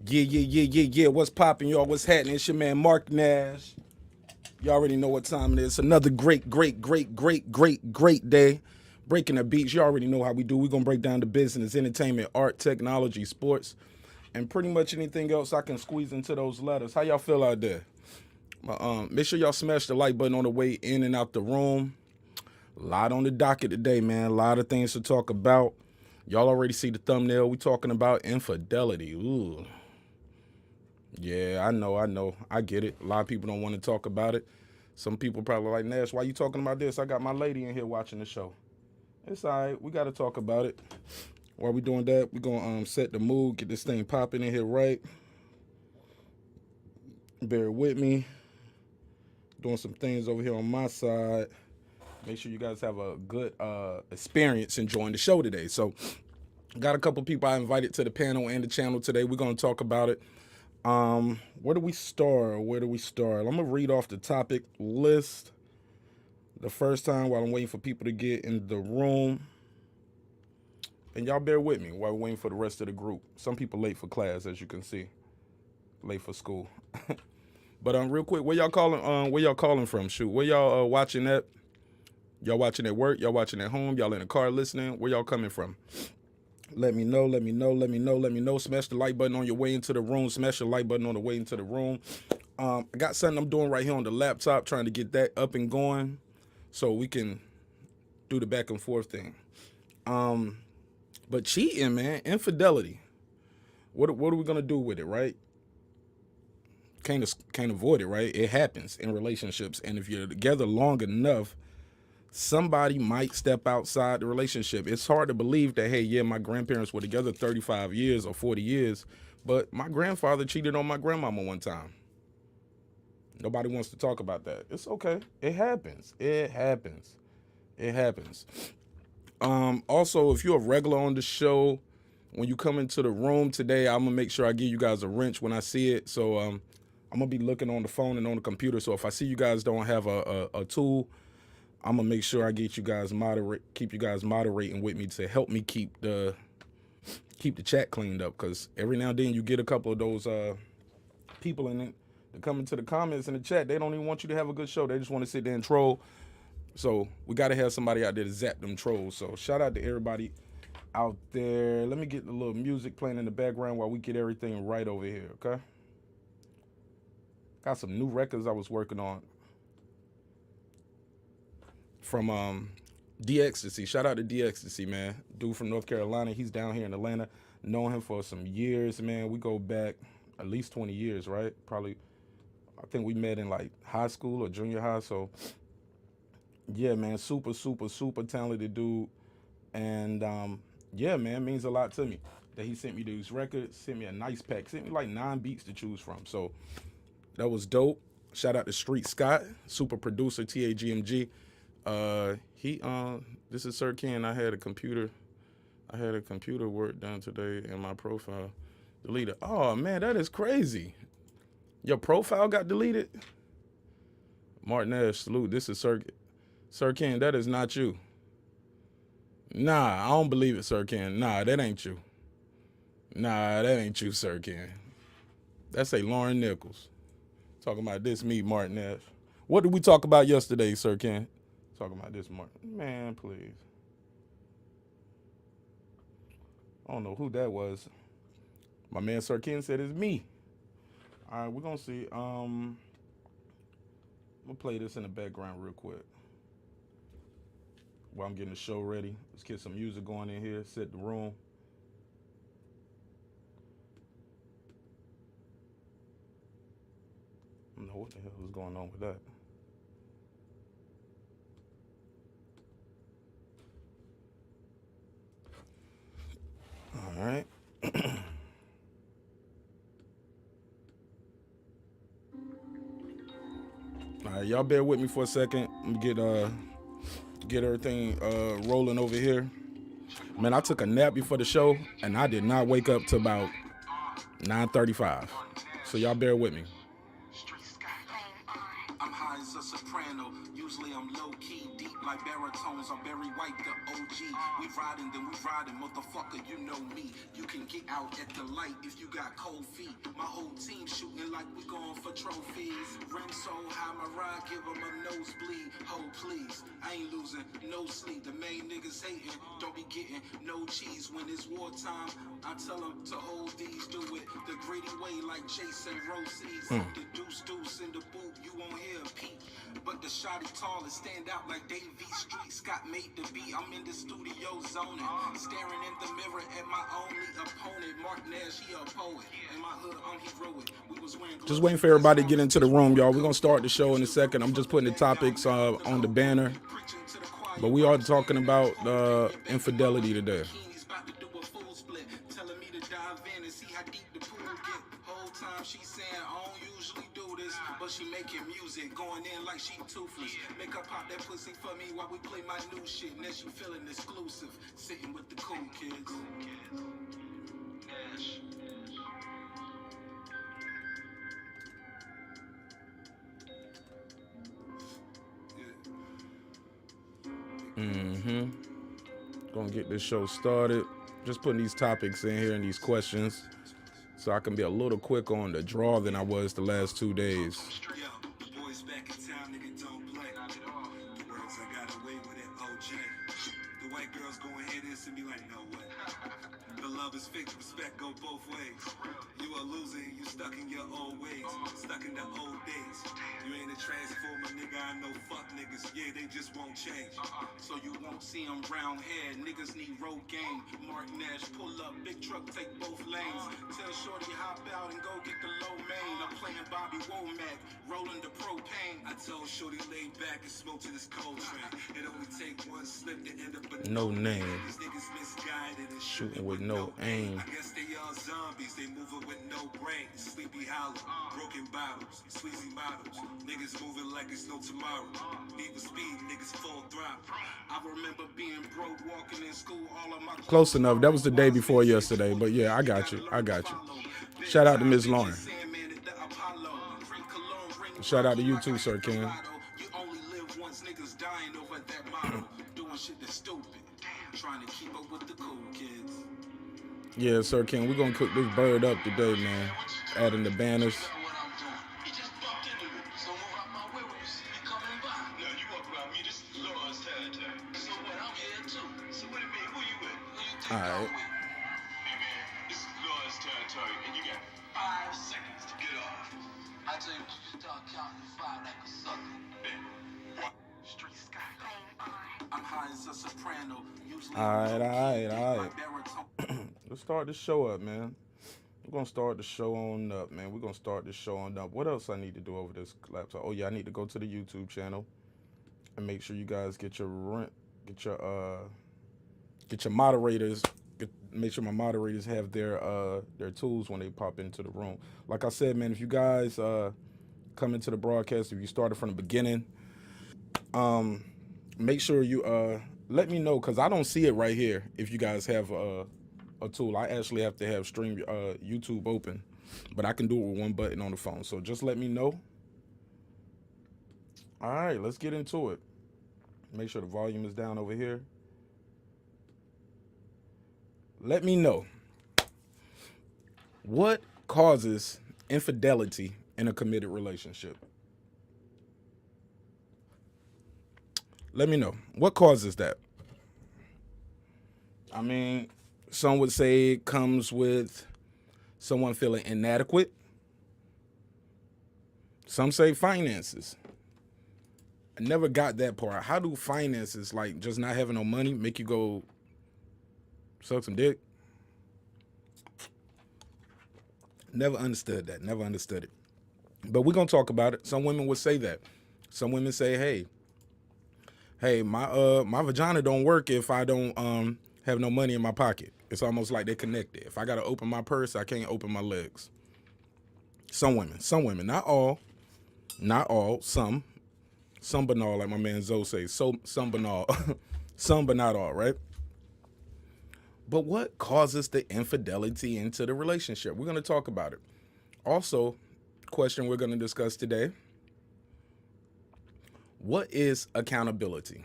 Yeah. What's poppin', y'all? What's happening? It's your man Mark Nash. You already know what time it is. Another great day. Breaking the beats. You already know how we do. We're gonna break down the business, entertainment, art, technology, sports, and pretty much anything else I can squeeze into those letters. How y'all feel out there? Make sure y'all smash the like button on the way in and out the room. A lot on the docket today, man. A lot of things to talk about. Y'all already see the thumbnail. We talking about infidelity. Ooh. Yeah, I know. I get it. A lot of people don't want to talk about it. Some people probably like, Nash, why you talking about this? I got my lady in here watching the show. It's all right. We got to talk about it. While we doing that, we going to set the mood, get this thing popping in here right. Bear with me. Doing some things over here on my side. Make sure you guys have a good experience enjoying the show today. So, got a couple people I invited to the panel and the channel today. We're going to talk about it. Where do we start? I'm going to read off the topic list the first time while I'm waiting for people to get in the room. And y'all bear with me while we're waiting for the rest of the group. Some people late for class, as you can see. Late for school. But real quick, where y'all calling from? Shoot, where y'all watching at? Y'all watching at work? Y'all watching at home? Y'all in the car listening? Where y'all coming from? Let me know. Smash the like button on your way into the room. Smash the like button on the way into the room. I got something I'm doing right here on the laptop, trying to get that up and going so we can do the back and forth thing. But cheating, man, infidelity. What are we gonna do with it, right? Can't avoid it, right? It happens in relationships, and if you're together long enough, somebody might step outside the relationship. It's hard to believe that, hey, yeah, my grandparents were together 35 years or 40 years, but my grandfather cheated on my grandmama one time. Nobody wants to talk about that. It's okay. It happens. Also, if you're a regular on the show, when you come into the room today, I'm going to make sure I give you guys a wrench when I see it. So I'm going to be looking on the phone and on the computer. So if I see you guys don't have a tool, I'm gonna make sure I keep you guys moderating with me to help me keep the chat cleaned up. Because every now and then you get a couple of those people in it that come into the comments in the chat. They don't even want you to have a good show. They just want to sit there and troll. So we got to have somebody out there to zap them trolls. So shout out to everybody out there. Let me get a little music playing in the background while we get everything right over here. Okay. Got some new records I was working on. From D Ecstasy. Shout out to D Ecstasy, man. Dude from North Carolina. He's down here in Atlanta. Known him for some years, man. We go back at least 20 years, right? Probably, I think we met in like high school or junior high. So, yeah, man. Super talented dude. And, yeah, man, means a lot to me that he sent me these records, sent me a nice pack, sent me like 9 beats to choose from. So, that was dope. Shout out to Street Scott, super producer, TAGMG. This is Sir Ken. I had a computer work done today and my profile deleted. Oh man, that is crazy. Your profile got deleted? Martin Nash, salute. This is Sir Ken. That is not you. Nah, I don't believe it, Sir Ken. Nah, that ain't you. Nah, that ain't you, Sir Ken. That's a Lauren Nichols. Talking about this, me, Martin Nash. What did we talk about yesterday, Sir Ken? Talking about this, Martin. Man, please. I don't know who that was. My man Sir Ken said it's me. All right, we're going to see. I'm going to play this in the background real quick while I'm getting the show ready. Let's get some music going in here, set the room. I don't know what the hell is going on with that. All right. All right, y'all bear with me for a second. Let me get everything rolling over here. Man, I took a nap before the show, and I did not wake up till about 9:35. So y'all bear with me. I'm high as a soprano. Usually I'm low key, deep like my baritones are Barry White, the OG. We riding, then we riding, motherfucker, you know me. You can get out at the light if you got cold feet. My whole team shooting like we going for trophies. Rim so high, my ride give them a nosebleed. Ho, please, I ain't losing no sleep. The main niggas hating, don't be getting no cheese. When it's wartime, I tell them to hold these, do it the gritty way like Jason Rosie's. The deuce in the boot, you won't hear a peep. But the shotty tall and stand out like Davey Street. Scott made the beat, I'm in the studio zoning. Staring in the mirror at my only opponent. Mark Nash, he a poet. In my hood, I'm heroic. We was wearing just waiting for everybody to get into the room, y'all. We're gonna start the show in a second. I'm just putting the topics on the banner. But we are talking about infidelity today. Telling me to dive in and see how deep the pool get. Whole time she saying I don't usually do this, but she making music, going in like she toothless. Make her pop that pussy for me while we play my new shit. And then she feeling exclusive, sitting with the cool kids. Nash. Gonna get this show started. Just putting these topics in here and these questions so I can be a little quicker on the draw than I was the last 2 days. Boys back in town, nigga, don't play. The words I got away with it, OJ. The white girls go and hear this and be like, no way. The love is fake, respect go both ways. You are losing, you stuck in your old ways, stuck in the old days. You ain't a transformer, nigga, I know fuck niggas, yeah, they just won't change. So you won't see them brown hair, niggas need road game. Mark Nash, pull up, big truck, take both lanes. Tell Shorty hop out and go get the low main. I'm playing Bobby Womack, rolling the propane. I told Shorty lay back and smoke to this cold train. It only take one slip to end up with no name. These niggas misguided and shooting with no aim. I guess they all zombies, they moving with no brain. Sleepy Hollow, broken bottles, sleazy models. Niggas moving like it's no tomorrow. Need for speed, niggas full throttle. I remember being broke, walking in school, all of my close enough. That was the day before yesterday, but yeah, I got you. Shout out to Miss Lauren. Shout out to you too, Sir Ken. You only live once, niggas dying over that model. Doing shit that's stupid. Trying to keep up with the cool kids. Yeah, Sir Ken, we're gonna cook this bird up today, man. Adding the banners. All right. This is Lord's territory, and you got 5 seconds to get off. I tell you, you start counting to 5 like a sucker. Street sky. I'm high as a soprano. All right. Let's start the show up, man. We're gonna start the show on up, man. We're gonna start the show on up. What else I need to do over this laptop? Oh yeah, I need to go to the YouTube channel and make sure you guys get your moderators. Make sure my moderators have their tools when they pop into the room. Like I said, man, if you guys come into the broadcast, if you started from the beginning, make sure you let me know, because I don't see it right here. If you guys have a tool, I actually have to have stream YouTube open, but I can do it with one button on the phone. So just let me know. All right, let's get into it. Make sure the volume is down over here. Let me know, what causes infidelity in a committed relationship? Let me know. What causes that? I mean, some would say it comes with someone feeling inadequate. Some say finances. I never got that part. How do finances, like just not having no money, make you go suck some dick? Never understood that. Never understood it. But we're going to talk about it. Some women would say that. Some women say, hey, my vagina don't work if I don't have no money in my pocket. It's almost like they're connected. If I got to open my purse, I can't open my legs. Some women, not all, some but not all, like my man Zoe says. Some but not all, some but not all, right? But what causes the infidelity into the relationship? We're going to talk about it. Also, question we're going to discuss today: what is accountability?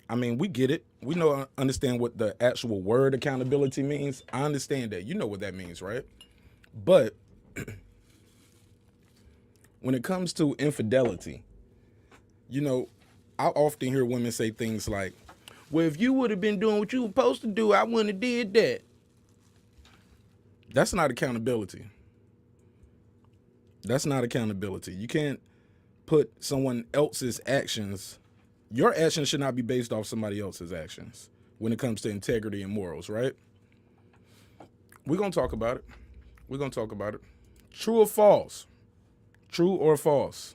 I mean, we get it. We understand what the actual word accountability means. I understand that. You know what that means, right? But when it comes to infidelity, you know, I often hear women say things like, well, if you would have been doing what you were supposed to do, I wouldn't have did that. That's not accountability. That's not accountability. You can't put someone else's actions, your actions should not be based off somebody else's actions when it comes to integrity and morals, right? We're going to talk about it. We're going to talk about it. True or false? True or false?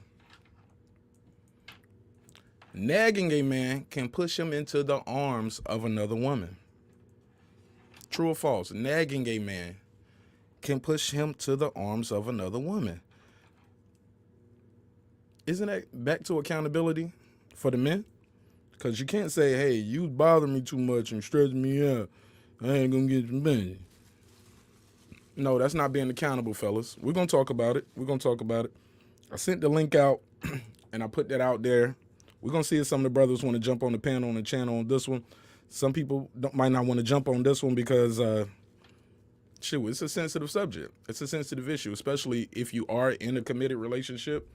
Nagging a man can push him into the arms of another woman. True or false? Nagging a man can push him to the arms of another woman. Isn't that back to accountability for the men? Because you can't say, hey, you bother me too much and stress me out. I ain't going to get your money. No, that's not being accountable, fellas. We're going to talk about it. We're going to talk about it. I sent the link out, and I put that out there. We're going to see if some of the brothers want to jump on the panel on the channel on this one. Some people might not want to jump on this one because, it's a sensitive subject. It's a sensitive issue, especially if you are in a committed relationship.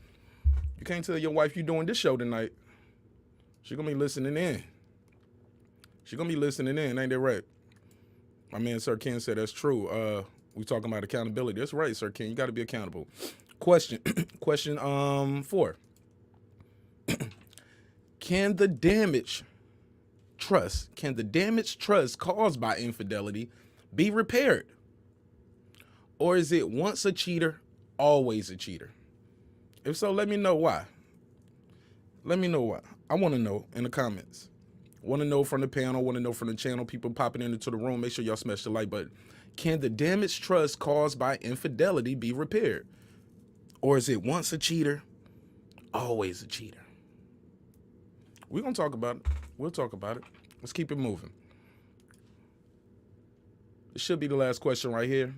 You can't tell your wife you're doing this show tonight. She's going to be listening in. She's going to be listening in. Ain't that right? My man, Sir Ken, said that's true. We talking about accountability. That's right, Sir Ken. You got to be accountable. Question 4. Can the damage trust caused by infidelity be repaired? Or is it once a cheater, always a cheater? If so, let me know why. Let me know why. I want to know in the comments. Want to know from the panel, want to know from the channel, people popping into the room. Make sure y'all smash the like button. Can the damaged trust caused by infidelity be repaired? Or is it once a cheater, always a cheater? We're going to talk about it. We'll talk about it. Let's keep it moving. This should be the last question right here.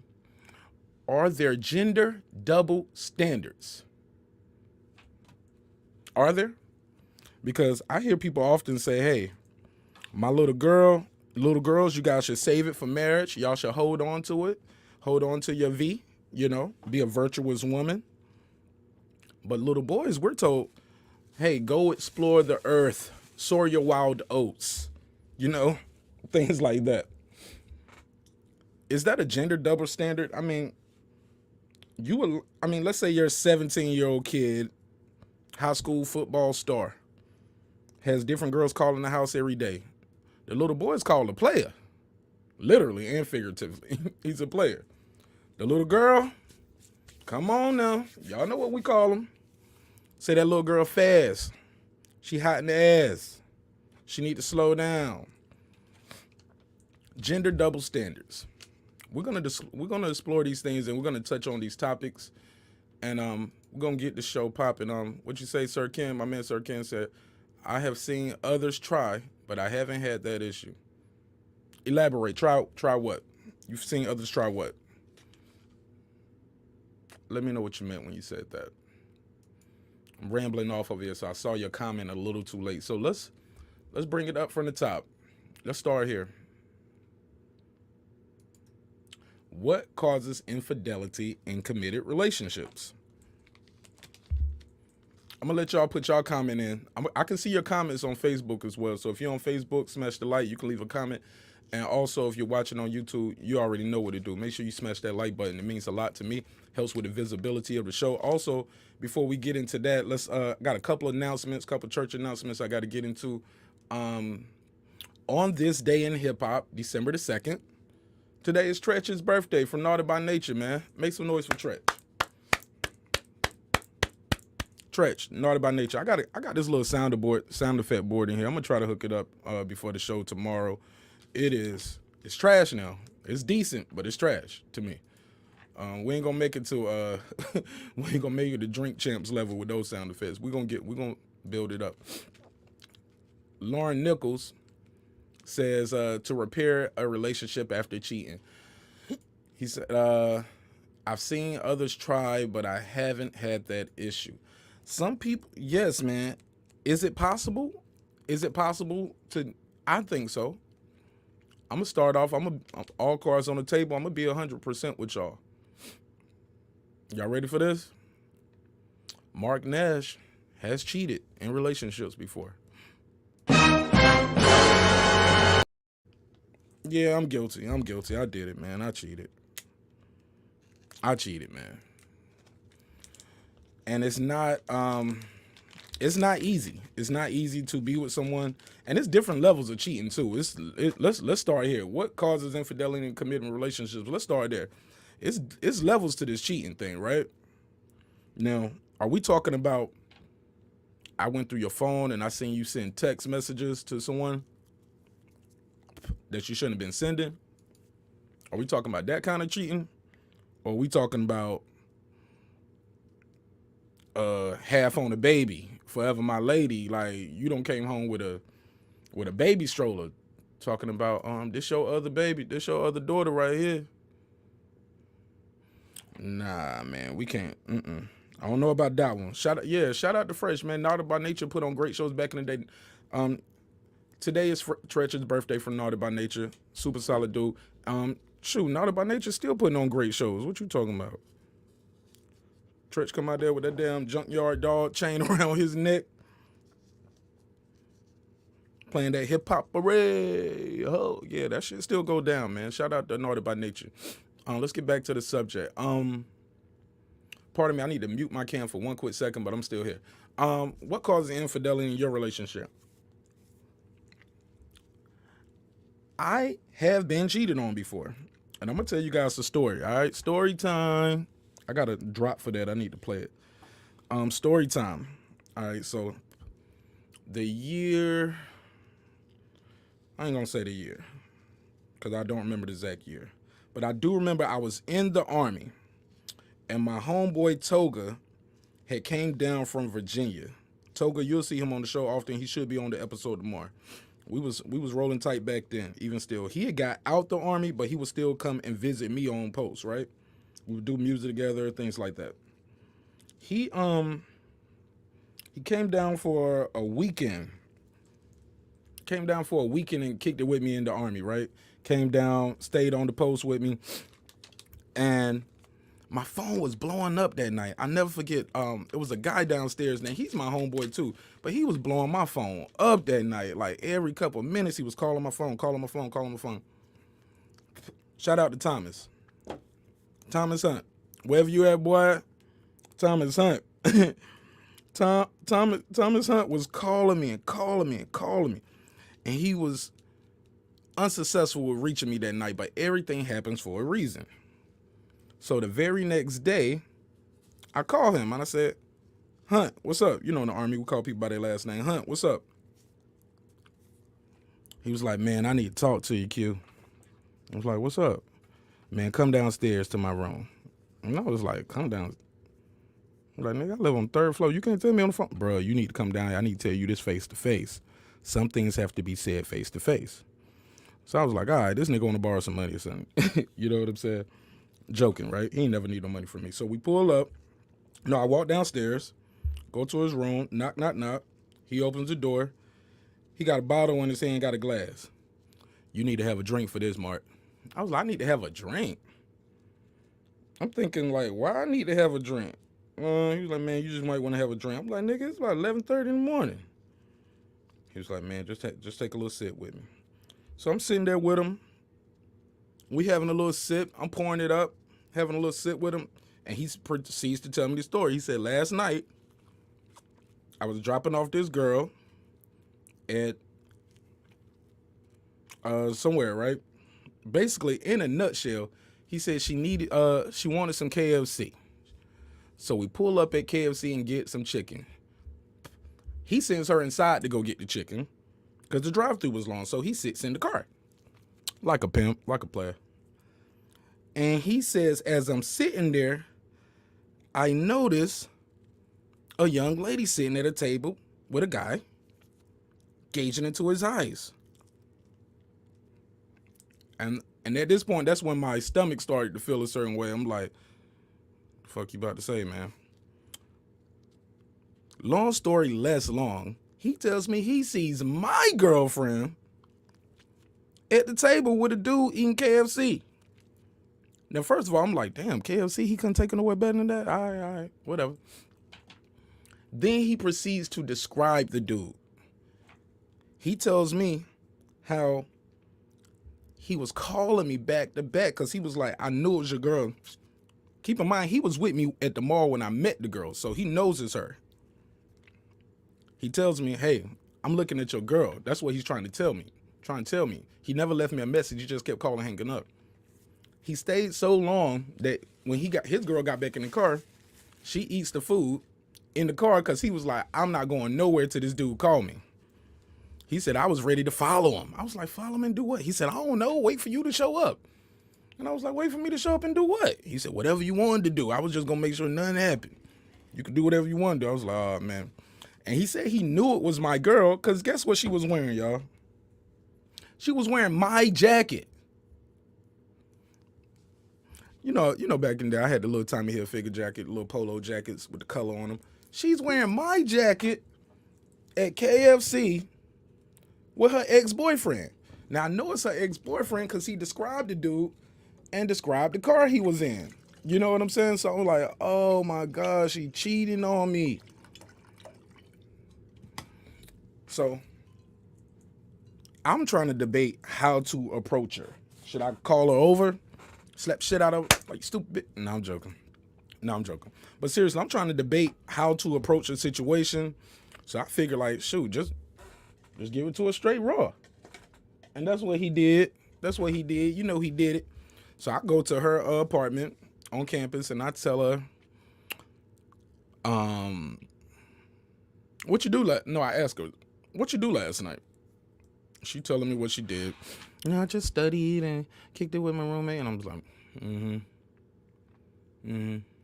Are there gender double standards? Are there? Because I hear people often say, hey, my little girls, you guys should save it for marriage. Y'all should hold on to it. Hold on to your V, be a virtuous woman. But little boys, we're told, hey, go explore the earth, soar your wild oats, things like that. Is that a gender double standard? I mean, let's say you're a 17-year-old kid, high school football star, has different girls calling the house every day. The little boy's called a player, literally and figuratively. He's a player. The little girl, come on now. Y'all know what we call them. Say that little girl fast. She hot in the ass. She need to slow down. Gender double standards. We're gonna explore these things and we're gonna touch on these topics, and we're gonna get the show popping. What you say, Sir Ken? My man, Sir Ken said, I have seen others try, but I haven't had that issue. Elaborate. Try what? You've seen others try what? Let me know what you meant when you said that. I'm rambling off of here, so I saw your comment a little too late. So let's bring it up from the top. Let's start here. What causes infidelity in committed relationships? I'm going to let y'all put y'all comment in. I can see your comments on Facebook as well. So if you're on Facebook, smash the like. You can leave a comment. And also, if you're watching on YouTube, you already know what to do. Make sure you smash that like button. It means a lot to me. Helps with the visibility of the show. Also, before we get into that, let's got a couple announcements, couple church announcements I got to get into. On this day in hip-hop, December the 2nd, today is Tretch's birthday from Naughty by Nature, man. Make some noise for Tretch. Tretch, Naughty by Nature. I got this little sound effect board in here. I'm gonna try to hook it up before the show tomorrow. It's trash now. It's decent, but it's trash to me. We ain't gonna make it to the Drink Champs level with those sound effects. We're gonna build it up. Lauren Nichols says to repair a relationship after cheating. He said, I've seen others try, but I haven't had that issue. Some people, yes, man. Is it possible? Is it possible to? I think so. I'm gonna start off. I'm all cards on the table. I'm gonna be 100% with y'all. Y'all ready for this? Mark Nash has cheated in relationships before. Yeah, I'm guilty. I'm guilty. I did it, man. I cheated. Man. And it's not easy. It's not easy to be with someone, and it's different levels of cheating too. Let's start here. What causes infidelity in commitment relationships? Let's start there. It's levels to this cheating thing, right? Now, are we talking about I went through your phone and I seen you send text messages to someone that you shouldn't have been sending? Are we talking about that kind of cheating? Or are we talking about half on a baby, forever my lady? Like, you don't came home with a baby stroller, talking about this your other baby, this your other daughter right here. Nah, man, we can't. I don't know about that one. Shout out to Fresh, man. Naughty by Nature put on great shows back in the day. Today is Tretch's birthday for Naughty by Nature. Super solid dude. Naughty by Nature still putting on great shows. What you talking about? Tretch come out there with that damn junkyard dog chain around his neck, playing that hip hop parade. Oh yeah, that shit still go down, man. Shout out to Naughty by Nature. Let's get back to the subject. Pardon me, I need to mute my cam for one quick second, but I'm still here. What causes infidelity in your relationship? I have been cheated on before, and I'm gonna tell you guys a story. All right, story time. I got a drop for that. I need to play it. Story time. All right, so the year, I ain't gonna say the year because I don't remember the exact year, but I do remember I was in the Army, and my homeboy Toga had came down from Virginia. Toga, you'll see him on the show often. He should be on the episode tomorrow. We was rolling tight back then, even still. He had got out the Army, but he would still come and visit me on post, right? We would do music together, things like that. He came down for a weekend. And kicked it with me in the Army, right? Came down, stayed on the post with me, and my phone was blowing up that night. I never forget. It was a guy downstairs, and he's my homeboy too. But he was blowing my phone up that night. Like every couple of minutes, he was calling my phone. Shout out to Thomas Hunt. Wherever you at, boy, Thomas Hunt. Thomas Hunt was calling me. And he was unsuccessful with reaching me that night. But everything happens for a reason. So the very next day, I called him and I said, Hunt, what's up? You know, in the Army, we call people by their last name. Hunt, what's up? He was like, man, I need to talk to you, Q. I was like, what's up? Man, come downstairs to my room. And I was like, come down. I'm like, nigga, I live on the 3rd floor. You can't tell me on the phone. Bro, you need to come down here. I need to tell you this face to face. Some things have to be said face to face. So I was like, all right, this nigga want to borrow some money or something. You know what I'm saying? Joking, right? He ain't never need no money from me. So we pull up. No, I walk downstairs, go to his room, knock. He opens the door. He got a bottle in his hand, got a glass. You need to have a drink for this, Mark. I was like, I need to have a drink. I'm thinking, like, why I need to have a drink? He was like, man, you just might want to have a drink. I'm like, nigga, it's about 11:30 in the morning. He was like, man, just take a little sip with me. So I'm sitting there with him. We having a little sip. I'm pouring it up, having a little sip with him. And he proceeds to tell me the story. He said, last night, I was dropping off this girl at somewhere, right? Basically, in a nutshell, he said she wanted some KFC. So we pull up at KFC and get some chicken. He sends her inside to go get the chicken because the drive-thru was long. So he sits in the car like a pimp, like a player. And he says, as I'm sitting there, I notice a young lady sitting at a table with a guy, gazing into his eyes. And at this point, that's when my stomach started to feel a certain way. I'm like, fuck you about to say, man? Long story less long, He tells me he sees my girlfriend at the table with a dude eating KFC. Now, first of all, I'm like, damn, KFC, he couldn't take it nowhere better than that? All right, whatever. Then he proceeds to describe the dude. He tells me how he was calling me back to back because he was like, I knew it was your girl. Keep in mind, he was with me at the mall when I met the girl, so he knows it's her. He tells me, hey, I'm looking at your girl. That's what he's trying to tell me. He never left me a message. He just kept calling, hanging up. He stayed so long that when his girl got back in the car, she eats the food in the car because he was like, I'm not going nowhere till this dude call me. He said, I was ready to follow him. I was like, follow him and do what? He said, I don't know. Wait for you to show up. And I was like, wait for me to show up and do what? He said, whatever you wanted to do. I was just going to make sure nothing happened. You could do whatever you want to do. I was like, oh, man. And he said he knew it was my girl because guess what she was wearing, y'all? She was wearing my jacket. You know, back in there, I had the little Tommy Hilfiger jacket, little polo jackets with the color on them. She's wearing my jacket at KFC with her ex-boyfriend. Now, I know it's her ex-boyfriend because he described the dude and described the car he was in. You know what I'm saying? So I'm like, oh, my gosh, she cheating on me. So I'm trying to debate how to approach her. Should I call her over? Slap shit out of her? Like, stupid. No, I'm joking. But seriously, I'm trying to debate how to approach a situation. So I figure, like, shoot, just give it to her straight raw. And that's what he did. You know he did it. So I go to her apartment on campus and I tell her, what you do I ask her, what you do last night? She telling me what she did. You know, I just studied and kicked it with my roommate. And I was like,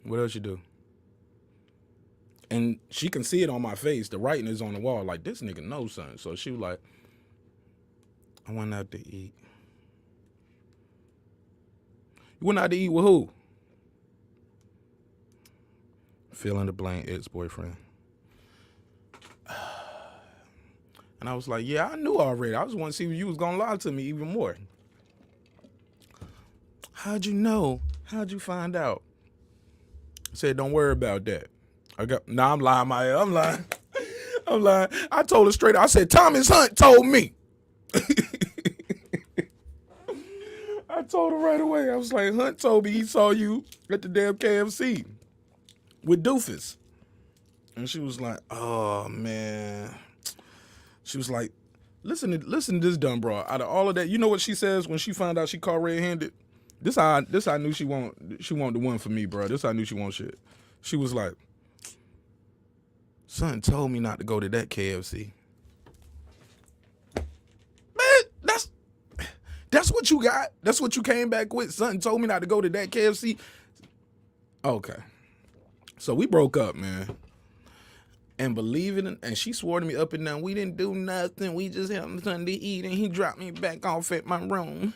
what else you do? And she can see it on my face. The writing is on the wall. Like, this nigga knows something. So she was like, I went out to eat. You went out to eat with who? Fill in the blank, ex-boyfriend. And I was like, yeah, I knew already. I just want to see if you was going to lie to me even more. How'd you know? How'd you find out? I said, don't worry about that. I'm lying, I'm lying. I told her straight out. I said, Thomas Hunt told me. I told her right away. I was like, Hunt told me he saw you at the damn KFC with Doofus. And she was like, oh, man. She was like, listen to this dumb broad. Out of all of that, you know what she says when she found out she caught red-handed? This how I knew she want the one for me, bro. This how I knew she want shit. She was like, son told me not to go to that KFC. Man, that's what you got? That's what you came back with? Son told me not to go to that KFC? Okay. So we broke up, man. And believe it, and she swore to me up and down, we didn't do nothing. We just had something to eat, and he dropped me back off at my room.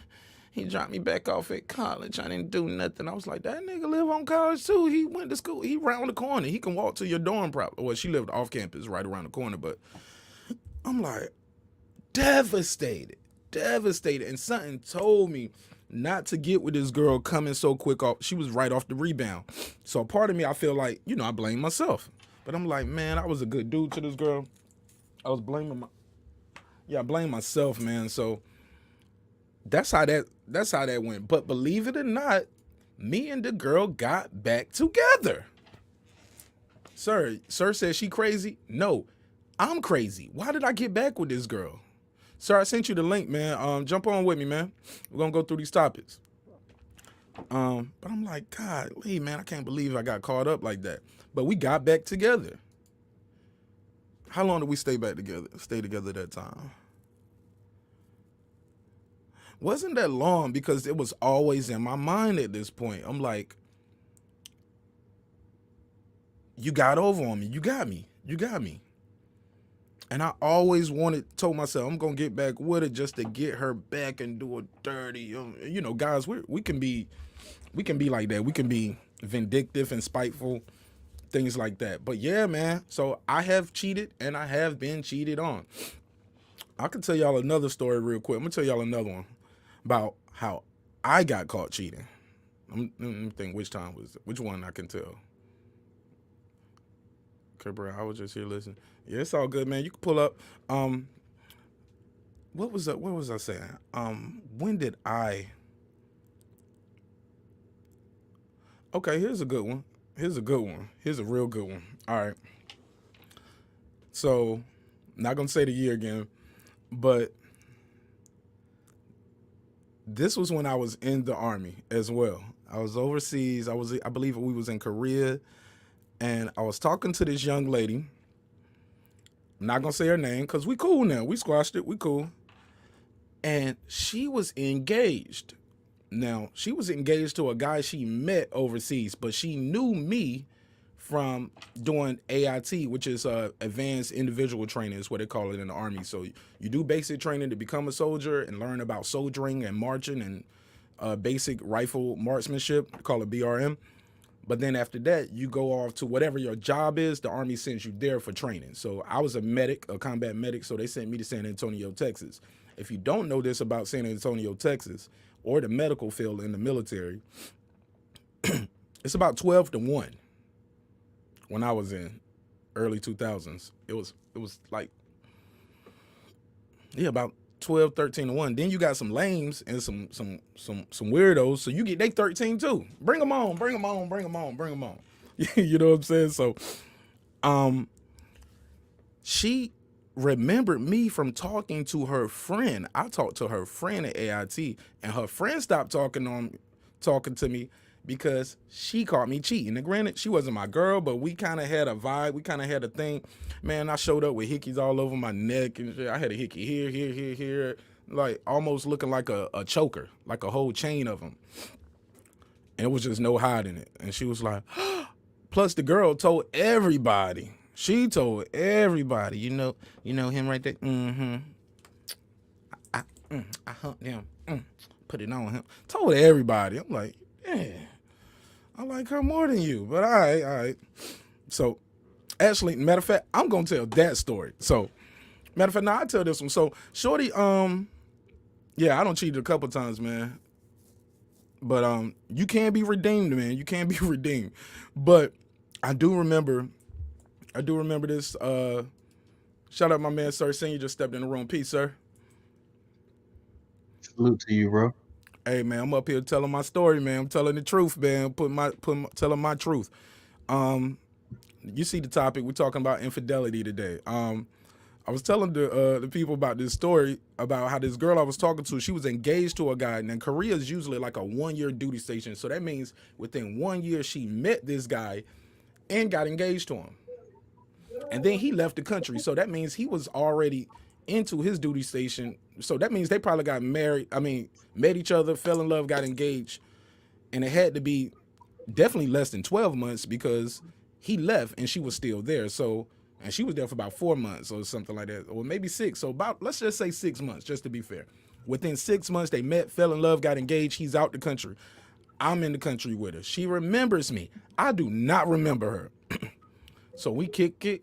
He dropped me back off at college. I didn't do nothing. I was like, that nigga live on college too. He went to school. He round the corner. He can walk to your dorm probably. Well, she lived off campus right around the corner, but I'm like, devastated. And something told me not to get with this girl coming so quick off. She was right off the rebound. So part of me, I feel like, I blame myself. But I'm like, man, I was a good dude to this girl. I was blaming I blame myself, man. So that's how that went. But believe it or not, me and the girl got back together. Sir says she crazy? No, I'm crazy. Why did I get back with this girl? Sir, I sent you the link, man. Jump on with me, man. We're gonna go through these topics. But I'm like, God, man, I can't believe I got caught up like that. But we got back together. How long did we stay together that time? Wasn't that long because it was always in my mind at this point. I'm like, you got over on me. You got me. And I always told myself, I'm going to get back with her just to get her back and do her dirty. Guys, we can be like that. We can be vindictive and spiteful things like that. But yeah, man. So I have cheated and I have been cheated on. I can tell y'all another story real quick. I'm gonna tell y'all another one about how I got caught cheating. Let me think which one I can tell. Okay, bro, I was just here listening. Yeah, it's all good, man. You can pull up. What was I saying? When did I? Okay, here's a good one. Here's a good one. Here's a real good one. All right. So, not gonna say the year again, but this was when I was in the Army as well. I was overseas. I believe we was in Korea, and I was talking to this young lady. I'm not gonna say her name because we cool now. We squashed it. We cool. And she was engaged. Now, she was engaged to a guy she met overseas, but she knew me from doing AIT, which is advanced individual training, is what they call it in the Army. So you do basic training to become a soldier and learn about soldiering and marching and basic rifle marksmanship, they call it BRM. But then after that, you go off to whatever your job is. The Army sends you there for training. So I was a medic, a combat medic, so they sent me to San Antonio, Texas. If you don't know this about San Antonio, Texas, or the medical field in the military, it's about 12 to 1 when I was in early 2000s. It was like, yeah, about 12, 13 to 1. Then you got some lames and some weirdos, so you get they 13 too. Bring them on. You know what I'm saying? So she remembered me from talking to her friend. I talked to her friend at AIT, and her friend stopped talking to me because she caught me cheating. And granted, she wasn't my girl, but we kind of had a vibe. We kind of had a thing. Man, I showed up with hickeys all over my neck and shit. I had a hickey here, like almost looking like a choker, like a whole chain of them. And it was just no hiding it. And she was like, plus the girl told everybody. She told everybody, you know him right there? Mm-hmm. I humped him. Put it on him. Told everybody. I'm like, yeah, I like her more than you, but all right. So, actually, matter of fact, I'm going to tell that story. So, matter of fact, now I tell this one. So, shorty, yeah, I done cheated a couple times, man. But you can be redeemed, man. You can be redeemed. But I do remember this. Shout out my man, Sir Senior, just stepped in the room. Peace, sir. Salute to you, bro. Hey, man, I'm up here telling my story, man. I'm telling the truth, man. Telling my truth. You see the topic. We're talking about infidelity today. I was telling the people about this story about how this girl I was talking to, she was engaged to a guy, and then Korea is usually like a 1-year duty station. So that means within 1 year she met this guy and got engaged to him. And then he left the country. So that means he was already into his duty station. So that means they probably got married. I mean, met each other, fell in love, got engaged. And it had to be definitely less than 12 months because he left and she was still there. So, and she was there for about 4 months or something like that, or maybe 6. So about, let's just say 6 months, just to be fair. Within 6 months, they met, fell in love, got engaged. He's out the country. I'm in the country with her. She remembers me. I do not remember her. So we kick it.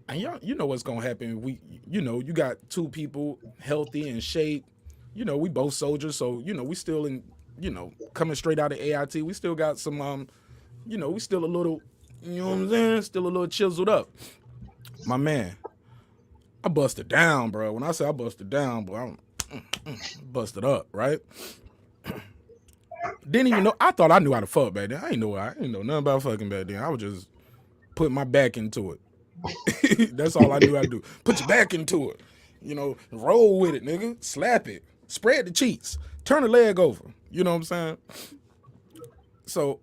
And you know what's gonna happen. You got two people healthy and shape. We both soldiers, so we still in, coming straight out of AIT. We still got some, we still a little, you know what I'm saying? Still a little chiseled up. My man, I busted down, bro. When I say I busted down, boy, I'm busted up, right? Didn't even know. I thought I knew how to fuck back then. I ain't know nothing about fucking back then. I was just putting my back into it. That's all I knew how to do. Put your back into it. Roll with it, nigga. Slap it. Spread the cheeks. Turn the leg over. You know what I'm saying? So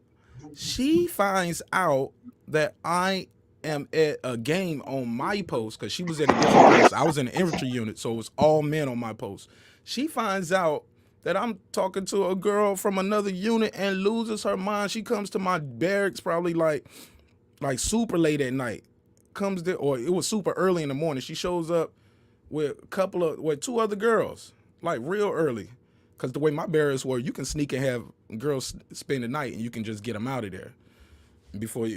she finds out that I am at a game on my post because she was in a different post. I was in the infantry unit, so it was all men on my post. She finds out that I'm talking to a girl from another unit and loses her mind. She comes to my barracks probably like super late at night. Comes there, or it was super early in the morning. She shows up with two other girls, like real early. Because the way my barracks were, you can sneak and have girls spend the night and you can just get them out of there. before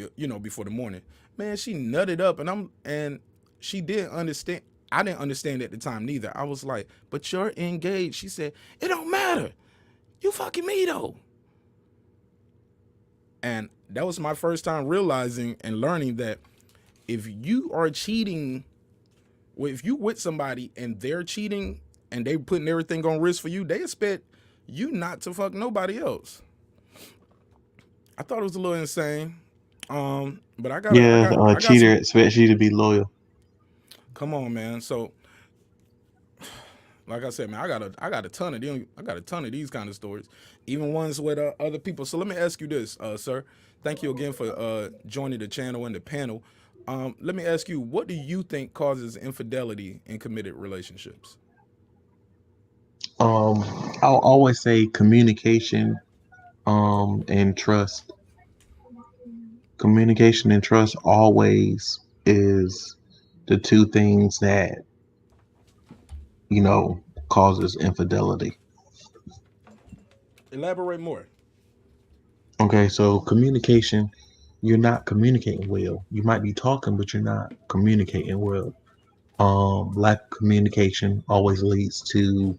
before the morning. Man, she nutted up, and she didn't understand. I didn't understand at the time neither. I was like, "But you're engaged." She said, "It don't matter. You fucking me though." And that was my first time realizing and learning that if you are cheating, well, if you with somebody and they're cheating and they putting everything on risk for you, they expect you not to fuck nobody else. I thought it was a little insane. But Yeah, I got cheater some. expects you to be loyal. Come on, man. So, like I said, man, I got a ton of them. I got a ton of these kind of stories, even ones with other people. So let me ask you this, sir. Thank you again for joining the channel and the panel. Let me ask you, what do you think causes infidelity in committed relationships? Um, I'll always say communication, and trust. Communication and trust always is the two things that, you know, causes infidelity. Elaborate more. Okay, so communication, you're not communicating well. You might be talking, but you're not communicating well. Lack of communication always leads to,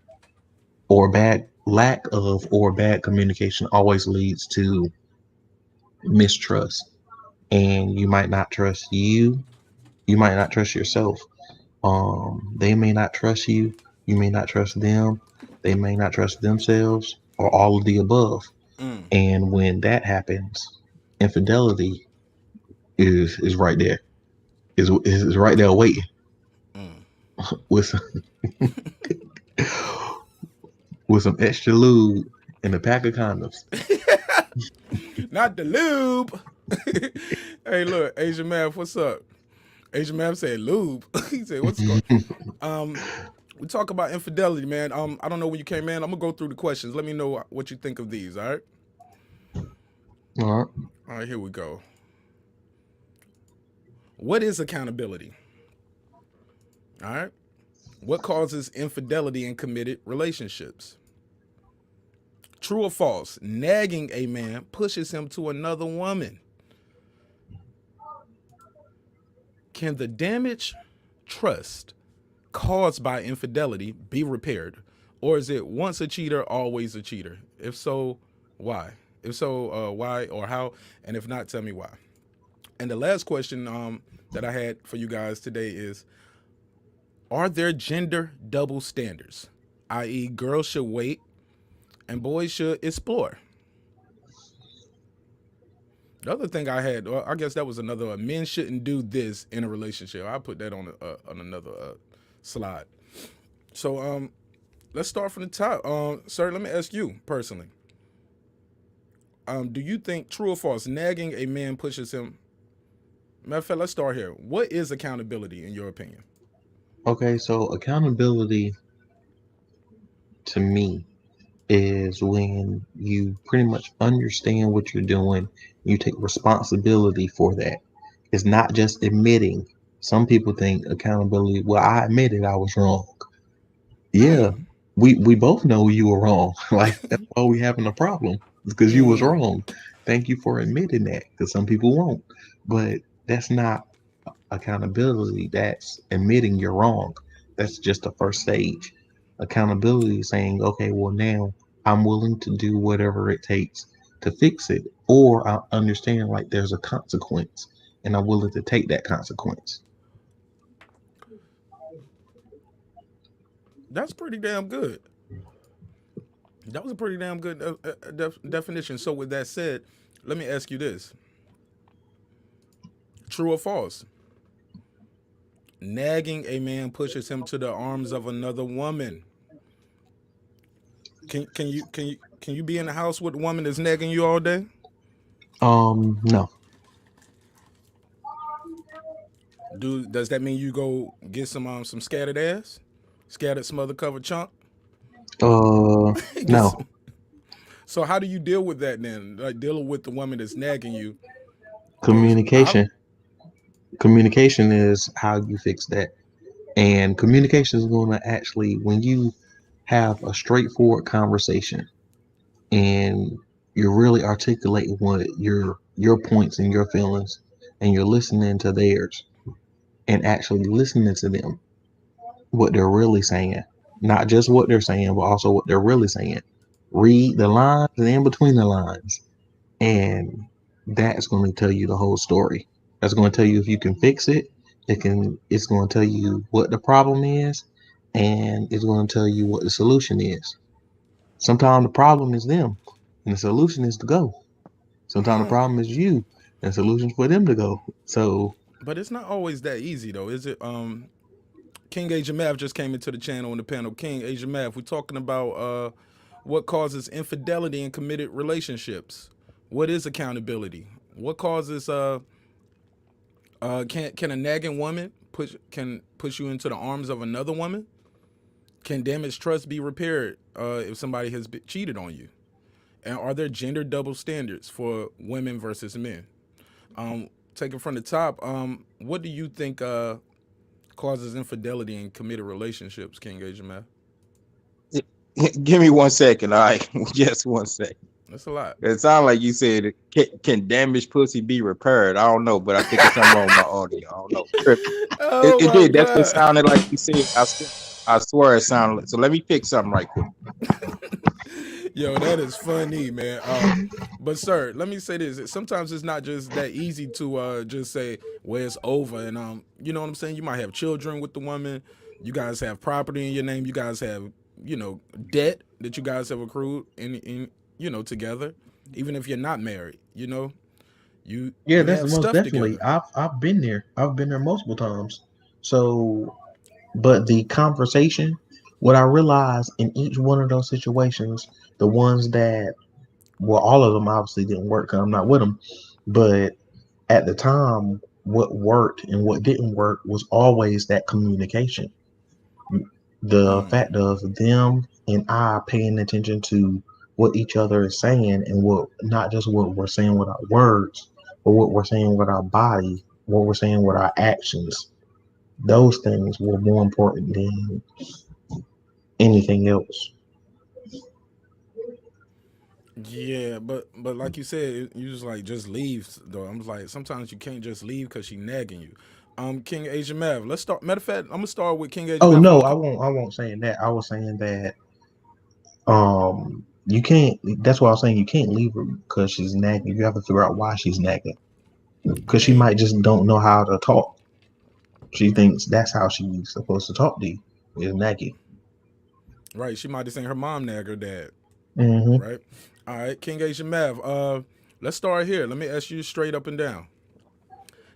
or bad lack of or bad communication always leads to mistrust. And you might not trust you. You might not trust yourself. They may not trust you. You may not trust them. They may not trust themselves, or all of the above. Mm, And when that happens, infidelity is right there. Is right there waiting mm. with with some extra lube and a pack of condoms. Not the lube. Hey, look, Asian man, what's up? Asian man said lube. He said, "What's going?" Um, we talk about infidelity, man. I don't know when you came in. I'm gonna go through the questions. Let me know what you think of these. All right. All right. All right. Here we go. What is accountability? All right. What causes infidelity in committed relationships? True or false? Nagging a man pushes him to another woman. Can the damage, trust caused by infidelity be repaired? Or is it once a cheater, always a cheater? If so, why? If so, why or how? And if not, tell me why. And the last question that I had for you guys today is, are there gender double standards? I.e., girls should wait and boys should explore. The other thing I had, well, I guess that was another. Men shouldn't do this in a relationship. I put that on another slide. So let's start from the top. Sir, let me ask you personally. Do you think true or false? Nagging a man pushes him. Matter of fact, let's start here. What is accountability in your opinion? Okay, so accountability to me is when you pretty much understand what you're doing, you take responsibility for that. It's not just admitting. Some people think accountability, well, I admitted I was wrong. Yeah, Mm. we both know you were wrong. Like that's why we having a problem because you was Mm. wrong. Thank you for admitting that because some people won't. But that's not accountability. That's admitting you're wrong. That's just the first stage. Accountability is saying, okay, well now I'm willing to do whatever it takes to fix it, or I understand like there's a consequence, and I'm willing to take that consequence. That's pretty damn good. That was a pretty damn good definition. So, with that said, let me ask you this: true or false? Nagging a man pushes him to the arms of another woman. Can you be in the house with a woman that's nagging you all day? No. Does that mean you go get some scattered ass, scattered smother covered chunk? Get No. some. So how do you deal with that then? Like dealing with the woman that's nagging you, because Communication. Communication is how you fix that. And communication is going to actually, when you have a straightforward conversation and you're really articulating what your points and your feelings, and you're listening to theirs and actually listening to them, what they're really saying. Not just what they're saying, but also what they're really saying. Read the lines and in between the lines. And that's going to tell you the whole story. That's going to tell you if you can fix it. It's going to tell you what the problem is, and it's going to tell you what the solution is. Sometimes the problem is them, and the solution is to go. Sometimes the Um, problem is you, and the solution is for them to go. So but it's not always that easy though, is it? King Asian Math just came into the channel on the panel. King Asian Math, we're talking about what causes infidelity in committed relationships. What is accountability? What causes can a nagging woman push you into the arms of another woman? Can damaged trust be repaired if somebody has cheated on you? And are there gender double standards for women versus men? Taking from the top, what do you think causes infidelity in committed relationships, King Asian Math? Give me 1 second, all right? Just 1 second. That's a lot. It sounds like you said, can damaged pussy be repaired? I don't know, but I think it's something wrong with my audio. I don't know. It, Oh it my did. That's what it god. sounded like you said. I swear it sounded like. So let me fix something right quick. Yo, that is funny, man. But sir, let me say this. Sometimes it's not just that easy to just say, well, it's over. And you know what I'm saying? You might have children with the woman. You guys have property in your name. You guys have, debt that you guys have accrued in together. Even if you're not married, you yeah, you that's have most stuff definitely. together. I've been there. I've been there multiple times. So, but the conversation, what I realized in each one of those situations, the ones that, well, all of them obviously didn't work because I'm not with them, but at the time, what worked and what didn't work was always that communication. The Mm. fact of them and I paying attention to what each other is saying and what, not just what we're saying with our words, but what we're saying with our body, what we're saying with our actions. Those things were more important than anything else. Yeah, but like you said, you just leave though. I'm like sometimes you can't just leave because she nagging you. King Asian Mav. Let's start. Matter of fact, I'm gonna start with King Asian Oh Mav. no, I won't saying that. I was saying that you can't, that's why I was saying you can't leave her because she's nagging. You have to figure out why she's nagging. Because she Mm, might just don't know how to talk. She thinks that's how she's supposed to talk to you, is nagging. right. She might have seen her mom nag her dad. Hmm. Right. All right, King Asian Mav. Let's start here. Let me ask you straight up and down.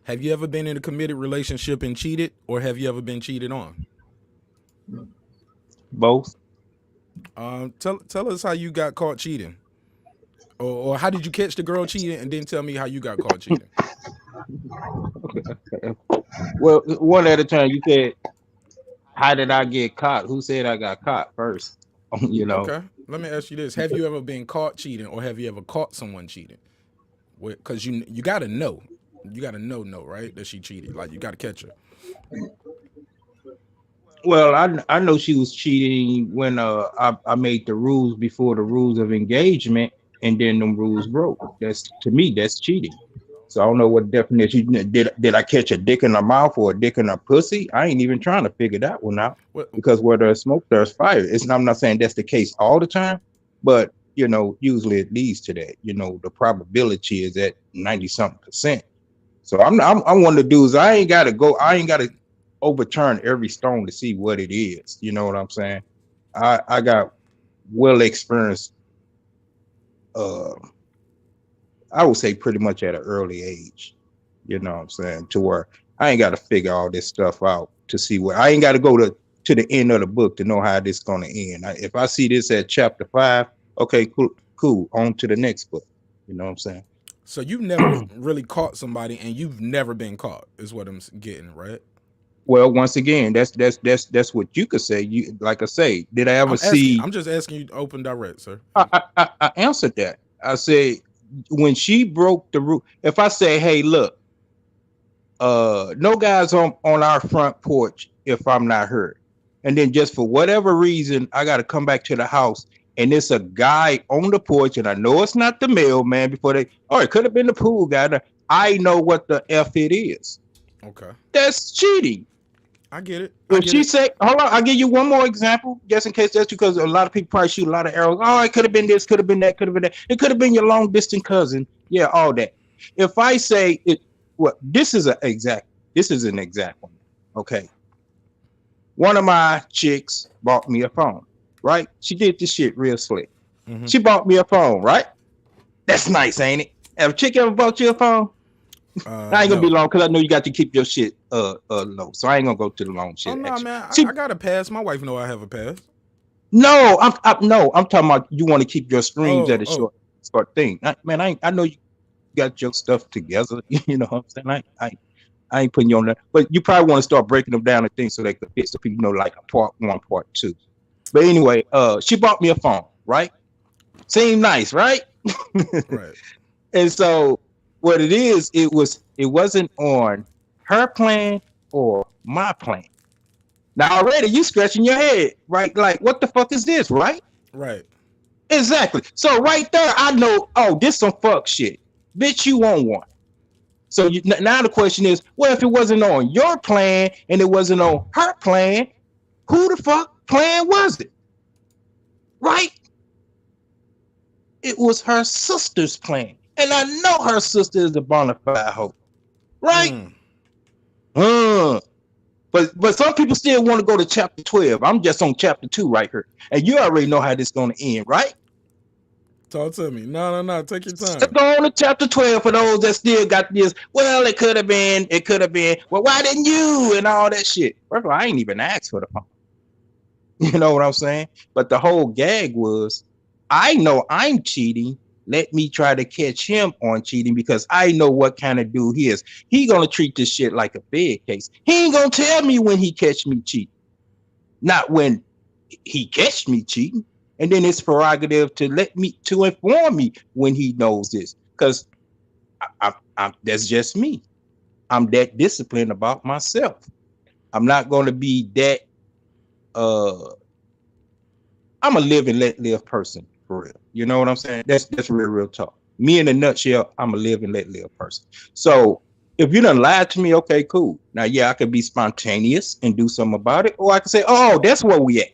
Have you ever been in a committed relationship and cheated, or have you ever been cheated on? Both. Tell us how you got caught cheating, or how did you catch the girl cheating, and then tell me how you got caught cheating. Well, one at a time. You said, how did I get caught? Who said I got caught first? you know. Okay, let me ask you this: have you ever been caught cheating, or have you ever caught someone cheating? Because you gotta know, right, that she cheated. Like you gotta catch her. Well, I know she was cheating when I made the rules before the rules of engagement, and then them rules broke. That's, to me, that's cheating. So I don't know what definition did I catch a dick in the mouth or a dick in a pussy? I ain't even trying to figure that one out, What? because where there's smoke, there's fire. I'm not saying that's the case all the time, but usually it leads to that. The probability is at 90 something percent. So I'm one of the dudes. I ain't got to go. I ain't got to overturn every stone to see what it is. You know what I'm saying? I got well experienced. Uh, I would say pretty much at an early age. You know what I'm saying? To where I ain't got to figure all this stuff out to see where I ain't got to go to the end of the book to know how this gonna end. If I see this at chapter 5, okay, cool. On to the next book. You know what I'm saying? So you've never really caught somebody, and you've never been caught, is what I'm getting, right? Well, once again, that's what you could say. You, like I say, did I ever I'm asking. see? I'm just asking you, open, direct, sir. I answered that. I say, when she broke the rule. If I say, hey, look, no guys on our front porch if I'm not hurt, and then just for whatever reason I got to come back to the house, and it's a guy on the porch, and I know it's not the mailman before they, oh, it could have been the pool guy. I know what the F it is. Okay. That's cheating. I get it. If she say, hold on, I'll give you one more example, just in case that's because a lot of people probably shoot a lot of arrows. Oh, it could have been this, could have been that, could have been that. It could have been your long distance cousin. Yeah, all that. If I say it, what this is an exact one. Okay. One of my chicks bought me a phone, right? She did this shit real slick. Mm-hmm. She bought me a phone, right? That's nice, ain't it? Have a chick ever bought you a phone? I ain't gonna be long because I know you got to keep your shit low, so I ain't gonna go to the long shit. Oh no, man, See, I got a pass. My wife know I have a pass. No, I'm talking about you want to keep your streams at a Oh. short thing. I know you got your stuff together. You know what I'm saying? I ain't putting you on that, but you probably want to start breaking them down and things so they could fit, so people know like a part 1, part 2. But anyway, she bought me a phone, right? Seemed nice, right? Right. And so what it is, it wasn't on her plan or my plan. Now already you scratching your head, right? Like, what the fuck is this, right? Right. Exactly. So right there, I know, oh, this some fuck shit. Bitch, you want one. So now the question is, well, if it wasn't on your plan and it wasn't on her plan, who the fuck plan was it? Right? It was her sister's plan. And I know her sister is a bona fide hoe. Right? But some people still want to go to chapter 12. I'm just on chapter 2 right here. And you already know how this is going to end, right? Talk to me. No. Take your time. Let's go on to chapter 12 for those that still got this. Well, it could have been. Well, why didn't you? And all that shit. First of all, I ain't even asked for the phone. You know what I'm saying? But the whole gag was, I know I'm cheating. Let me try to catch him on cheating because I know what kind of dude he is. He gonna treat this shit like a Fed case. He ain't gonna tell me when he catch me cheating. Not when he catch me cheating. And then it's prerogative to inform me when he knows this. Because that's just me. I'm that disciplined about myself. I'm not gonna be that I'm a live and let live person for real. You know what I'm saying? That's real talk. Me in a nutshell, I'm a live and let live person. So if you done lied to me, okay, cool. Now, yeah, I could be spontaneous and do something about it, or I could say, oh, that's where we at.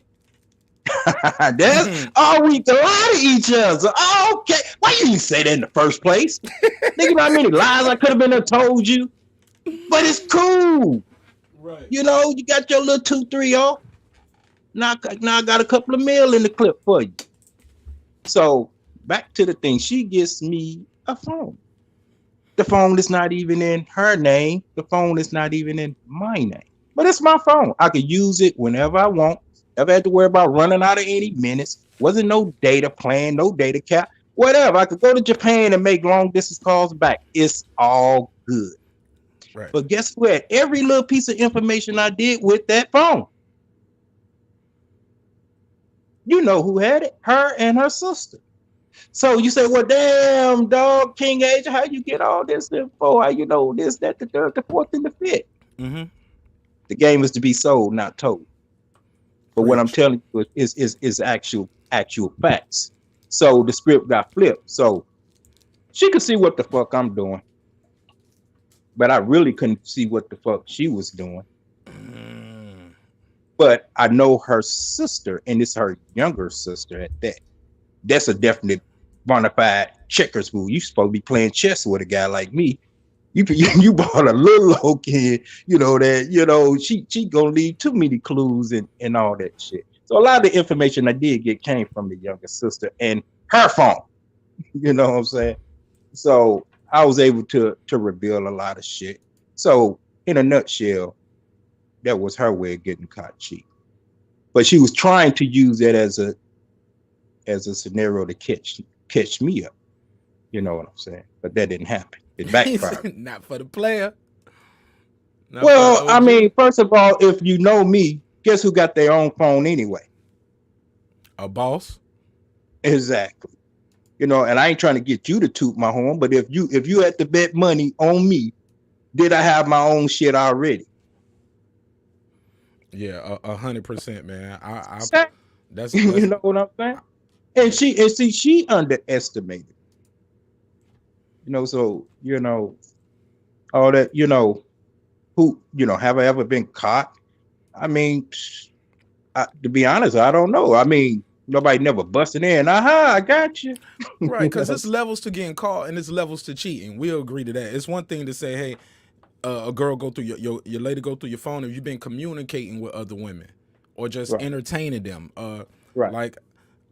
We can lie to each other. Oh, okay. Why you didn't say that in the first place? Think about how many lies I could have been told you. But it's cool. Right. You know, you got your little 2-3 off. Now I got a couple of mil in the clip for you. So back to the thing. She gets me a phone. The phone is not even in her name. The phone is not even in my name. But it's my phone. I can use it whenever I want. Never had to worry about running out of any minutes. Wasn't no data plan, no data cap, whatever. I could go to Japan and make long distance calls back. It's all good. Right. But guess what? Every little piece of information I did with that phone, you know who had it? Her and her sister. So you say, well, damn, dog, King Age, how you get all this info? How you know this, that, the third, the fourth, and the fifth? Mm-hmm. The game is to be sold, not told. But what I'm telling you is actual facts. So the script got flipped. So she could see what the fuck I'm doing. But I really couldn't see what the fuck she was doing. But I know her sister, and it's her younger sister at that. That's a definite bona fide checkers move. You supposed to be playing chess with a guy like me. You bought a little old kid, she gonna leave too many clues and all that shit. So a lot of the information I did get came from the younger sister and her phone. You know what I'm saying? So I was able to reveal a lot of shit. So in a nutshell, that was her way of getting caught cheating. But she was trying to use that as a scenario to catch me up. You know what I'm saying? But that didn't happen. It backfired. Not for the player. Well, I mean, first of all, if you know me, guess who got their own phone anyway? A boss. Exactly. And I ain't trying to get you to toot my horn, but if you had to bet money on me, did I have my own shit already? Yeah, 100%, man. That's you know what I'm saying? and she underestimated, so all that, who, have I ever been caught? I mean, to be honest, I don't know. I mean, nobody never busted in. Aha, I got you. Right, You because know, it's levels to getting caught and it's levels to cheating. We'll agree to that. It's one thing to say, hey, a girl go through your lady go through your phone if you've been communicating with other women or just right, entertaining them. right, Like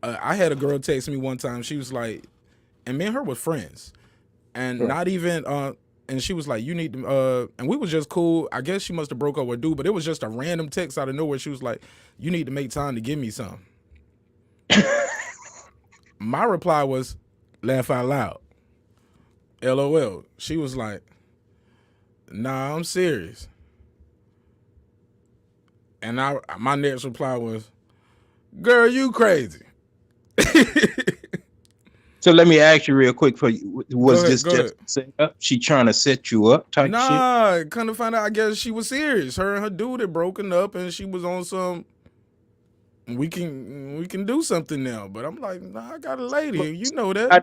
I had a girl text me one time. She was like, and me and her were friends, and right. not even and she was like, you need to and we was just cool. I guess she must have broke up with dude, but it was just a random text out of nowhere. She was like, you need to make time to give me some. My reply was, laugh out loud. LOL. She was like, nah, I'm serious. And my next reply was, girl, you crazy. So let me ask you real quick for you. Go Was ahead, this go just ahead. a setup? She trying to set you up type shit? Nah, kind of find out. I guess she was serious. Her and her dude had broken up, and she was on some. We can do something now. But I'm like, nah, I got a lady. You know that.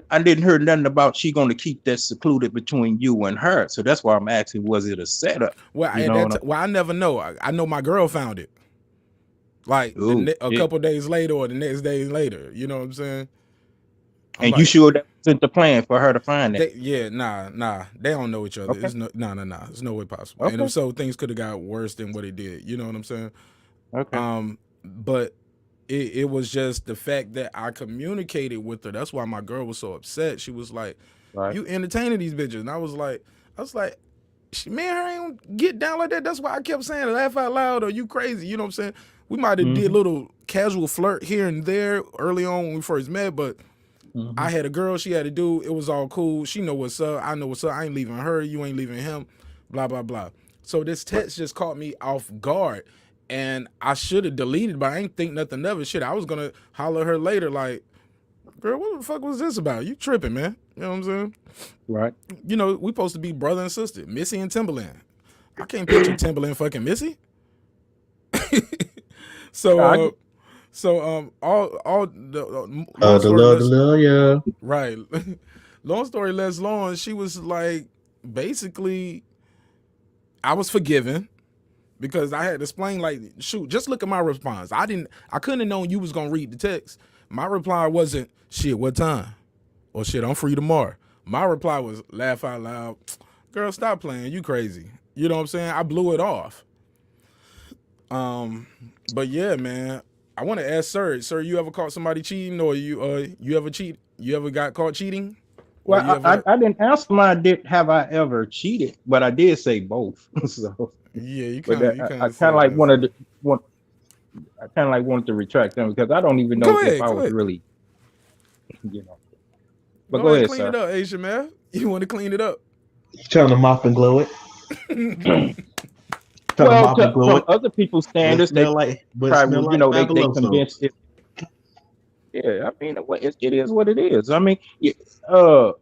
I didn't hear nothing about she going to keep that secluded between you and her. So that's why I'm asking, was it a setup? Well, You know what I'm I never know. I know my girl found it. Like Oh a shit. couple days later or the next day later. You know what I'm saying? I'm And you like, sure that wasn't the plan for her to find that? yeah, nah. They don't know each other. Okay. It's no, nah. There's no way possible. And Okay. if so, things could have got worse than what it did. You know what I'm saying? Okay. But it was just the fact that I communicated with her. That's why my girl was so upset. She was like, Right. "You entertaining these bitches?" And I was like, "Me and her ain't get down like that." That's why I kept saying, "Laugh out loud," or "You crazy?" You know what I'm saying? We might have did a Mm-hmm. little casual flirt here and there early on when we first met, but Mm-hmm. I had a girl, she had a dude. It was all cool. She know what's up. I know what's up. I ain't leaving her. You ain't leaving him. Blah blah blah. So this Right. text just caught me off guard, and I should have deleted, but I ain't think nothing of it. Shit, I was gonna holler at her later, like, girl, what the fuck was this about? You tripping, man? You know what I'm saying? Right. You know, we supposed to be brother and sister, Missy and Timberland. I can't picture Timberland fucking Missy. so I uh, get. all long The story love, the less love, yeah. right. Long story less long, she was like, basically, I was forgiven because I had to explain, like, shoot, just look at my response. I couldn't have known you was gonna read the text. My reply wasn't, shit, what time? Or shit, I'm free tomorrow. My reply was, laugh out loud. Girl, stop playing. You crazy. You know what I'm saying? I blew it off. But yeah, man. I want to ask Sir. Sir, you ever caught somebody cheating, or you ever cheat? You ever got caught cheating, or you Well, I, ever? I I didn't answer mine. Did have I ever cheated? But I did say both. So, Yeah, you but kind of you I kind of kind of said like that. So want. I kind of like wanted to retract them because I don't even know go if ahead, I go was ahead, really, you know. But go go ahead, ahead, clean it sir. up, Asia man. You want to clean it up? Trying to mop and glow it. Trying to Well, mop and glow from it. other people's But it standards, they smell like, but it smell probably, like they fabuloso. convinced it. Yeah, I mean, it is what it is. I mean, uh,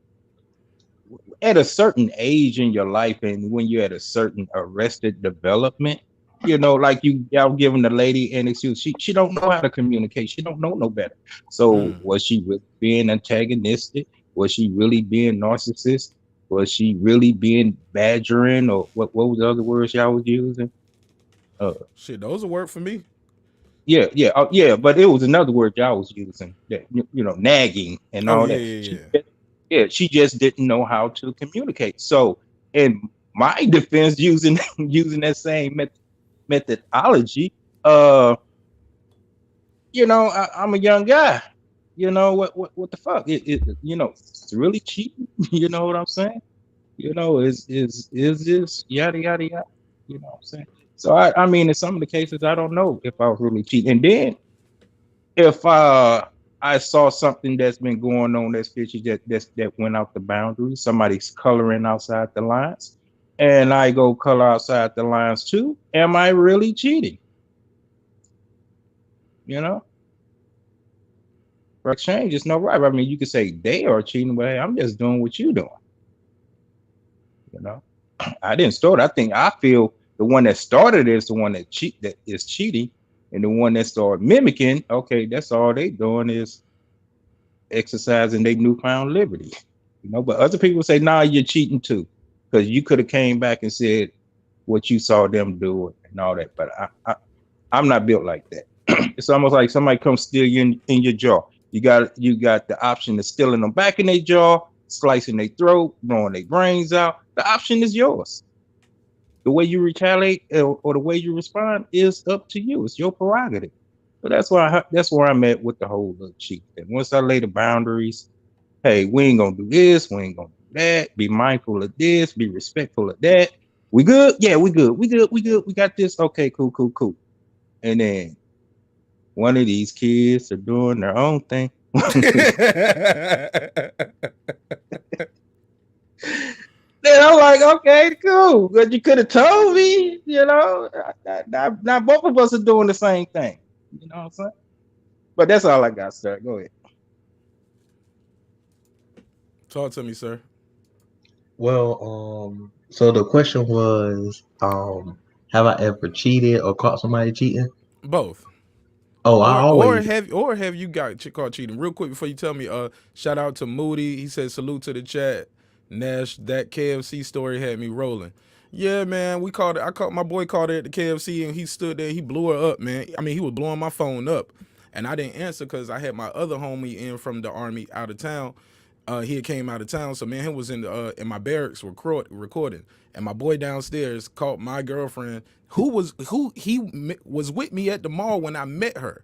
at a certain age in your life, and when you're at a certain arrested development, like y'all giving the lady an excuse. She don't know how to communicate. She don't know no better. So was she really being antagonistic? Was she really being narcissist? Was she really being badgering, or what was the other words y'all was using? Uh, Shit, those will work for me. yeah, yeah, yeah. But it was another word y'all was using, that nagging and Oh all yeah, that. yeah, yeah. Yeah, she just didn't know how to communicate. So, in my defense, using using that same methodology, uh, I'm a young guy. What the fuck? It's really cheating. You know what I'm saying? Is this yada yada yada? You know what I'm saying? So I mean, in some of the cases, I don't know if I was really cheating. And then if I saw something that's been going on that's fishy, that went out the boundaries, somebody's coloring outside the lines, and I go color outside the lines too, am I really cheating? You know, for exchange, it's no right. I mean, you could say they are cheating, but hey, I'm just doing what you're doing. You know, I didn't start. I feel the one that started is the one that is cheating, And the one that start mimicking, okay, that's all they doing is exercising their newfound liberty. But other people say, nah, you're cheating too. Because you could have came back and said what you saw them do and all that. But I'm not built like that. It's almost like somebody comes steal you in your jaw. You got the option of stealing them back in their jaw, slicing their throat, blowing their brains out. The option is yours. The way you retaliate or the way you respond is up to you. It's your prerogative. So that's where I'm at with the whole cheat. And once I lay the boundaries, hey, we ain't gonna do this, we ain't gonna do that. Be mindful of this, be respectful of that. We good? Yeah, we good. We good. We good. We got this. Okay, cool, cool, cool. And then one of these kids are doing their own thing. Then I'm like, okay, cool. But you could have told me, Not both of us are doing the same thing. You know what I'm saying? But that's all I got, sir. Go ahead. Talk to me, sir. Well, so the question was, have I ever cheated or caught somebody cheating? Both. Oh, I Or always, have you got caught cheating? Real quick before you tell me, shout out to Moody. He said salute to the chat. Nash, that KFC story had me rolling. Yeah, man, we called it. My boy called it at the KFC and he stood there. He blew her up, man. I mean, he was blowing my phone up, and I didn't answer because I had my other homie in from the army out of town. He had came out of town, so man, he was in my barracks recording, and my boy downstairs called my girlfriend, who was with me at the mall when I met her.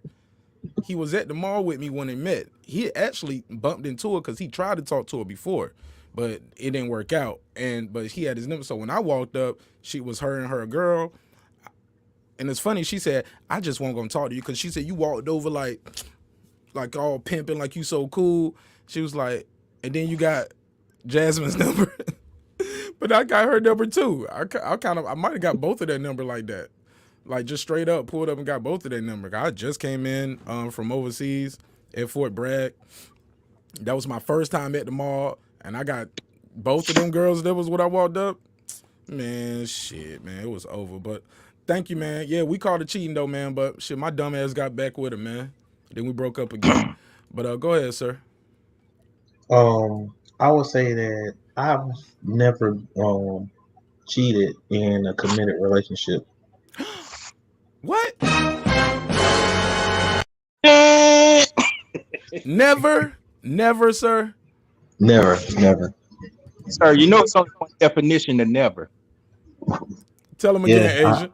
He was at the mall with me when they met. He actually bumped into her because he tried to talk to her before, but it didn't work out. But he had his number, so when I walked up, she was her and her girl. And it's funny, she said, "I just won't gonna talk to you," because she said you walked over like all pimping, like you so cool. She was like, and then you got Jasmine's number, but I got her number too. I might have got both of their number like that, like just straight up pulled up and got both of their number. I just came in from overseas at Fort Bragg. That was my first time at the mall, and I got both of them girls. That was what I walked up. Man, shit, man, it was over. But thank you, man. Yeah, we called it cheating though, man. But shit, my dumb ass got back with her, man. Then we broke up again. But go ahead, sir. I would say that I've never cheated in a committed relationship. What? Never, sir. Never. Sir, it's only one definition of never. Tell him Yeah, again, Agent.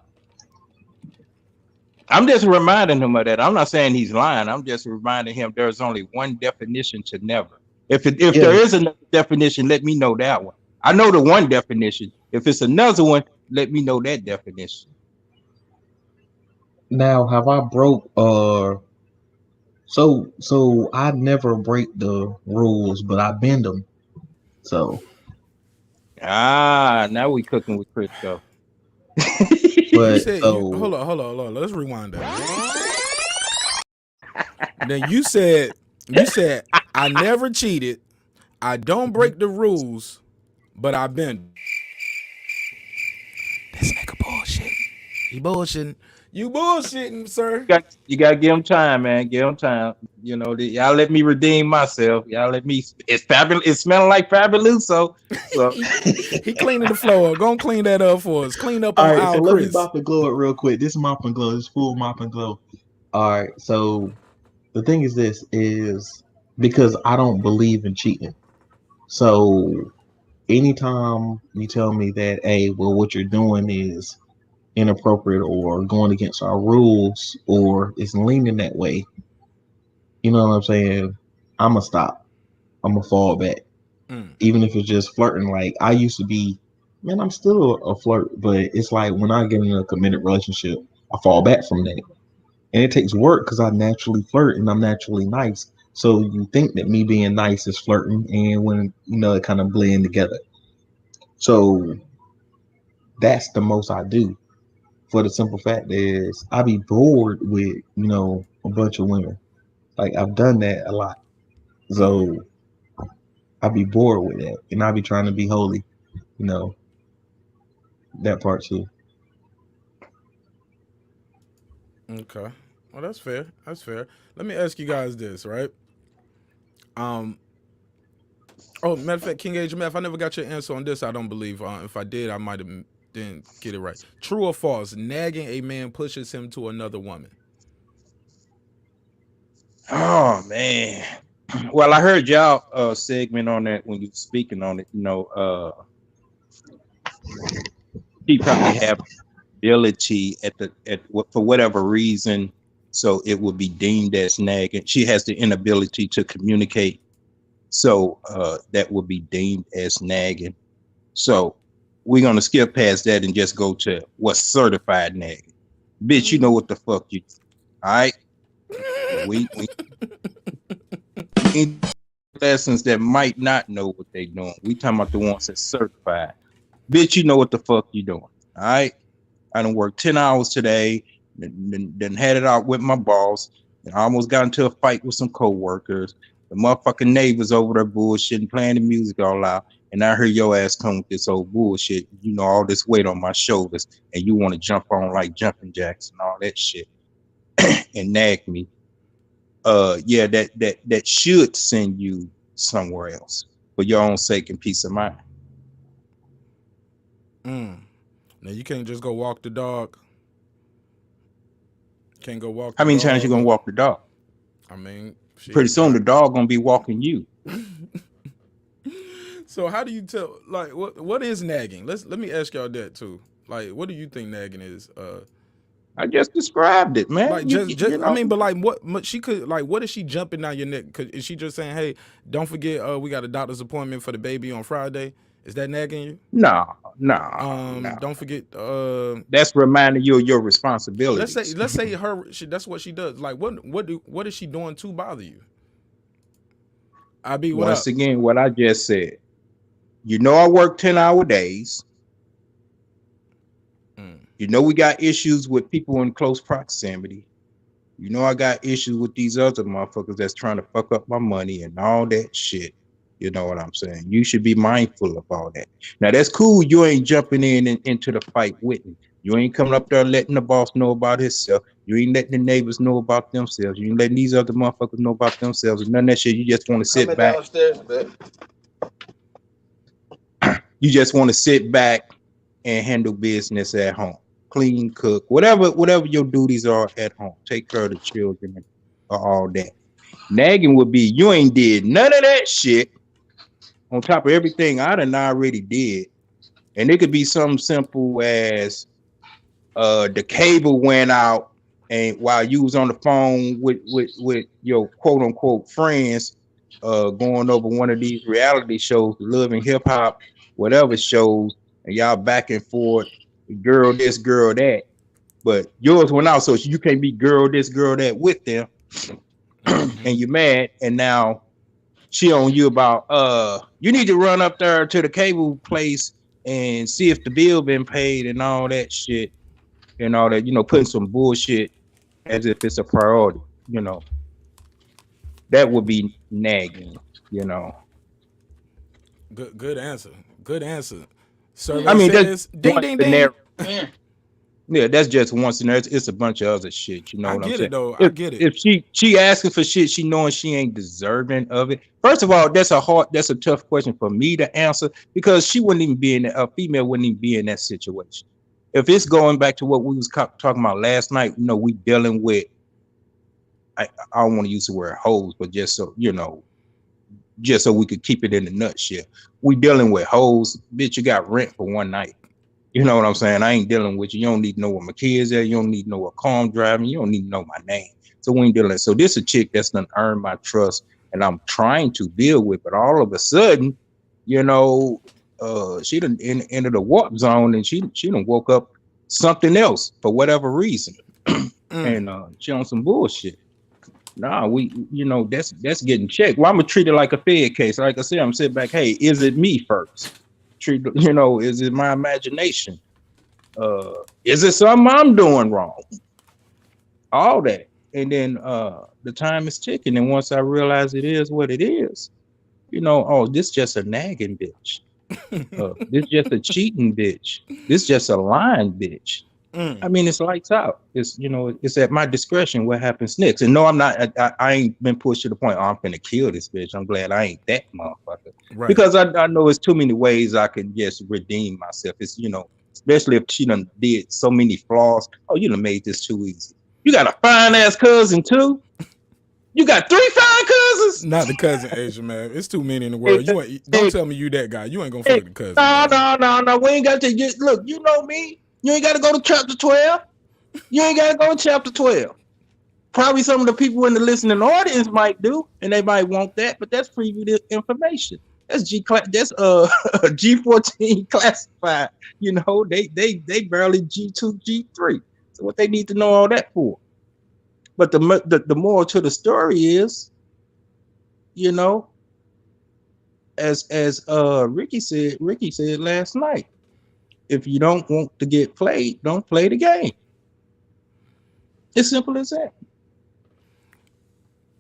I'm just reminding him of that. I'm not saying he's lying. I'm just reminding him there's only one definition to never. If there is another definition, let me know that one. I know the one definition. If it's another one, let me know that definition. now have I broke so I never break the rules, but I bend them. So, Now we cooking with Crisco. You but said so hold on. Let's rewind that. Then you said I never cheated. I don't break the rules, but I bend. This nigga bullshit. He bullshitting. You bullshitting, sir. You gotta give him time, man. Give him time. Y'all let me redeem myself. Y'all let me. It's fabulous. It's smelling like Fabuloso. So He cleaning the floor up. Go and clean that up for us. Clean up all on right, so Al let me Chris. mop and glow it real quick. This is mop and glow. This is full mop and glow. All right, so the thing is this is because I don't believe in cheating. So anytime you tell me that, hey, well, what you're doing is inappropriate or going against our rules or is leaning that way, you know what I'm saying? I'm gonna stop. I'm gonna fall back, even if it's just flirting. Like I used to be, man. I'm still a flirt, but it's like when I get in a committed relationship, I fall back from that, and it takes work because I naturally flirt and I'm naturally nice. So you think that me being nice is flirting, and when it kind of blend together. So that's the most I do. For the simple fact is, I be bored with a bunch of women. Like I've done that a lot, so I be bored with that, and I be trying to be holy. You know that part too. Okay. Well, that's fair. That's fair. Let me ask you guys this, right? Um. Oh, matter of fact, King Age Math, I never got your answer on this. I don't believe. If I did, I might have didn't get it right. True or false? Nagging a man pushes him to another woman. Oh man. Well, I heard y'all segment on that when you were speaking on it. He probably have ability for whatever reason, so it would be deemed as nagging. She has the inability to communicate, so that would be deemed as nagging. So we're gonna skip past that and just go to what's certified nagging. Bitch, you know what the fuck you. All right, we ain't lessons that might not know what they doing. We talking about the ones that's certified. Bitch, you know what the fuck you doing. All right. I done worked 10 hours today, then had it out with my boss, and I almost got into a fight with some coworkers. The motherfucking neighbors over there bullshitting, playing the music all loud, and I heard your ass come with this old bullshit, all this weight on my shoulders, and you want to jump on like jumping jacks and all that shit and nag me. Yeah, that should send you somewhere else for your own sake and peace of mind. Mm. Now you can't just go walk the dog. Can't go walk How the many times you dog. gonna walk the dog? I mean, Pretty shit. soon the dog gonna be walking you. So how do you tell? Like, what is nagging? Let me ask y'all that too. Like, what do you think nagging is? I just described it, man. Like just I mean, but like what she could like what is she jumping down your neck? Is she just saying, hey, don't forget, we got a doctor's appointment for the baby on Friday? Is that nagging you? No. Don't forget. That's reminding you of your Let's responsibilities. say that's what she does. Like what is she doing to bother you? I be what Once up? again, what I just said. I work 10-hour days. We got issues with people in close proximity. I got issues with these other motherfuckers that's trying to fuck up my money and all that shit. You know what I'm saying? You should be mindful of all that. Now, that's cool. You ain't jumping into the fight with me. You ain't coming up there letting the boss know about himself. You ain't letting the neighbors know about themselves. You ain't letting these other motherfuckers know about themselves. And none of that shit. You just want to sit back. Downstairs, babe. You just want to sit back and handle business at home. Clean, cook, whatever your duties are at home. Take care of the children and all that. Nagging would be you ain't did none of that shit on top of everything I done already did. And it could be something simple as the cable went out and while you was on the phone with your quote unquote friends going over one of these reality shows, Love and Hip Hop, whatever shows, and y'all back and forth, girl this, girl that. But yours went out, so you can't be girl this, girl that with them. And you're mad, and now she on you about you need to run up there to the cable place and see if the bill been paid and all that shit and all that, putting some bullshit as if it's a priority, that would be nagging. Good answer. Good answer. I Survey mean, says that's ding one ding scenario. ding. Yeah, that's just one scenario. It's a bunch of other shit. You know I what I'm get saying? it though. I get it. If she asking for shit, she knowing she ain't deserving of it. First of all, that's a tough question for me to answer because she wouldn't even be in a female wouldn't even be in that situation. If it's going back to what we was talking about last night, we dealing with. I don't want to use the word hoes, but just so just so we could keep it in a nutshell, we dealing with hoes. Bitch, you got rent for one night. You know what I'm saying? I ain't dealing with you. You don't need to know where my kids at. You don't need to know what car I'm driving. You don't need to know my name. So we ain't dealing. So this a chick that's done earned my trust and I'm trying to deal with. But all of a sudden, she done entered the warp zone and she done woke up something else for whatever reason. And she on some bullshit. Nah, that's getting checked. Well, I'm gonna treat it like a Fed case. Like I said, I'm sitting back. Hey, is it me first? Is it my imagination? Is it something I'm doing wrong? All that, and then the time is ticking. And once I realize it is what it is, this just a nagging bitch. This just a cheating bitch. This just a lying bitch. Mm. I mean, it's lights out. It's it's at my discretion what happens next. And no, I'm not. I ain't been pushed to the point. Oh, I'm finna kill this bitch. I'm glad I ain't that motherfucker Right. because I know it's too many ways I can just redeem myself. It's especially if she done did so many flaws. Oh, you done made this too easy. You got a fine ass cousin too. You got three fine cousins. Not the cousin, Asia, man. It's too many in the Hey, world. You ain't. Don't hey, tell me you that guy. You ain't gonna hey. fuck the cousin, No, dog. no, no, no. We ain't got to just look. You know me. You ain't got to go to chapter 12. You ain't got to go to chapter 12. Probably some of the people in the listening audience might do, and they might want that, but that's preview information. That's That's G14 classified. They barely G2, G3. So what they need to know all that for? But the moral to the story is, you know, as Ricky said last night, if you don't want to get played, don't play the game. It's simple as that.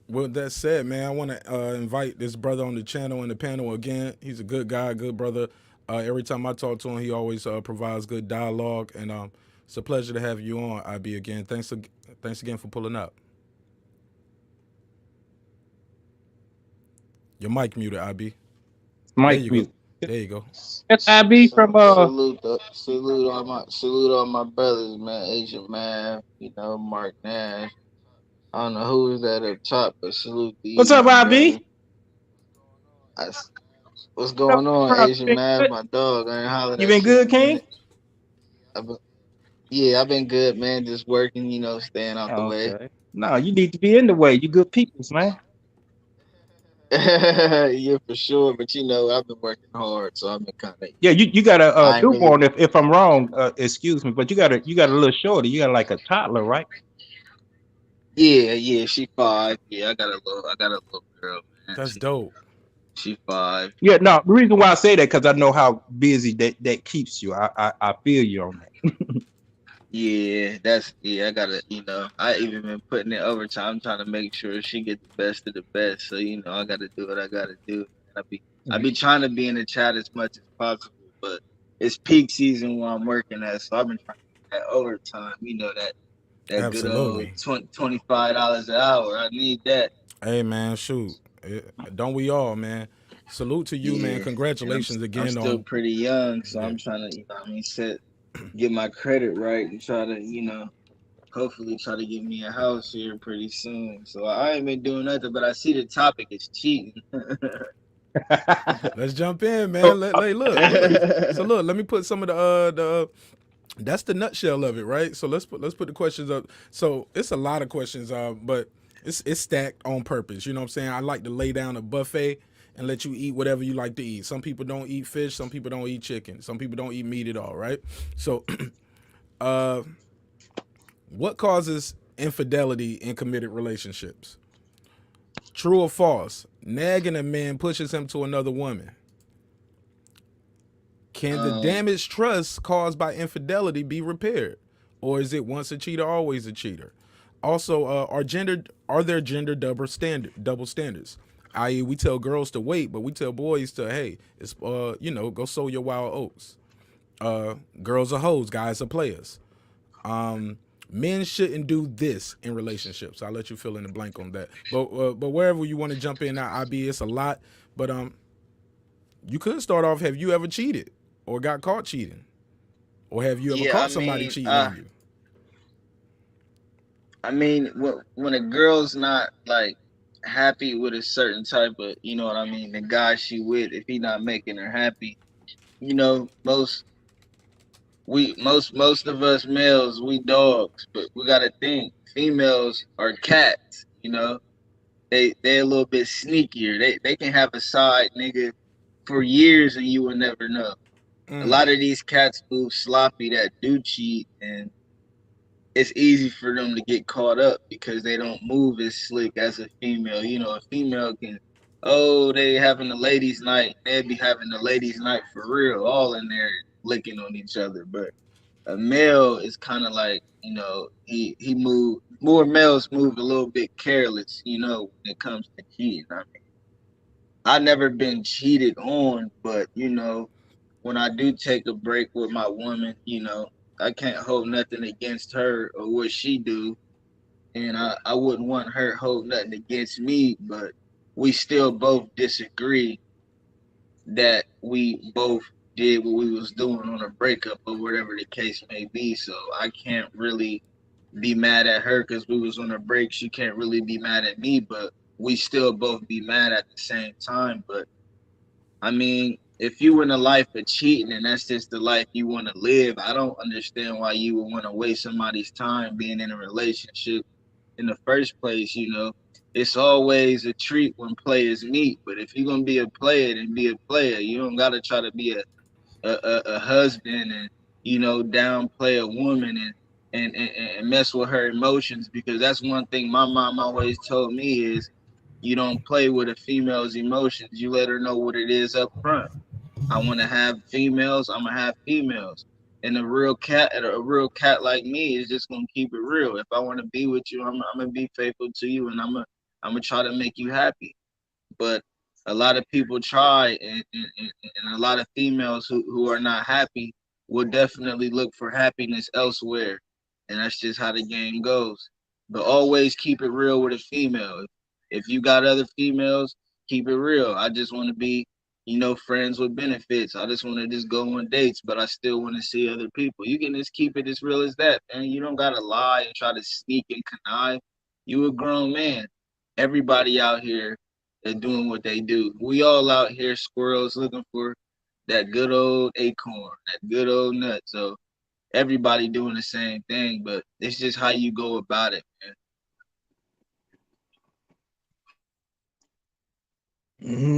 With that said, man, I want to invite this brother on the channel and the panel again. He's a good guy, good brother. Every time I talk to him, he always provides good dialogue, and it's a pleasure to have you on, IB, again. Thanks again for pulling up. Your mic muted, IB. There Mike you go. Mute. There you go. That's IB from Salute all my brothers, man. Asian man, Mark Nash. I don't know who is that up top, but salute to What's you, up, my brother. IB? I, what's going on, Asian man? My dog. I ain't hollered You at been you in good, a King? minute. I've been, yeah, I've been good, man. Just working, staying out the way. Okay. No, you need to be in the way. You good peoples, man. Yeah, for sure. But I've been working hard, so I've been kind of, Yeah, you got a I ain't really. newborn. If I'm wrong, excuse me, but you got a little shorter. You got like a toddler, right? Yeah, yeah. She 5. Yeah, I got a little girl, man. That's dope. She 5. Yeah. No, the reason why I say that because I know how busy that keeps you. I feel you on that. I gotta, I even been putting in overtime trying to make sure she get the best of the best. So, I gotta do what I gotta do. I be trying to be in the chat as much as possible, but it's peak season where I'm working at, so I've been trying to get that overtime. That good old Absolutely. $25 an hour. I need that. Hey, man, shoot. Don't we all, man? Salute to you, man. Yeah, and Congratulations I'm again still on. pretty young, so Yeah. I'm trying to, get my credit right and try to, hopefully try to get me a house here pretty soon. So I ain't been doing nothing, but I see the topic is cheating. Let's jump in, So, man. Look. So look, let me put some of the that's the nutshell of it, right? So let's put the questions up. So it's a lot of questions, but it's stacked on purpose. You know what I'm saying? I like to lay down a buffet and let you eat whatever you like to eat. Some people don't eat fish, some people don't eat chicken, some people don't eat meat at all, right? So uh what causes infidelity in committed relationships? True or false? Nagging a man pushes him to another woman. Can the um, damaged trust caused by infidelity be repaired, or is it once a cheater, always a cheater? Also, are there gender double standards? I.e., we tell girls to wait, but we tell boys to hey, it's go sow your wild oats. Girls are hoes, guys are players. Men shouldn't do this in relationships. I'll let you fill in the blank on that. But wherever you want to jump in, I be it's a lot. But you could start off. Have you ever cheated or got caught cheating, or have you ever yeah, caught somebody cheating on you? when a girl's not like happy with a certain type of, what I mean, the guy she with, if he not making her happy, most of us males, we dogs, but we gotta think females are cats. They a little bit sneakier. They can have a side nigga for years and you will never know. A lot of these cats move sloppy that do cheat, and it's easy for them to get caught up because they don't move as slick as a female. A female can, oh, they having a ladies' night. They'd be having a ladies' night for real, all in there licking on each other. But a male is kind of like, he move more. Males move a little bit careless, when it comes to cheating. I never been cheated on, but when I do take a break with my woman, I can't hold nothing against her or what she do, and I wouldn't want her to hold nothing against me. But we still both disagree that we both did what we was doing on a breakup or whatever the case may be. So I can't really be mad at her because we was on a break. She can't really be mad at me, but we still both be mad at the same time. But I mean, if you in a life of cheating and that's just the life you want to live, I don't understand why you would want to waste somebody's time being in a relationship in the first place. It's always a treat when players meet, but if you're gonna be a player, then be a player. You don't gotta try to be a husband and downplay a woman and mess with her emotions, because that's one thing my mom always told me is you don't play with a female's emotions. You let her know what it is up front. I want to have females. I'm gonna have females. And a real cat like me is just gonna keep it real. If I want to be with you, I'm gonna be faithful to you, and I'm gonna try to make you happy. But a lot of people try, and a lot of females who are not happy will definitely look for happiness elsewhere. And that's just how the game goes. But always keep it real with a female. If you got other females, keep it real. I just want to be, friends with benefits. I just want to just go on dates, but I still want to see other people. You can just keep it as real as that, and you don't gotta lie and try to sneak and connive. You a grown man. Everybody out here and doing what they do. We all out here squirrels looking for that good old acorn, that good old nut. So everybody doing the same thing, but it's just how you go about it, man.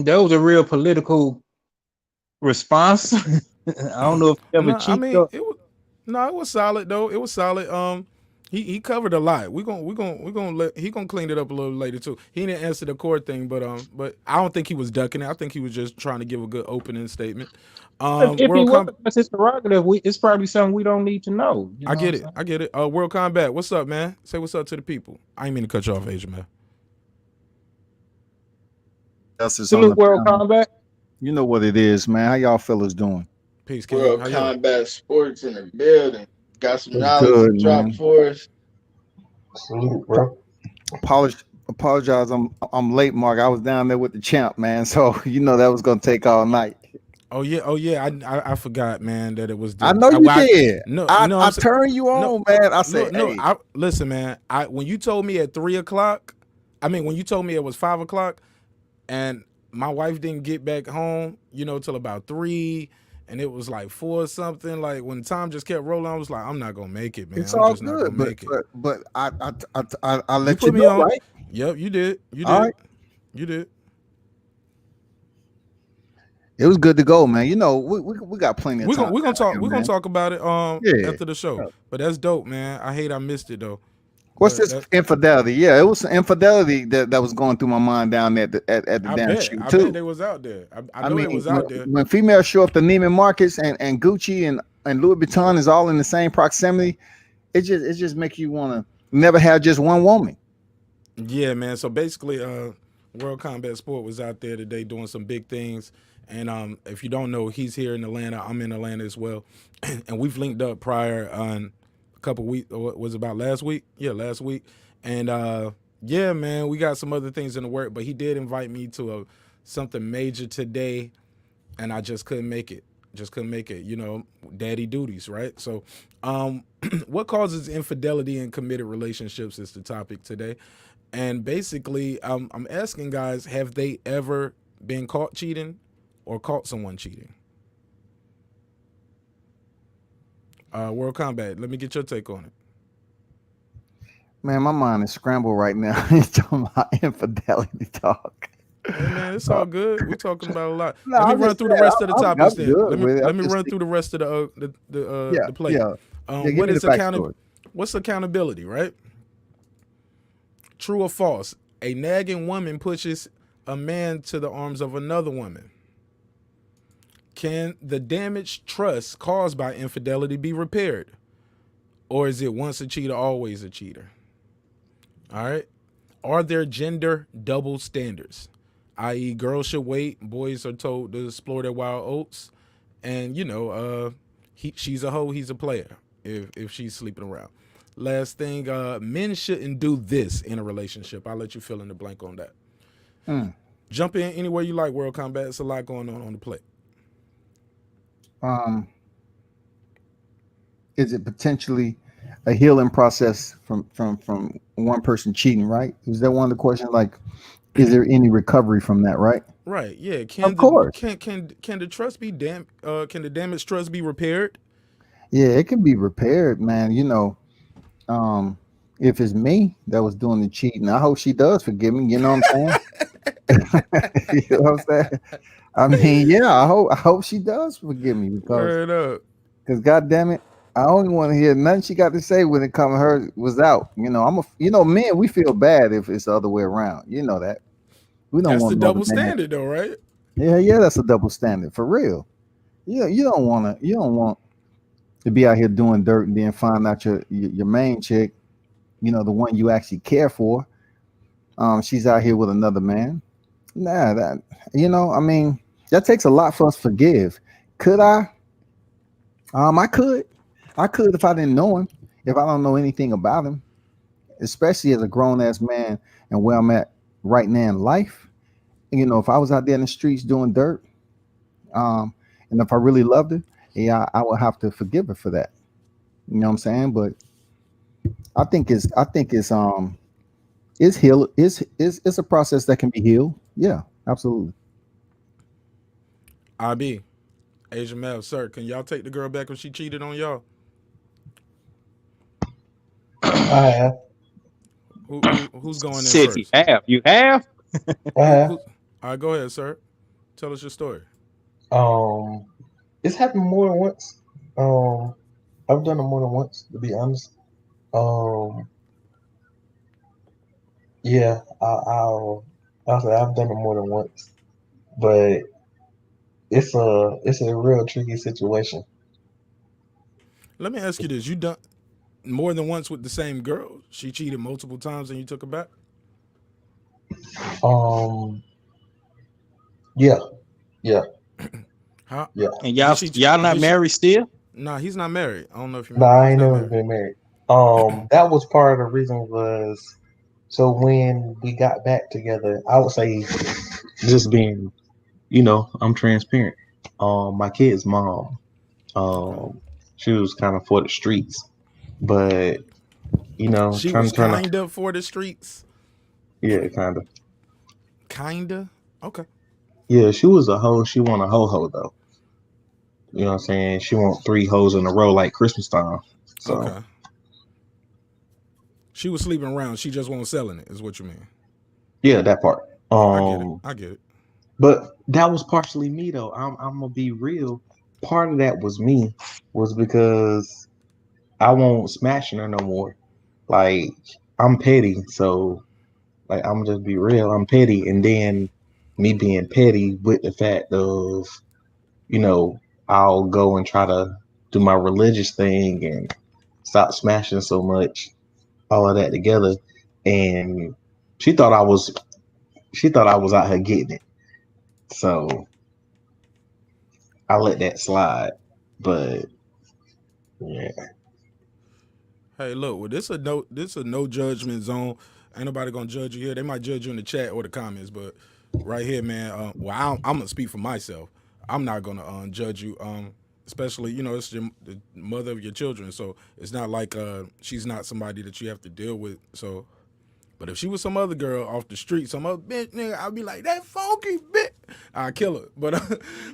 That was a real political response. I don't know if you ever No, I cheated. mean it was no, it was solid though. It was solid. He covered a lot. We gonna let he gonna clean it up a little later too. He didn't answer the court thing, but I don't think he was ducking it. I think he was just trying to give a good opening statement. If he World was, Com that's his prerogative. It's probably something we don't need to know. You I know what I'm get it. saying? I get it. World Combat, what's up, man? Say what's up to the people. I ain't mean to cut you off, Asian man. Else is on Salute the World panel. Combat. You know what it is, man. How y'all fellas doing? Peace, King. World How you? Combat Sports in the building. Got some It's knowledge to good, drop man. for us. Salute, bro. Apologize. I'm late, Mark. I was down there with the champ, man. So you know that was gonna take all night. Oh yeah, oh yeah. I forgot, man, that it was I the know you I did. no, you I know what I I'm saying? turned you No, on, man. I no, said, no. hey, I listen, man. When you told me at 3 o'clock, I mean when you told me it was 5 o'clock, and my wife didn't get back home, till about 3, and it was like 4 or something. Like when time just kept rolling, I was like, I'm not gonna make it, man. it's I'm all just not gonna good. But make it. but but I You let you put me know, on. right? Yep, you did. You All did. right. You did. It was good to go, man. You know, we got plenty of We're gonna time we're gonna down talk here, we're gonna man. talk about it Yeah. after the show. Yeah. But that's dope, man. I hate I missed it though. What's But this that infidelity? Yeah, it was some infidelity that was going through my mind down there at the damn shoot I bet too. they was out there. I I know mean, they was out there. when females show up to Neiman Marcus and Gucci and Louis Vuitton is all in the same proximity, it just makes you want to never have just one woman. Yeah, man. So basically, World Combat Sport was out there today doing some big things. And if you don't know, he's here in Atlanta. I'm in Atlanta as well, and we've linked up prior on a couple weeks. What was it, about last week? Yeah, last week. And yeah, man, we got some other things in the work. But he did invite me to something major today, and I just couldn't make it. Just couldn't make it. Daddy duties, right? So, what causes infidelity in committed relationships is the topic today. And basically, I'm asking guys, have they ever been caught cheating or caught someone cheating? World Combat, let me get your take on it. Man, my mind is scrambled right now. He's talking about infidelity talk. Hey man, it's all good. We're talking about a lot. No, Let me I'm run just through the saying, rest of the topics I'm then. good Let me with it. I'm let me just run through the rest of yeah, the plate. yeah, yeah. Give What me the is backstory. what's accountability, right? True or false? A nagging woman pushes a man to the arms of another woman. Can the damaged trust caused by infidelity be repaired? Or is it once a cheater, always a cheater? All right. Are there gender double standards? I.e., girls should wait, boys are told to explore their wild oats. And, she's a hoe, he's a player. if she's sleeping around. Last thing, men shouldn't do this in a relationship. I'll let you fill in the blank on that. Jump in anywhere you like, World Combat. It's a lot going on the plate. Is it potentially a healing process from one person cheating, right? Is that one of the questions? Like, is there any recovery from that, right? Right. Yeah. Of course. Can the trust be can the damaged trust be repaired? Yeah, it can be repaired, man. If it's me that was doing the cheating, I hope she does forgive me. You know what I'm saying? You know what I'm saying? I mean, yeah, I hope she does forgive me Word up. because God damn it, I only want to hear nothing she got to say when it comes her was out. Men, we feel bad if it's the other way around. You know that. We don't That's want the no other double man. standard, though, right? Yeah, that's a double standard for real. You don't want to be out here doing dirt and then find out your main chick, the one you actually care for, she's out here with another man. Nah, I mean, that takes a lot for us to forgive. Could I? I could if I didn't know him, if I don't know anything about him, especially as a grown ass man and where I'm at right now in life. If I was out there in the streets doing dirt, and if I really loved her, yeah, I would have to forgive her for that. You know what I'm saying? But it's heal it's a process that can be healed. Yeah, absolutely. IB, Asian male, sir, can y'all take the girl back if she cheated on y'all? I have. Who's going in Said first? you have. I have. All right, go ahead, sir. Tell us your story. Um, it's happened more than once. I've done it more than once, to be honest. Um, yeah, I'll say I've done it more than once, but it's a real tricky situation. Let me ask you this: you done more than once with the same girl? She cheated multiple times and you took her back? Um, yeah, yeah, How yeah. And did she? y'all not Did she? married still? Nah, he's not married. I don't know if you No, remember. I He's ain't not never married. been married. That was part of the reason was so when we got back together, I would say just being, I'm transparent. My kid's mom, Okay. she was kind of for the streets, but She was trying to, kinda for the streets. yeah, kind of, Kinda. Okay. yeah. She was a hoe. She want a ho though. You know what I'm saying? She want 3 hoes in a row like Christmas time. So Okay. She was sleeping around. She just wasn't selling it. Is what you mean? yeah, that part. I get it. I get it. But that was partially me though. I'm gonna be real. Part of that was me, was because I won't smashing her no more. Like I'm petty, so like I'm just be real. I'm petty, and then me being petty with the fact of you know I'll go and try to do my religious thing and stop smashing so much, all of that together, and she thought I was she thought I was out here getting it. So I let that slide. But yeah, Hey, look. Well, this a no judgment zone. Ain't nobody gonna judge you here. They might judge you in the chat or the comments, but right here, man. I'm gonna speak for myself. I'm not gonna judge you. Especially it's the mother of your children, so it's not like she's not somebody that you have to deal with. So, but if she was some other girl off the street, some other bitch nigga, I'd be like that funky bitch. I kill her. But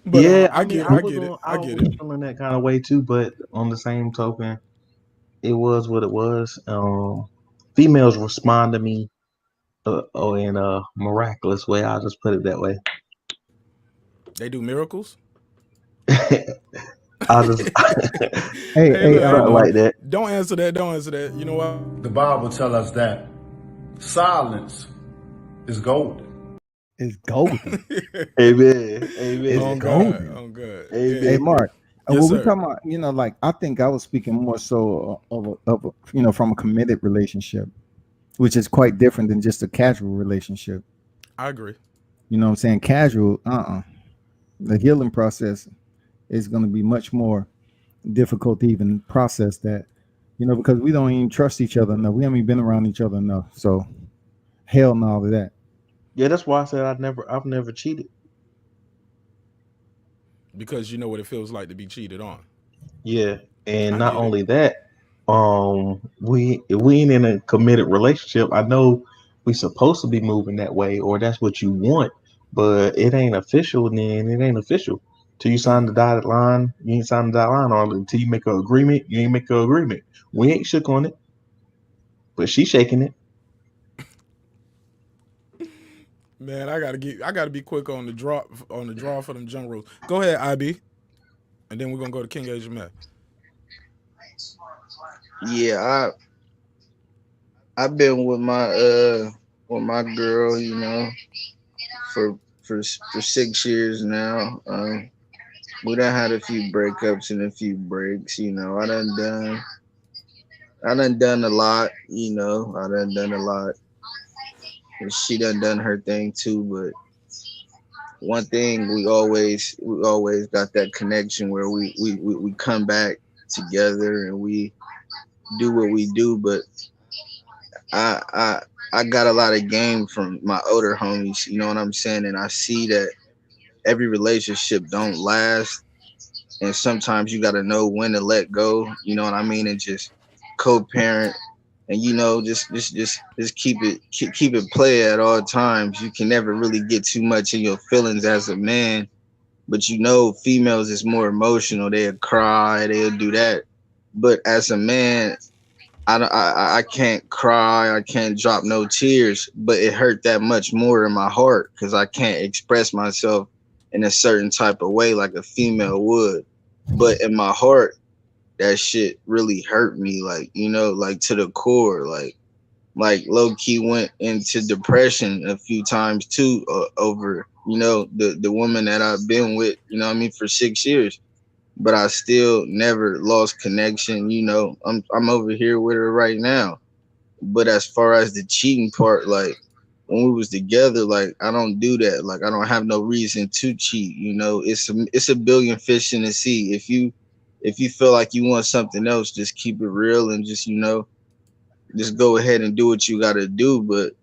yeah. I I mean, get it. I get it. I I get was it. feeling that kind of way too. But on the same token, it was what it was. Females respond to me, in a miraculous way. I'll just put it that way. They do miracles. I'll just Hey, look, hey, something look. like that. Don't answer that. Don't answer that. You know what? The Bible tells us that silence is golden. It's golden. Amen. It's On Amen. God. golden. On God. Yeah. Hey, Amen. Mark. And Yes, what we sir. talking about, like I think I was speaking more so from a committed relationship, which is quite different than just a casual relationship. I agree. You know what I'm saying? Casual, the healing process is going to be much more difficult to even process that, because we don't even trust each other enough. We haven't even been around each other enough. So hell no to that. Yeah, that's why I said I've never cheated. Because you know what it feels like to be cheated on. Yeah, and I not get it. only that, we ain't in a committed relationship. I know we supposed to be moving that way, or that's what you want, but it ain't official. Then it ain't official till you sign the dotted line. You ain't signed the dotted line, or until you make an agreement. You ain't make an agreement. We ain't shook on it, but she shaking it. Man, I gotta be quick on the draw for them junk rolls. Go ahead, IB, and then we're gonna go to King Asia Man. Yeah, I've been with my girl, for for 6 years now. We done had a few breakups and a few breaks. I done a lot. I done a lot. And she done her thing too. But one thing we always got that connection where we come back together and we do what we do. But I I I got a lot of game from my older homies. You know what I'm saying? And I see that every relationship don't last, and sometimes you got to know when to let go. You know what I mean? And just co-parent, and just keep it play at all times. You can never really get too much in your feelings as a man, but females is more emotional. They'll cry, they'll do that. But as a man, I can't cry, I can't drop no tears, but it hurt that much more in my heart because I can't express myself in a certain type of way like a female would. But in my heart, that shit really hurt me, like, like to the core, like low key went into depression a few times too, over the woman that I've been with, what I mean, for 6 years. But I still never lost connection. I'm over here with her right now. But as far as the cheating part, like when we was together, like I don't do that. Like I don't have no reason to cheat. It's a billion fish in the sea. If you feel like you want something else, just keep it real and just go ahead and do what you gotta do. But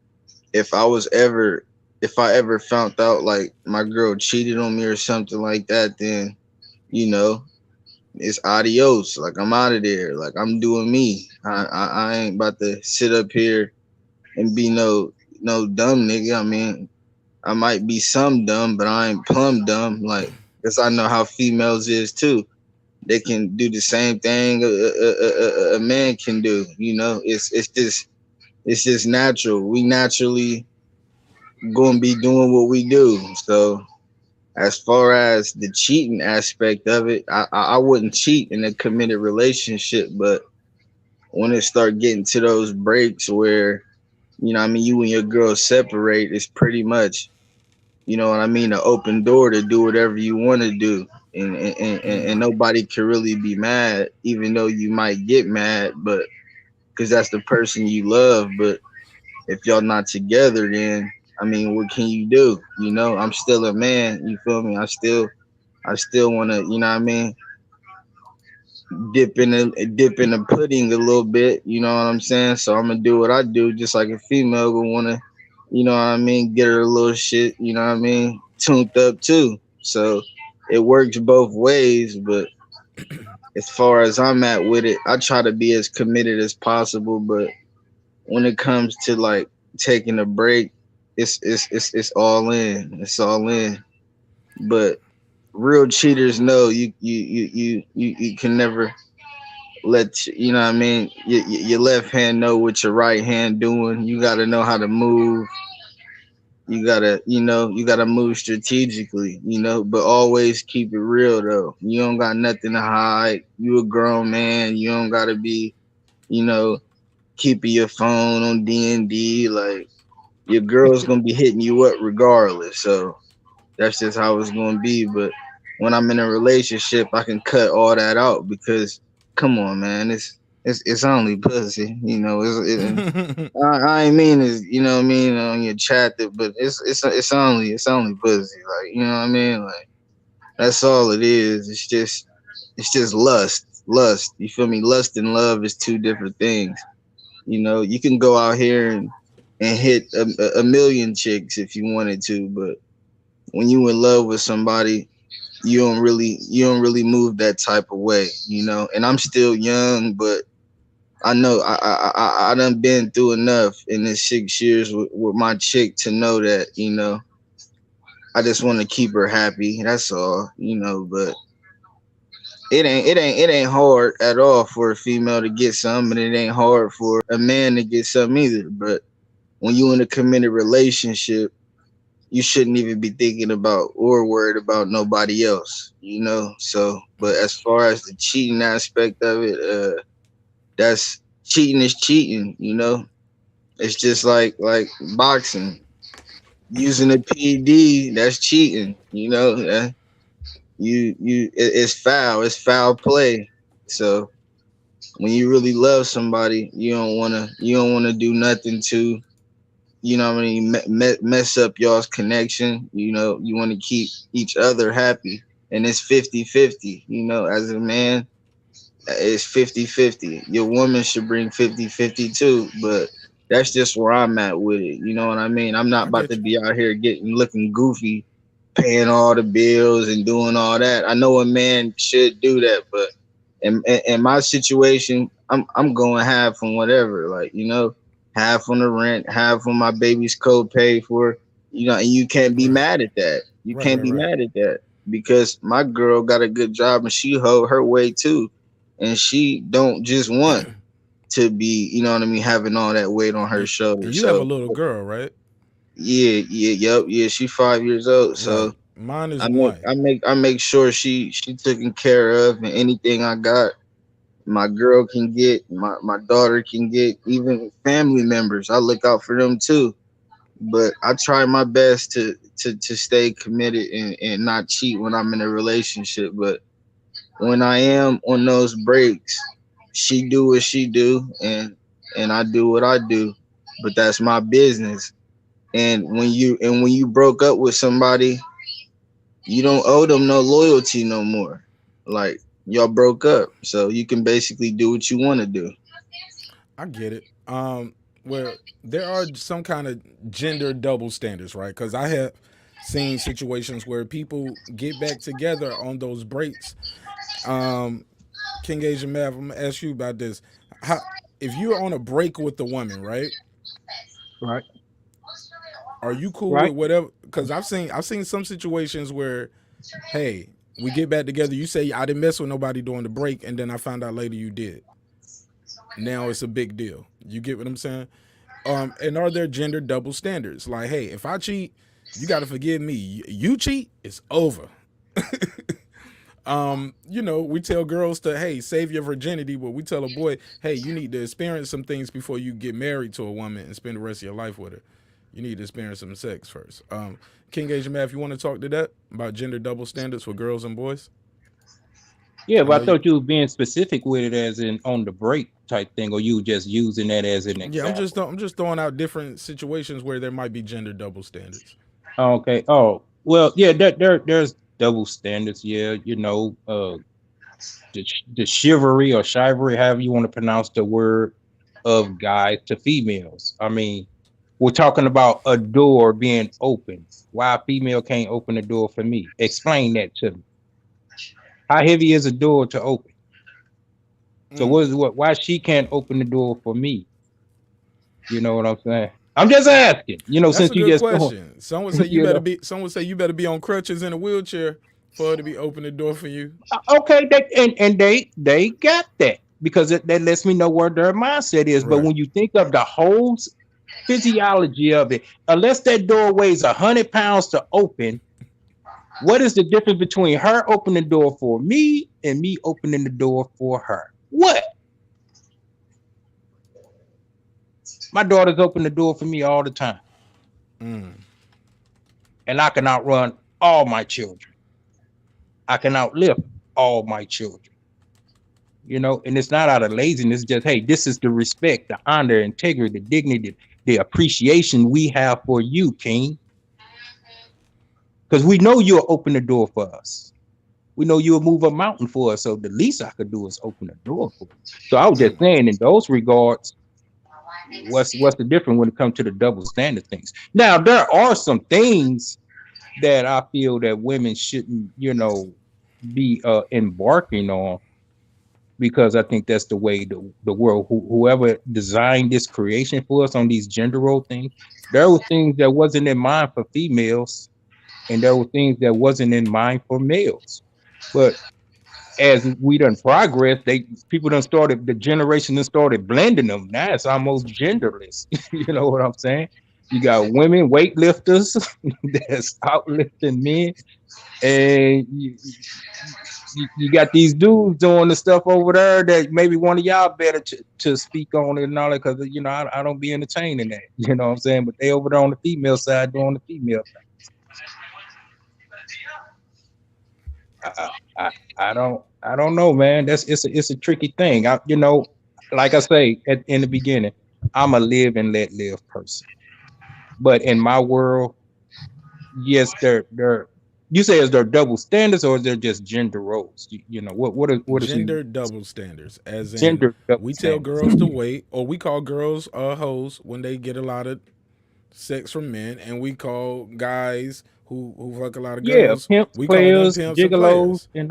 if I was ever if I ever found out like my girl cheated on me or something like that, then you know it's adios. Like I'm out of there. Like I'm doing me. I ain't about to sit up here and be no dumb nigga. I mean, I might be some dumb, but I ain't plumb dumb. Like, cause I know how females is too. They can do the same thing a man can do. It's just natural. We naturally gonna be doing what we do. So as far as the cheating aspect of it, I wouldn't cheat in a committed relationship, but when it start getting to those breaks where what I mean, you and your girl separate, it's pretty much what I mean, an open door to do whatever you want to do, and nobody can really be mad, even though you might get mad, but because that's the person you love. But if y'all not together, then I mean, what can you do? I'm still a man. You feel me? I still want to, what I mean, dip in the pudding a little bit. You know what I'm saying? So I'm gonna do what I do, just like a female would want to, what I mean, get her a little shit. What I mean, tuned up too. So it works both ways. But as far as I'm at with it, I try to be as committed as possible. But when it comes to like taking a break, it's all in. It's all in. But real cheaters know you can never let what I mean, your left hand know what your right hand doing. You got to know how to move. You gotta move strategically, but always keep it real though. You don't got nothing to hide. You a grown man. You don't gotta be, you know keeping your phone on D&D. Like, your girl's gonna be hitting you up regardless. So that's just how it's gonna be. But when I'm in a relationship, I can cut all that out because, come on, man, it's only pussy. I ain't mean is what I mean on your chat, but it's only pussy. Like, what I mean, like that's all it is. It's just lust. lust. You feel me? Lust and love is two different things. You know, you can go out here and hit a million chicks if you wanted to, but when you in love with somebody, you don't really move that type of way, you know. And I'm still young, but I know I done been through enough in this 6 years with my chick to know that, you know, I just want to keep her happy. That's all, you know. But it ain't hard at all for a female to get something, and it ain't hard for a man to get something either. But when you in a committed relationship, you shouldn't even be thinking about or worried about nobody else, you know. So, but as far as the cheating aspect of it, that's cheating is cheating, you know. It's just like boxing. Using a PED, that's cheating, you know. It's foul. It's foul play. So when you really love somebody, you don't wanna do nothing to, you know what I mean, mess up y'all's connection. You know, you want to keep each other happy. And it's 50-50, you know, as a man, it's 50-50. Your woman should bring 50-50 too, but that's just where I'm at with it. You know what I mean? I'm not I about get to you. be out here looking goofy, paying all the bills and doing all that. I know a man should do that, but in my situation, I'm going half on whatever, like, you know, half on the rent, half on my baby's co-pay for, you know, and you can't be Right. mad at that. You Right. can't Right. be Right. mad at that because my girl got a good job and she hold her way too, and she don't just want to be, you know what I mean, having all that weight on her You and shoulders. you have a So little girl, right? yeah, she 5 years old. Right. So Mine is I make one. I make I make sure she taken care of, and anything I got, my girl can get, my daughter can get, even family members. I look out for them too. But I try my best to stay committed and not cheat when I'm in a relationship. But when I am on those breaks, she do what she do, and I do what I do. But that's my business. And when you broke up with somebody, you don't owe them no loyalty no more. Like, y'all broke up, so you can basically do what you want to do. I get it. Where there are some kind of gender double standards, right? Because I have seen situations where people get back together on those breaks. Um, King Asian Math, I'm gonna ask you about this. How, if you're on a break with the woman, right? Right, Are you cool right. with whatever? Because I've seen some situations where, hey, we get back together. You say I didn't mess with nobody during the break, and then I found out later you did. Now it's a big deal. You get what I'm saying? And are there gender double standards? Like, hey, if I cheat, you got to forgive me. You cheat, it's over. You know, we tell girls to, hey, save your virginity, but we tell a boy, hey, you need to experience some things before you get married to a woman and spend the rest of your life with her. You need to experience some sex first. King Asian Math, you want to talk to that about gender double standards for girls and boys? Yeah, I know but I you. thought you were being specific with it as in on the break type thing, or you just using that as an Yeah, example. I'm just throwing out different situations where there might be gender double standards. Okay. Oh, well, yeah, there's double standards. Yeah, you know, the chivalry or chivalry, however you want to pronounce the word, of guys to females. I mean, we're talking about a door being open. Why a female can't open the door for me? Explain that to me. How heavy is a door to open? So Mm. why she can't open the door for me? You know what I'm saying? I'm just asking, you know, That's since a you good just going, question. Some would say you you better know. be. Some would say you better be on crutches in a wheelchair for her to be open the door for you. Okay, and they got that because that lets me know where their mindset is. But Right. when you think of the whole physiology of it, unless that door weighs 100 pounds to open, what is the difference between her opening the door for me and me opening the door for her? What? My daughters open the door for me all the time, Mm. and I can outrun all my children. I can outlive all my children. You know, and it's not out of laziness. It's just, hey, this is the respect, the honor, integrity, the dignity, the appreciation we have for you, King, because we know you'll open the door for us. We know you'll move a mountain for us. So the least I could do is open the door for you. So I was just saying, in those regards, what's the difference when it comes to the double standard things? Now, there are some things that I feel that women shouldn't, be embarking on, because I think that's the way the world, whoever designed this creation for us on these gender role things, there were things that wasn't in mind for females, and there were things that wasn't in mind for males. But as we done progress, people done started, the generation done started blending them. Now it's almost genderless. You know what I'm saying? You got women weightlifters that's outlifting men, and you got these dudes doing the stuff over there that maybe one of y'all better to speak on it and all that, because I don't be entertaining that. You know what I'm saying? But they over there on the female side doing the female thing. I don't know, man. It's a tricky thing. Like I say in the beginning, I'm a live and let live person. But in my world, yes, they're you say, is there double standards, or is there just gender roles? What is Gender double standards, as in gender double we tell standards? girls to wait, or we call girls hoes when they get a lot of sex from men, and we call guys who fuck a lot of Yeah, girls, pimps, we calling them players, pimps and gigolos, players.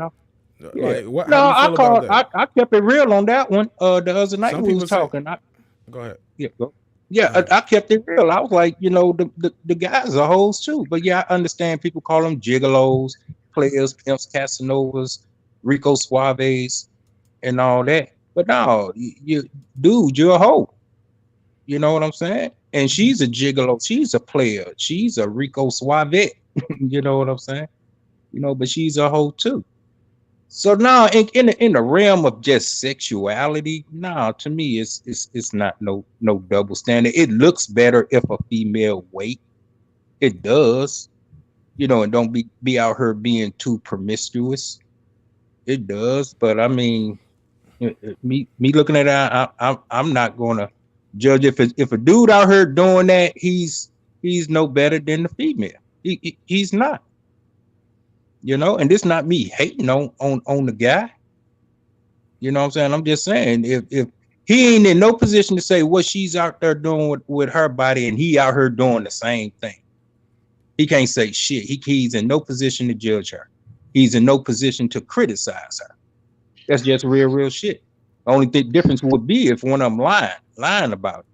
yeah. Like what? No, How do you feel about that? I kept it real on that one. The other night Some we was people say, talking. go ahead. Yeah, yeah, I kept it real. I was like, the guys are hoes too. But yeah, I understand people call them gigolos, players, pimps, Casanovas, Rico Suaves, and all that. But no, dude, you're a hoe. You know what I'm saying? And she's a gigolo. She's a player. She's a Rico Suave. You know what I'm saying? But she's a hoe too. So now, in the realm of just sexuality, nah, to me, it's not no double standard. It looks better if a female wait. It does, and don't be out here being too promiscuous. It does, but I mean, me looking at it, I'm not gonna judge if a dude out here doing that, he's no better than the female. He's not, and this not me hating on the guy. You know what I'm saying? I'm just saying, if he ain't in no position to say what she's out there doing with her body, and he out here doing the same thing, he can't say shit. He's in no position to judge her. He's in no position to criticize her. That's just real shit. The only difference would be if one of them lying about it.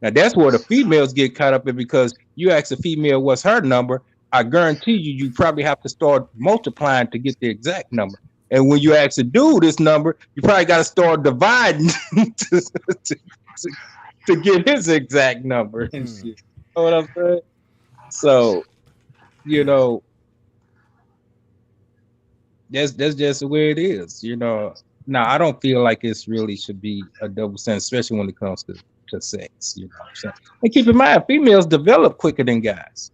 Now that's where the females get caught up in, because you ask a female what's her number, I guarantee you probably have to start multiplying to get the exact number. And when you ask a dude this number, you probably got to start dividing to get his exact number and shit. You know what I'm saying? So, that's just the way it is. Now I don't feel like it's really should be a double standard, especially when it comes to sex. You know what I'm saying? And keep in mind, females develop quicker than guys.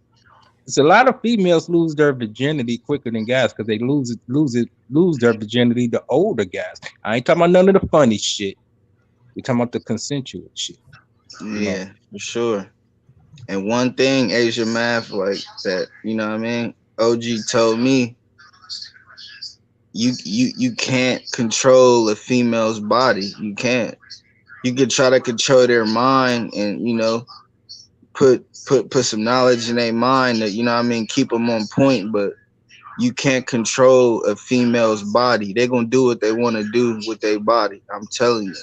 It's a lot of females lose their virginity quicker than guys, because they lose their virginity to older guys. I ain't talking about none of the funny shit. We talking about the consensual shit. Yeah, for sure. And one thing, Asia Math, like that, you know what I mean? OG told me, you can't control a female's body. You can't. You could try to control their mind, and put some knowledge in their mind that, you know what I mean, keep them on point, but you can't control a female's body. They're gonna do what they want to do with their body. I'm telling you.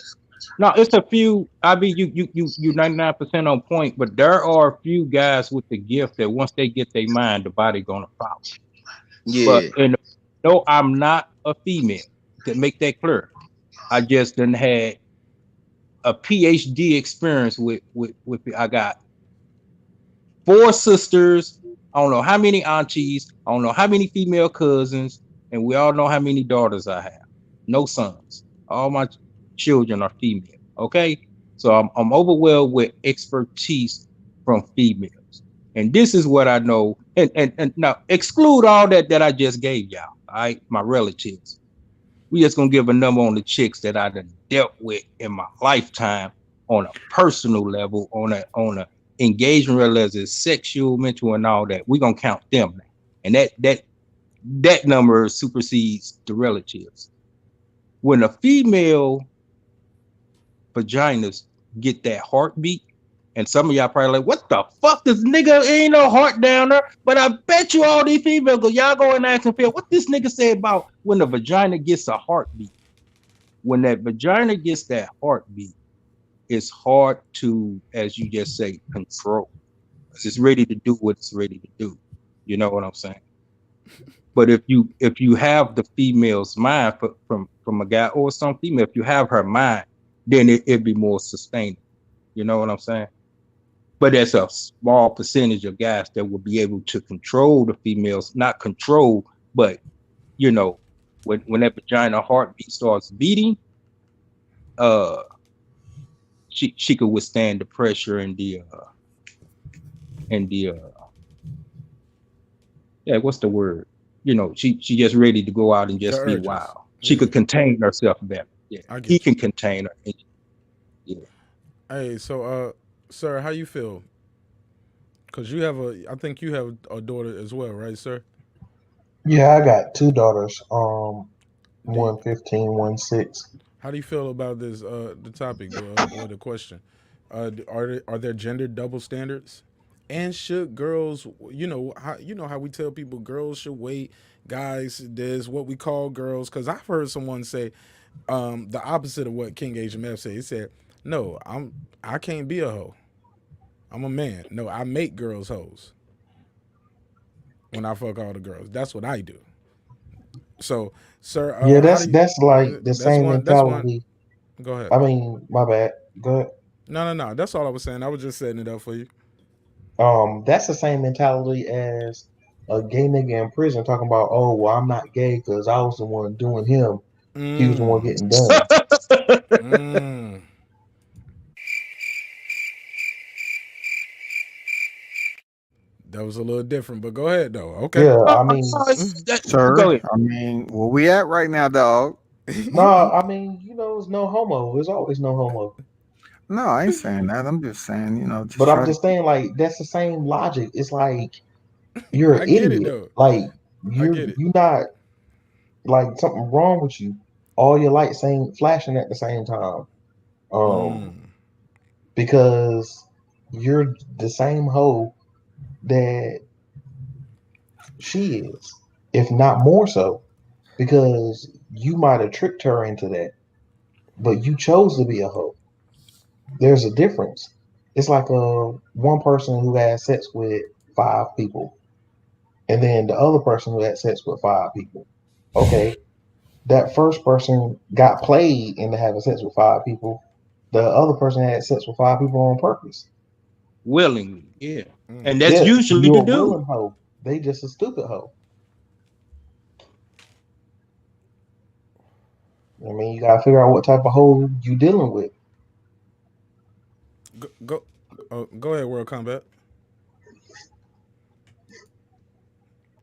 No, it's a few. I mean, you 99% on point, but there are a few guys with the gift that once they get their mind, the body gonna follow. Yeah. But no, I'm not a female. To make that clear, I just done had a PhD experience with. I got 4 sisters. I don't know how many aunties. I don't know how many female cousins, and we all know how many daughters I have. No sons. All my children are female. Okay, so I'm overwhelmed with expertise from females, and this is what I know. And now exclude all that I just gave y'all. All right, my relatives. We just gonna give a number on the chicks that I done dealt with in my lifetime on a personal level, on a engagement level, as sexual, mental, and all that. We gonna count them now, and that that number supersedes the relatives. When a female vaginas get that heartbeat, and some of y'all probably like, what the fuck? This nigga ain't no heart down there. But I bet you all these females go, y'all go and ask and feel what this nigga say about when the vagina gets a heartbeat. When that vagina gets that heartbeat, it's hard to, as you just say, control. Because it's ready to do what it's ready to do. You know what I'm saying? But if you have the female's mind from a guy or some female, if you have her mind, then it'd be more sustainable. You know what I'm saying? But there's a small percentage of guys that will be able to control the females, not control, but you know, when that vagina heartbeat starts beating, uh, she could withstand the pressure and the yeah, what's the word? You know, she just ready to go out and The just be urges. wild. She Yeah, could contain herself better. Yeah, I he get you. can contain her. Yeah. Hey, so sir, how you feel? Cause you have I think you have a daughter as well, right, sir? Yeah, I got two daughters. Do you, One 15, one 6. how do you feel about this the topic or the question? Are there gender double standards? And should girls, you know how we tell people girls should wait, guys, there's what we call girls. Because I've heard someone say the opposite of what King Asian Meth said. He said, "No, I can't be a hoe. I'm a man. No, I make girls hoes when I fuck all the girls. That's what I do." So, sir, Yeah, how that's do you? that's like the That's same one. That's one. mentality. Go ahead. I mean, my bad. Good. No, no, no. That's all I was saying. I was just setting it up for you. That's the same mentality as a gay nigga in prison talking about, oh, well, I'm not gay because I was the one doing him. He was the one Mm. getting done. Mm. That was a little different, but go ahead though. Okay. Yeah, I mean, Go Sir, ahead. I mean, where we at right now, dog? no, I mean, it's no homo. There's always no homo. No, I ain't saying that. I'm just saying, just But I'm try to. just saying, like, that's the same logic. It's like you're an I get it idiot. though. Like I you're get it. you not like something wrong with you. All your lights ain't flashing at the same time. Um, Mm. because you're the same hoe that she is, if not more so, because you might have tricked her into that, but you chose to be a hoe. There's a difference. It's like one person who had sex with five people, and then the other person who had sex with five people. Okay, that first person got played into having sex with five people. The other person had sex with five people on purpose. Willingly, yeah. Mm. And that's Yeah, usually you're the a dude. willing hoe. They just a stupid hoe. I mean, you gotta figure out what type of hoe you dealing with. Go. Go ahead. World Combat.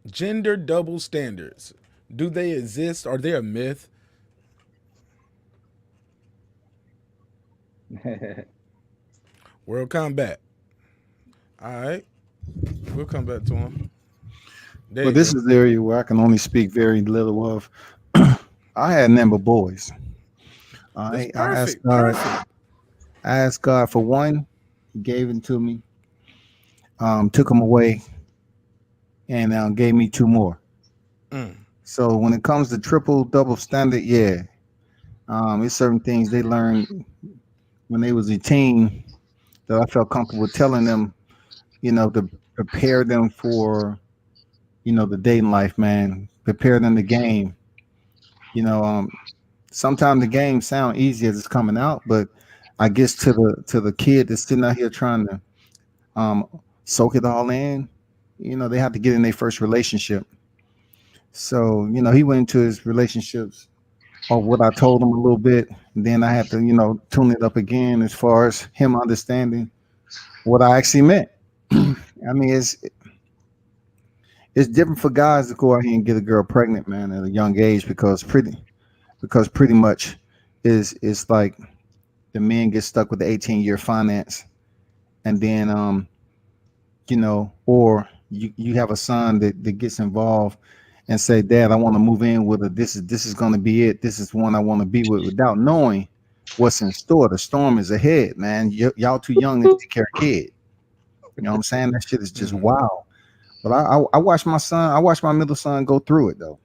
Gender double standards. Do they exist? Are they a myth? World Combat. All right. We'll come back to him. There Well, you this go. is the area where I can only speak very little of. I had number boys. That's I asked perfect. God. Perfect. I asked God for one. He gave it to me. Took them away, and gave me two more. Mm. So when it comes to triple double standard, yeah, it's certain things they learned when they was a teen that I felt comfortable telling them, to prepare them for, the dating life, man. Prepare them the game. You know, sometimes the game sound easy as it's coming out, but I guess to the kid that's sitting out here trying to um, soak it all in, they have to get in their first relationship. So, he went into his relationships of what I told him a little bit. And then I had to, tune it up again as far as him understanding what I actually meant. I mean, it's different for guys to go out here and get a girl pregnant, man, at a young age because pretty much is like the men get stuck with the 18-year finance, and then or you have a son that gets involved and say, "Dad, I want to move in with her. This is going to be it. This is one I want to be with," without knowing what's in store. The storm is ahead, man. Y'all too young to take care of kid. You know what I'm saying? That shit is just Mhm. wild. But I watched my son. I watched my middle son go through it though,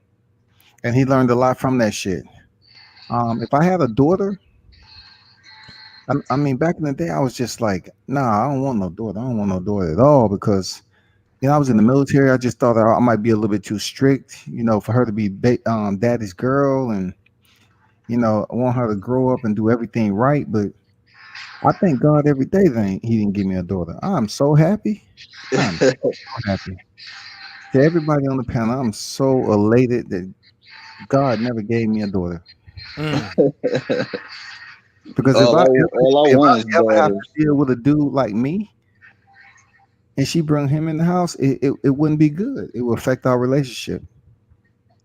and he learned a lot from that shit. If I had a daughter, I mean, back in the day, I was just like, nah, I don't want no daughter. I don't want no daughter at all because I was in the military. I just thought I might be a little bit too strict, for her to be daddy's girl, and I want her to grow up and do everything right. But I thank God every day that He didn't give me a daughter. I'm so happy. I'm so happy. To everybody on the panel, I'm so elated that God never gave me a daughter. Mm. Because if All I want is I ever have daughters. to deal with a dude like me, and she bring him in the house, it wouldn't be good. It would affect our relationship.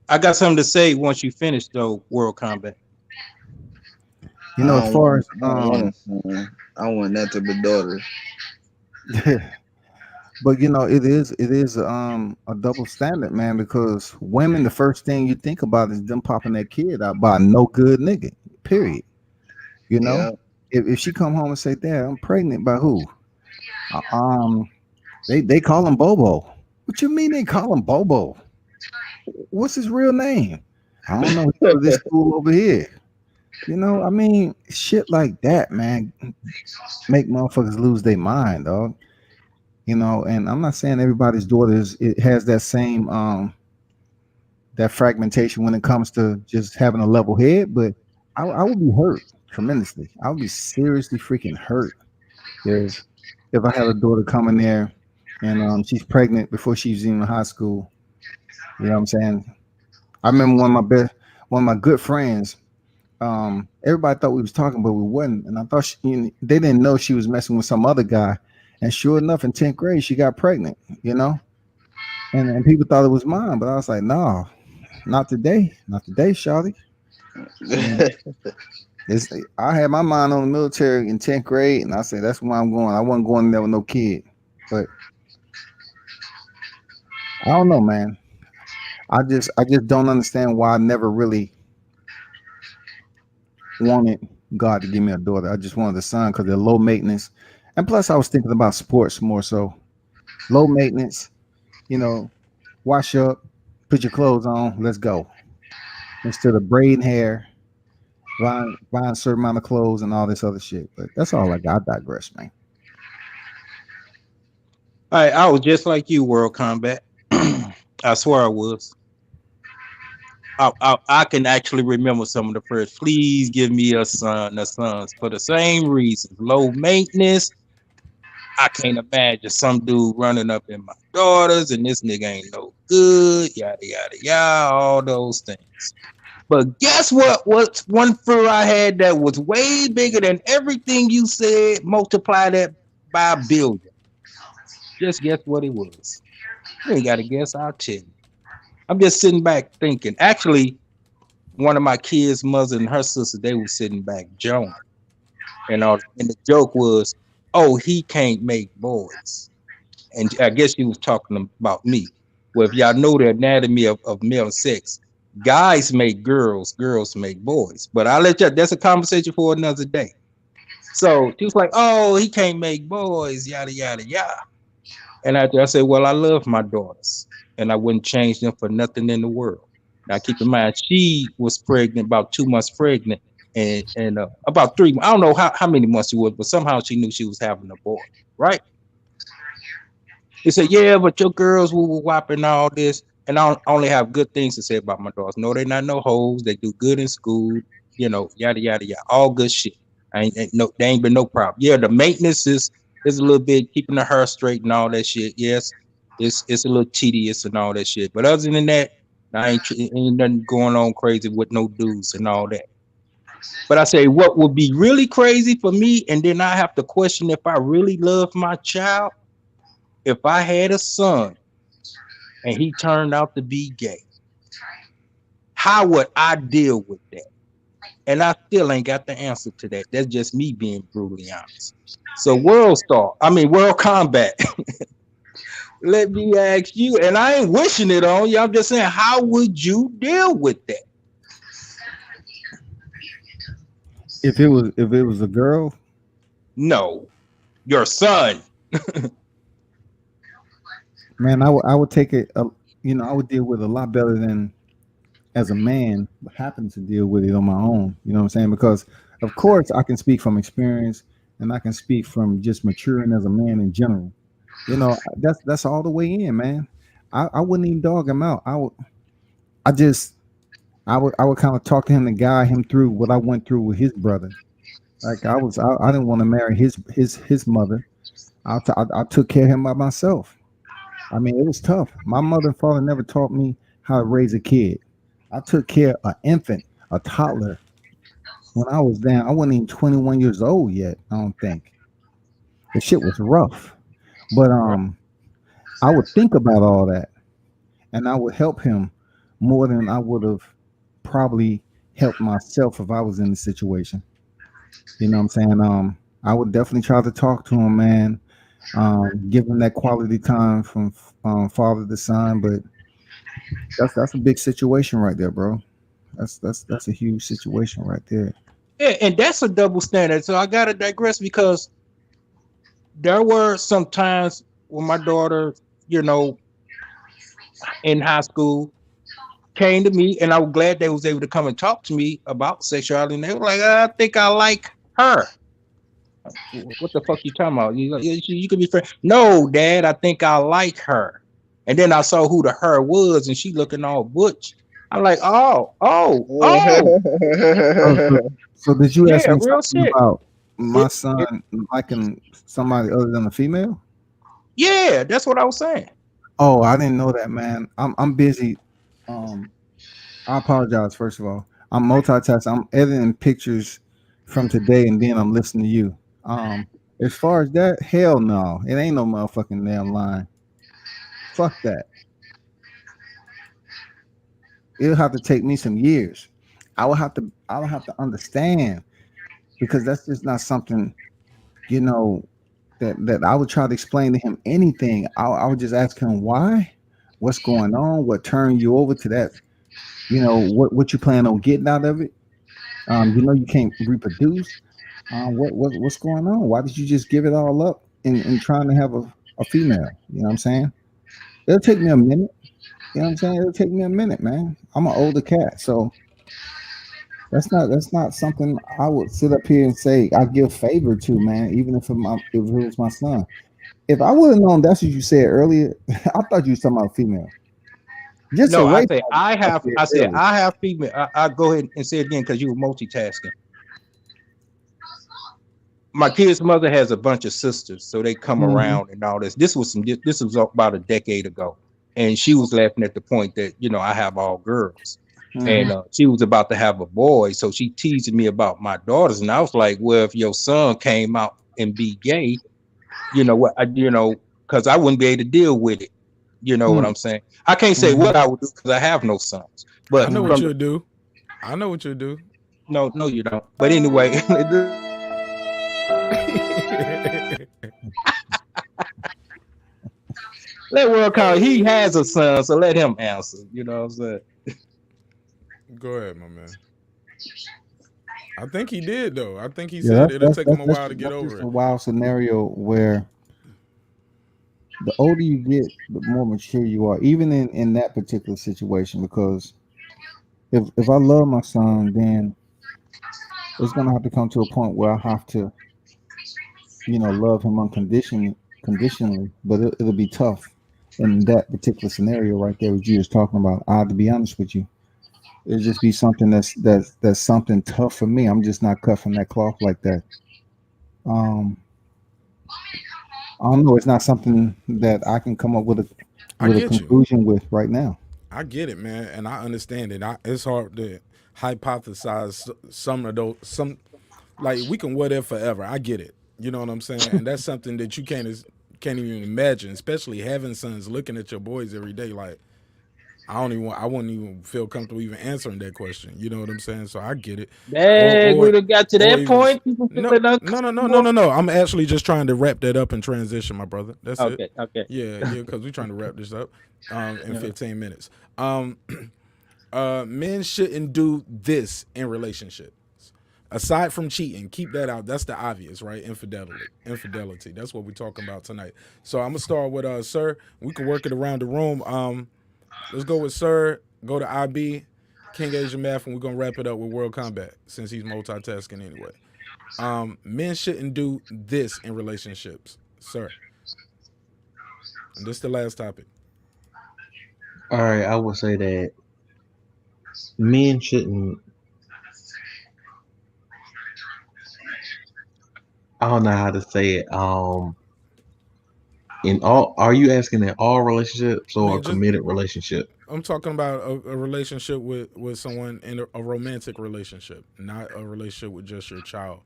I got something to say once you finish though, World Combat. As far as I don't want a son. I want nothing but daughters. but it is a double standard, man, because women, the first thing you think about is them popping that kid out by a no good nigga. Period. You know? Yeah. If she come home and say, "Dad, I'm pregnant," by who? Uh, Um they call him Bobo. What you mean they call him Bobo? What's his real name? I don't know. He go to this school over here. I mean, shit like that, man, make motherfuckers lose their mind, dog. And I'm not saying everybody's daughters it has that same that fragmentation when it comes to just having a level head, but I would be hurt tremendously. I would be seriously freaking hurt if I had a daughter come in there and she's pregnant before she's even in high school. You know what I'm saying? I remember one of my good friends. Everybody thought we was talking, but we wasn't. And I thought they didn't know she was messing with some other guy. And sure enough, in 10th grade, she got pregnant. And people thought it was mine, but I was like, no, not today, shawty. And it's, I had my mind on the military in 10th grade, and I said that's where I'm going. I wasn't going in there with no kid, but I don't know, man. I just don't understand why I never really wanted God to give me a daughter. I just wanted a son because they're low maintenance, and plus I was thinking about sports more so. Low maintenance, you know, wash up, put your clothes on, let's go. Instead of braiding hair, buying a certain amount of clothes and all this other shit. But that's all I got. I digress, man. I was just like you, World Combat. I swear I was. I can actually remember some of the first. Please give me a son, a sons, for the same reason. Low maintenance. I can't imagine some dude running up in my daughters and this nigga ain't no good, yada yada yada, all those things. But guess what? What's one fear I had that was way bigger than everything you said? Multiply that by a billion. Just guess what it was. You ain't got to guess. I'll tell you. I'm just sitting back thinking. Actually, one of my kids' mother and her sister, they were sitting back joning, and the joke was, "Oh, he can't make boys." And I guess she was talking about me. Well, if y'all know the anatomy of male sex, guys make girls, girls make boys. But I'll let you, that's a conversation for another day. So she was like, "Oh, he can't make boys, yada, yada, yada." And I said, "Well, I love my daughters and I wouldn't change them for nothing in the world." Now, keep in mind, she was pregnant, about 2 months pregnant, and about 3, I don't know how many months she was, but somehow she knew she was having a boy, right? He said, "Yeah, but your girls will whop and all this." And I only have good things to say about my daughters. No, they're not no hoes. They do good in school, yada yada yada. All good shit. There ain't been no problem. Yeah, the maintenance is a little bit keeping the hair straight and all that shit. Yes, it's a little tedious and all that shit. But other than that, ain't nothing going on crazy with no dudes and all that. But I say, what would be really crazy for me, and then I have to question if I really love my child, if I had a son and he turned out to be gay, how would I deal with that? And I still ain't got the answer to that. That's just me being brutally honest. So World Combat, let me ask you, and I ain't wishing it on you. I'm just saying, how would you deal with that? If it was a girl, No, your son. man, I would take it. I would deal with it a lot better than as a man happen to deal with it on my own. You know what I'm saying? Because of course I can speak from experience and I can speak from just maturing as a man in general. That's all the way in, man. I wouldn't even dog him out. I just I would kind of talk to him and guide him through what I went through with his brother. Like I didn't want to marry his mother. I took care of him by myself. I mean, it was tough. My mother and father never taught me how to raise a kid. I took care of an infant, a toddler. When I was down, I wasn't even 21 years old yet. I don't think the shit was rough. But Right. I would think about all that, and I would help him more than I would have probably helped myself if I was in the situation. You know what I'm saying? I would definitely try to talk to him, man. Give him that quality time from father to son. But that's a big situation right there, bro. That's a huge situation right there. Yeah, and that's a double standard. So I gotta digress because there were some times when my daughter, you know, in high school came to me, and I was glad they was able to come and talk to me about sexuality. And they were like, I think I like her. What the fuck you talking about? You could be friends. No, Dad, I think I like her. And then I saw who the her was, and she looking all butch. I'm like, oh, So, so did you ask yeah, me real something shit. about my It, it, son liking somebody other than a female? yeah, that's what I was saying. Oh, I didn't know that, man. I'm busy. Um, I apologize. First of all, I'm multitasking. I'm editing pictures from today, and then I'm listening to you. As far as that, hell no, it ain't no motherfucking damn line. Fuck that. It'll have to take me some years. I will have to understand because that's just not something you know that I would try to explain to him anything. I would just ask him why, what's going on, what turned you over to that. What you plan on getting out of it. You can't reproduce. What's going on? Why did you just give it all up in trying to have a female? You know what I'm saying? It'll take me a minute. You know what I'm saying? It'll take me a minute, man. I'm an older cat, so that's not something I would sit up here and say I give favor to, man. Even if it was my son. If I would have known that's what you said earlier, I thought you was talking about a female. Just No, I erase say what I I have. said I said earlier. I have female. I go ahead and say it again because you were multitasking. My kid's mother has a bunch of sisters, so they come Hmm. around and all this. This was about a decade ago, and she was laughing at the point that I have all girls, Hmm. and she was about to have a boy, so she teasing me about my daughters, and I was like, well, if your son came out and be gay, what, because I wouldn't be able to deal with it. You know what Hmm. I'm saying? I can't say Hmm. what I would do because I have no sons, I but know what from Hmm. you'll do. I know what you'll do. no, no, you don't. But anyway, let World call. He has a son, so let him answer. You know what I'm saying? Go ahead, my man. I think he did though. I think he Yeah, said it'll take him a while to get that's just over a it. wild scenario where the older you get, the more mature you are, even in that particular situation. Because if I love my son, then it's gonna have to come to a point where I have to, love him conditionally. But it'll be tough in that particular scenario right there, what you was talking about. I have to be honest with you. It'll just be something that's something tough for me. I'm just not cut from that cloth like that. Um, I don't know. It's not something that I can come up I with a get you. conclusion with right now. I get it, man, and I understand it. It's hard to hypothesize some of those. Some like we can what if forever. I get it. You know what I'm saying? And that's something that you can't even imagine, especially having sons, looking at your boys every day. Like I wouldn't even feel comfortable even answering that question. You know what I'm saying? So I get it. Dang, we Or done got to or that even point. People no feeling no no no no uncomfortable. no no. I'm actually just trying to wrap that up and transition, my brother. That's it. Okay, okay. Yeah, because we're trying to wrap this up in Yeah. 15 minutes. Men shouldn't do this in relationships. Aside from cheating, keep that out. That's the obvious, right? Infidelity. That's what we're talking about tonight. So I'm gonna start with Sir. We can work it around the room. Let's go with Sir. Go to IB, King Asian Math, and we're gonna wrap it up with World Combat since he's multitasking anyway. Men shouldn't do this in relationships, Sir. And this is the last topic. All right, I would say that men shouldn't. I don't know how to say it. In all, are you asking in all relationships I or a mean, just committed relationship? I'm talking about a relationship with someone in a romantic relationship, not a relationship with just your child.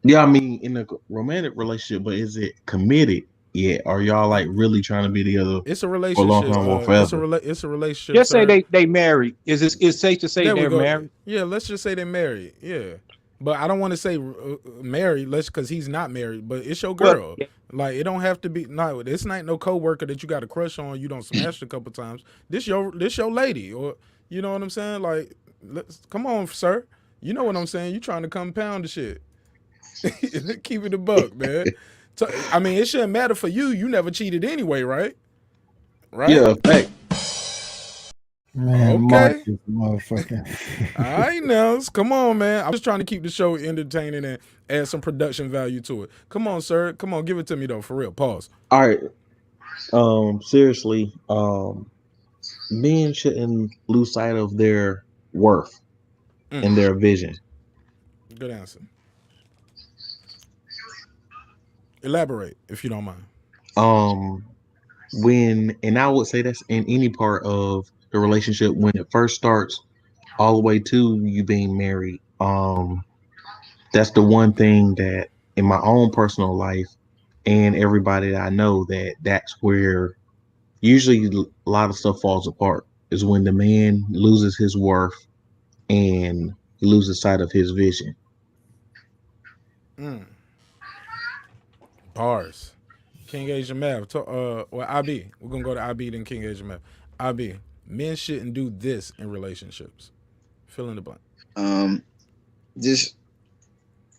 Yeah, I mean, in a romantic relationship, but is it committed yet? Are y'all like really trying to be together It's a for a long relationship. time or forever? It's a relationship, Just say sir. they married. It's safe to say There we they're go. married? Yeah, let's just say they're married. Yeah, but I don't want to say married. Let's because he's not married. But it's your Well, girl. Like it don't have to be. No, it's not no coworker that you got a crush on. You don't smash a couple times. This your lady, or you know what I'm saying? Like, come on, sir. You know what I'm saying? You trying to compound the shit. Keep it a buck, man. I mean, it shouldn't matter for you. You never cheated anyway, right? Right? Yeah, fact. Man, Mark Okay. is motherfucking. All right, now, come on, man. I'm just trying to keep the show entertaining and add some production value to it. Come on, sir. Come on, give it to me though, for real. Pause. All right. Seriously, men shouldn't lose sight of their worth Mm, and their vision. good answer. Elaborate, if you don't mind. Um, and I would say that's in any part of the relationship when it first starts, all the way to you being married. That's the one thing that in my own personal life and everybody that I know that's where usually a lot of stuff falls apart is when the man loses his worth and he loses sight of his vision. Mm, bars. King Asian Math. Well, IB. We're gonna go to IB then King Asian Math. IB. Men shouldn't do this in relationships. Fill in the blank. Um, just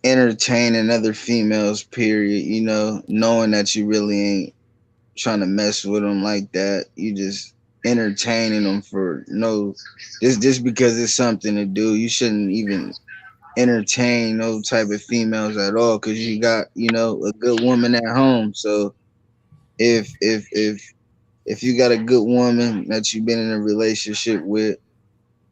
entertaining other females. Period. You know, knowing that you really ain't trying to mess with them like that. You just entertaining them for no, just because it's something to do. You shouldn't even entertain those type of females at all because you got a good woman at home. So if you got a good woman that you've been in a relationship with,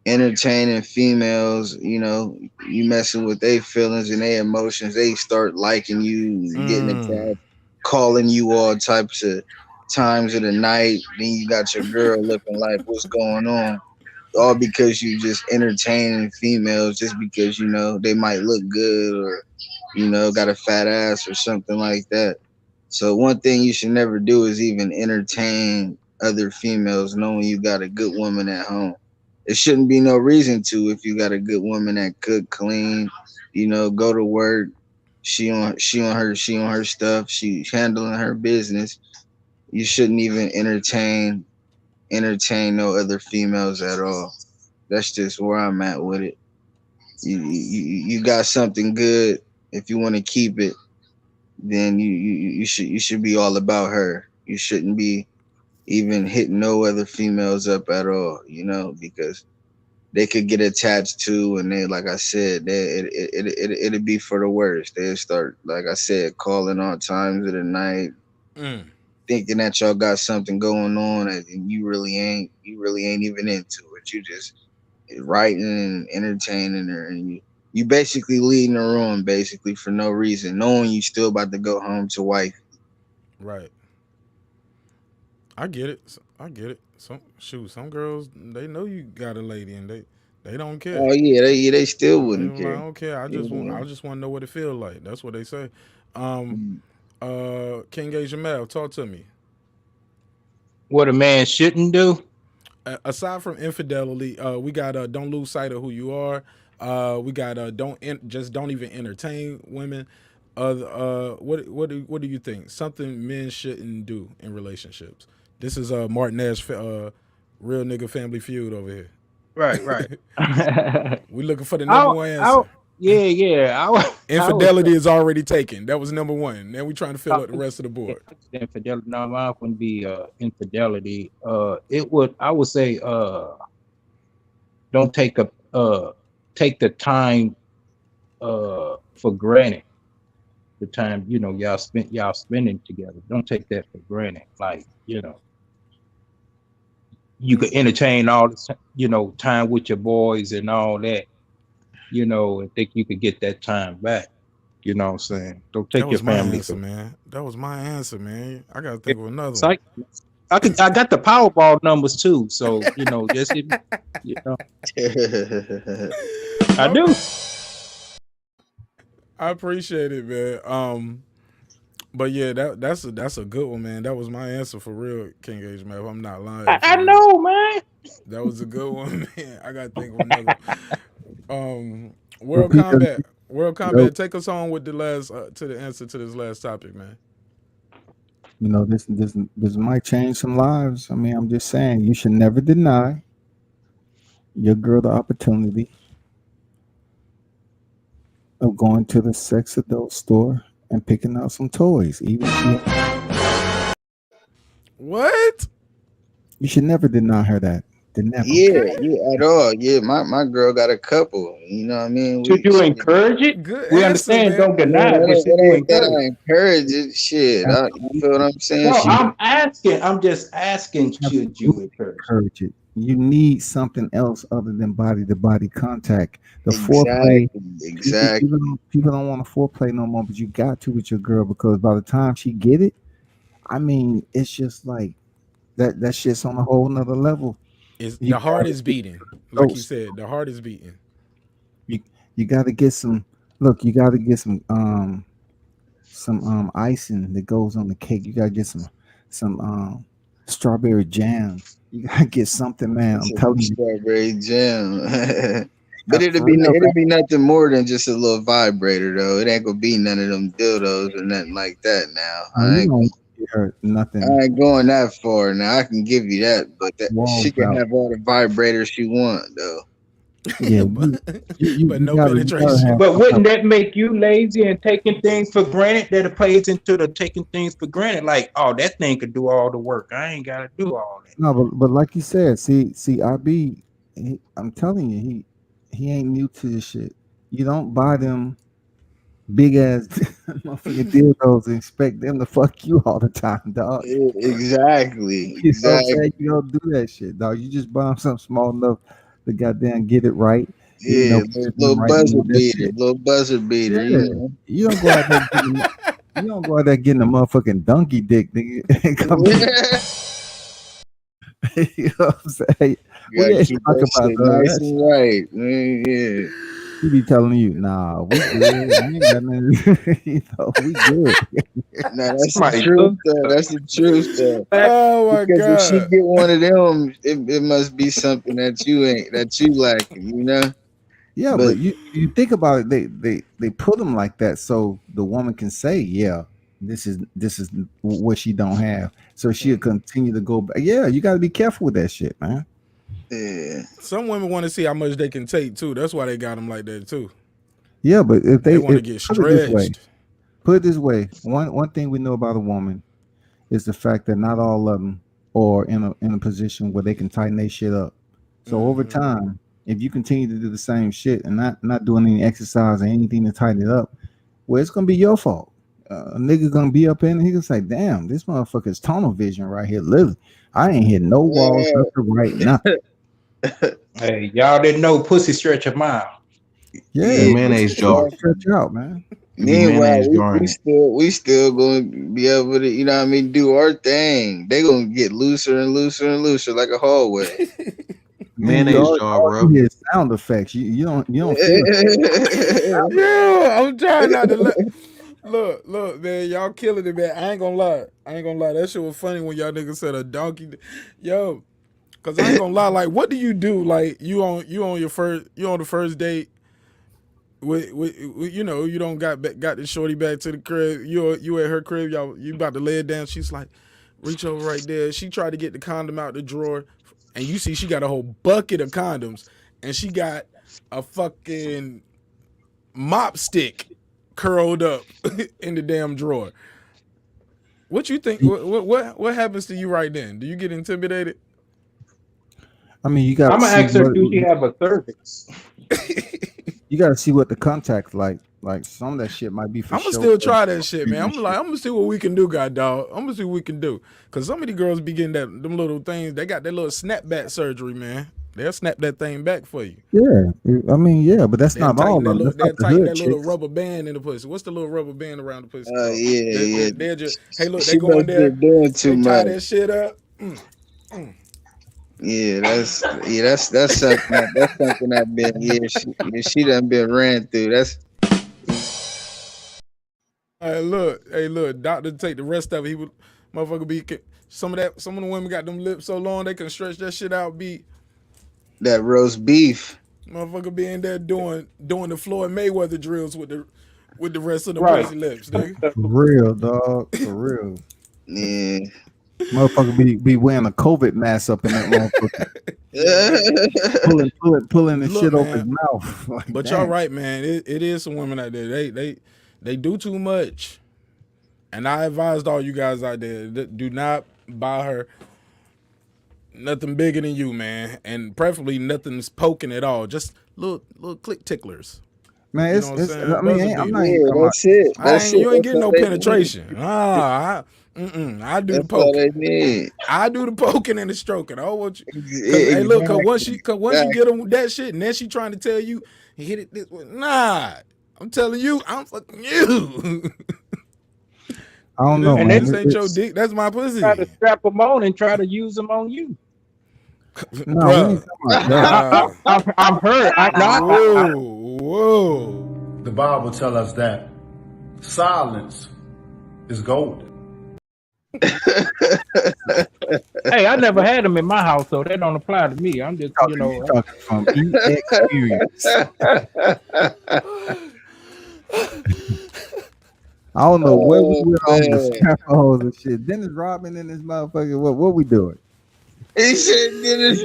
entertaining females, you messing with their feelings and their emotions, they start liking you, getting Mm, attached, calling you all types of times of the night. Then you got your girl looking like, what's going on? All because you just entertaining females just because they might look good or got a fat ass or something like that. So one thing you should never do is even entertain other females knowing you got a good woman at home. It shouldn't be no reason to if you got a good woman that cook, clean, go to work. She on her stuff. She's handling her business. You shouldn't even entertain no other females at all. That's just where I'm at with it. You got something good. If you want to keep it, then you should be all about her. You shouldn't be even hitting no other females up at all, because they could get attached to, and they, like I said, it'd be for the worst. They'll start, like I said, calling all times of the night, mm. thinking that y'all got something going on, and you really ain't. You really ain't even into it. You just writing and entertaining her, and you basically leading her on basically for no reason, knowing you still about to go home to wife. Right. I get it. I get it. Some girls they know you got a lady and they don't care. Oh yeah, they still They wouldn't don't like, I care. don't care. I just want to know what it feels like. That's what they say. Um, King Asian Male, talk to me. What a man shouldn't do. Aside from infidelity, we got don't lose sight of who you are. We got just don't even entertain women. What do you think? Something men shouldn't do in relationships. This is Martin Ash, real nigga Family Feud over here. Right, right. We looking for the number one answer. Yeah. Infidelity is already taken. That was number one. Now we trying to fill up the rest of the board. Infidelity. No, mine wouldn't be infidelity. I would say don't take the time for granted. The time, y'all spending together. Don't take that for granted. Like, you could entertain all the time with your boys and all that, and think you could get that time back. You know what I'm saying? Don't take your family. Answer, man. That was my answer, man. I gotta think of another one. I got the Powerball numbers too, so just I do. I appreciate it, man. But yeah, that's a good one, man. That was my answer for real, King Age, man. If I'm not lying, I know, man. That was a good one, man. I gotta think of another one. World Combat, take us on with the last to the answer to this last topic, man. This might change some lives. I mean, I'm just saying, you should never deny your girl the opportunity of going to the sex adult store and picking out some toys. What? You should never deny her that. Never. Yeah, at all. Yeah, my girl got a couple. You know what I mean? Should you encourage it? Good we answer, understand, man. don't deny it. I encourage it. Shit, you feel what I'm saying? No, I'm just asking. Should you encourage it? You need something else other than body-to-body contact. The foreplay. Exactly. People don't want to foreplay no more, but you got to with your girl, because by the time she get it, I mean, it's just like that shit's on a whole nother level. The heart is beating. Like you said, the heart is beating. You got to get some. Look, you got to get some icing that goes on the cake. You got to get some strawberry jam. You gotta get something, man. I'm telling you, strawberry jam. But it'll be nothing more than just a little vibrator, though. It ain't gonna be none of them dildos or nothing like that. Now I ain't going that far. Now I can give you that, but she can have all the vibrators she want, though. Yeah, but no penetration. But wouldn't that make you lazy and taking things for granted? That it plays into the taking things for granted. Like, oh, that thing could do all the work. I ain't gotta do all that. No, but like you said, see, I'm telling you, he ain't new to this shit. You don't buy them big ass motherfucking dildos and expect them to fuck you all the time, dog. Exactly. You don't do that shit, dog. You just buy them something small enough to goddamn get it right. Yeah, little buzzer beater. Yeah. You don't go out there getting a motherfucking donkey dick, nigga. You know what I'm saying? Nice and right. Yeah. He be telling you, nah, we good. We good. Nah, that's the truth, though. That's the truth, though. Oh my God! If she get one of them, it must be something that you lacking, you know. Yeah, but you think about it, they put them like that so the woman can say, yeah, this is what she don't have, so she'll continue to go back. Yeah, you got to be careful with that shit, man. Yeah. Some women want to see how much they can take too. That's why they got them like that too. Yeah, but if they want to get stretched. Put it this way, one thing we know about a woman is the fact that not all of them are in a position where they can tighten their shit up. So over time, if you continue to do the same shit and not doing any exercise or anything to tighten it up, well, it's gonna be your fault. A nigga gonna be up in, he gonna say, damn, this motherfucker's tunnel vision right here. Literally, I ain't hit no walls right now. Hey, y'all didn't know pussy stretch a mile. Yeah, mayonnaise jar. Stretch out, man. Meanwhile, we still gonna be able to, you know what I mean, do our thing. They gonna get looser and looser and looser like a hallway. Mayonnaise jar, bro. Sound effects. You don't feel it. Yeah, I'm trying not to let. look, man, y'all killing it, man. I ain't gonna lie. That shit was funny when y'all niggas said a donkey. Yo, cause I ain't gonna lie. Like, what do you do? Like, you on the first date. With you know, you don't got the shorty back to the crib. You at her crib. You about to lay it down. She's like, reach over right there. She tried to get the condom out the drawer, and you see she got a whole bucket of condoms, and she got a fucking mop stick curled up in the damn drawer. What you think? What happens to you right then? Do you get intimidated? I mean, you got I'm to gonna see ask her, what do she have a cervix? you got to see what the contact's like. Like some of that shit might be for I'm gonna sure. still try that shit, man. I'm gonna see what we can do, god dog. I'm gonna see what we can do, cause some of the girls be getting them little things. They got that little snapback surgery, man. They'll snap that thing back for you. Yeah, I mean, yeah, but that's They'll not all of them. That's they'll not the tighten hood that little chicks. rubber band in the pussy. What's the little rubber band around the pussy Oh called? yeah. They're just, hey, look, they She go in must be there, doing too they tie much. that shit up. Yeah, that's something I've been she done been ran through. That's Hey, look, doctor take the rest of it. He would, motherfucker be some of the women got them lips so long they can stretch that shit out. Be that roast beef. motherfucker be in there doing the Floyd Mayweather drills with the rest of the Right. pussy lips, nigga. For real, dog. For real. Yeah. Motherfucker be wearing a COVID mask up in that motherfucker. pulling the Look, shit off man, his mouth. Like, But damn. y'all right, man. It is some women out there. They do too much, and I advised all you guys out there: do not buy her nothing bigger than you, man, and preferably nothing's poking at all. Just little click ticklers. Man, You know what I'm saying? I mean, Buzzer I'm beaters. not even Yeah, talking about. that's it. That's it. You ain't That's getting all no they penetration. need. I do the That's all they poking. need. I do the poking and the stroking. I don't want you. Cause hey, look, cause once you get them with that shit, and then she trying to tell you hit it this way. Nah, I'm telling you, I'm fucking you. I don't know, And man. This ain't your dick. That's my pussy. Try to strap them on and try to use them on you. No, we ain't Bruh. talking about that. I'm hurt. Whoa. The Bible tells us that silence is golden. Hey, I never had them in my house, so that don't apply to me. I'm just, You talking from experience. I don't know where we went on the scaffolds and shit. Dennis Rodman in this motherfucker. What we doing? He said, Dennis.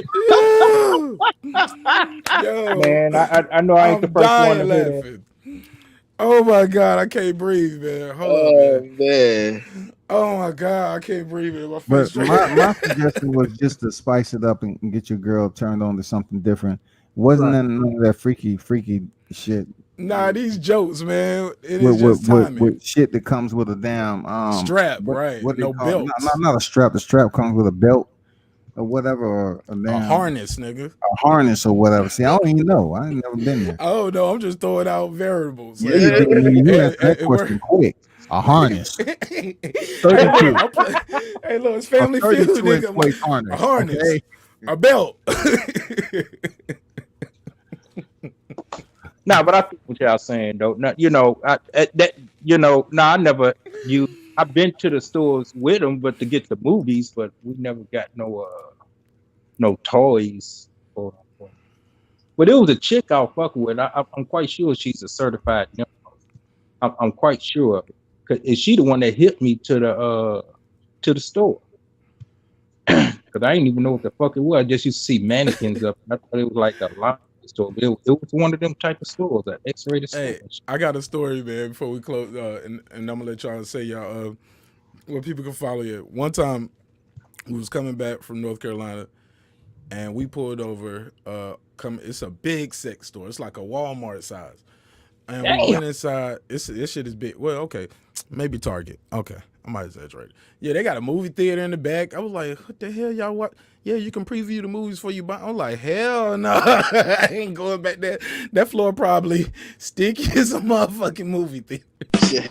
Yo, Man, I know I ain't the I'm first one to dying hear that. laughing. Oh my God, I can't breathe, man. Hold up, Oh man. man. Oh my God, I can't breathe, man. My But face my suggestion was just to spice it up and get your girl turned on to something different. Wasn't none of that freaky shit. Nah, these jokes, man. It is just timing. With shit that comes with a damn strap, right? What No they call it? belts. Not a strap. The strap comes with a belt or whatever, or a damn harness, nigga. A harness or whatever. See, I don't even know. I ain't never been there. Oh no, I'm just throwing out variables. Yeah, you answered that question quick. A harness. 32. Hey, look, it's Family Feud, nigga. Harness. A harness. Okay. A belt. Nah, but I think what y'all saying though. Nah, I never used. I've been to the stores with them, but to get the movies, but we never got no toys but it was a chick I was fucking with. I'm quite sure she's a certified nympho. I'm quite sure of it. Cause is she the one that hit me to the store? Cause I didn't even know what the fuck it was. I just used to see mannequins up. I thought it was like a line store. It was one of them type of stores, that X-rated Hey, stores. I got a story, man. Before we close, and I'm gonna let y'all say y'all where people can follow you. One time, we was coming back from North Carolina, and we pulled over. It's a big sex store. It's like a Walmart size. And we went inside. This shit is big. Well, okay, maybe Target. Okay, I might exaggerate. Yeah, they got a movie theater in the back. I was like, what the hell, y'all? What? Yeah, you can preview the movies for you buy. I'm like, hell no, I ain't going back there. That floor probably sticky as a motherfucking movie theater.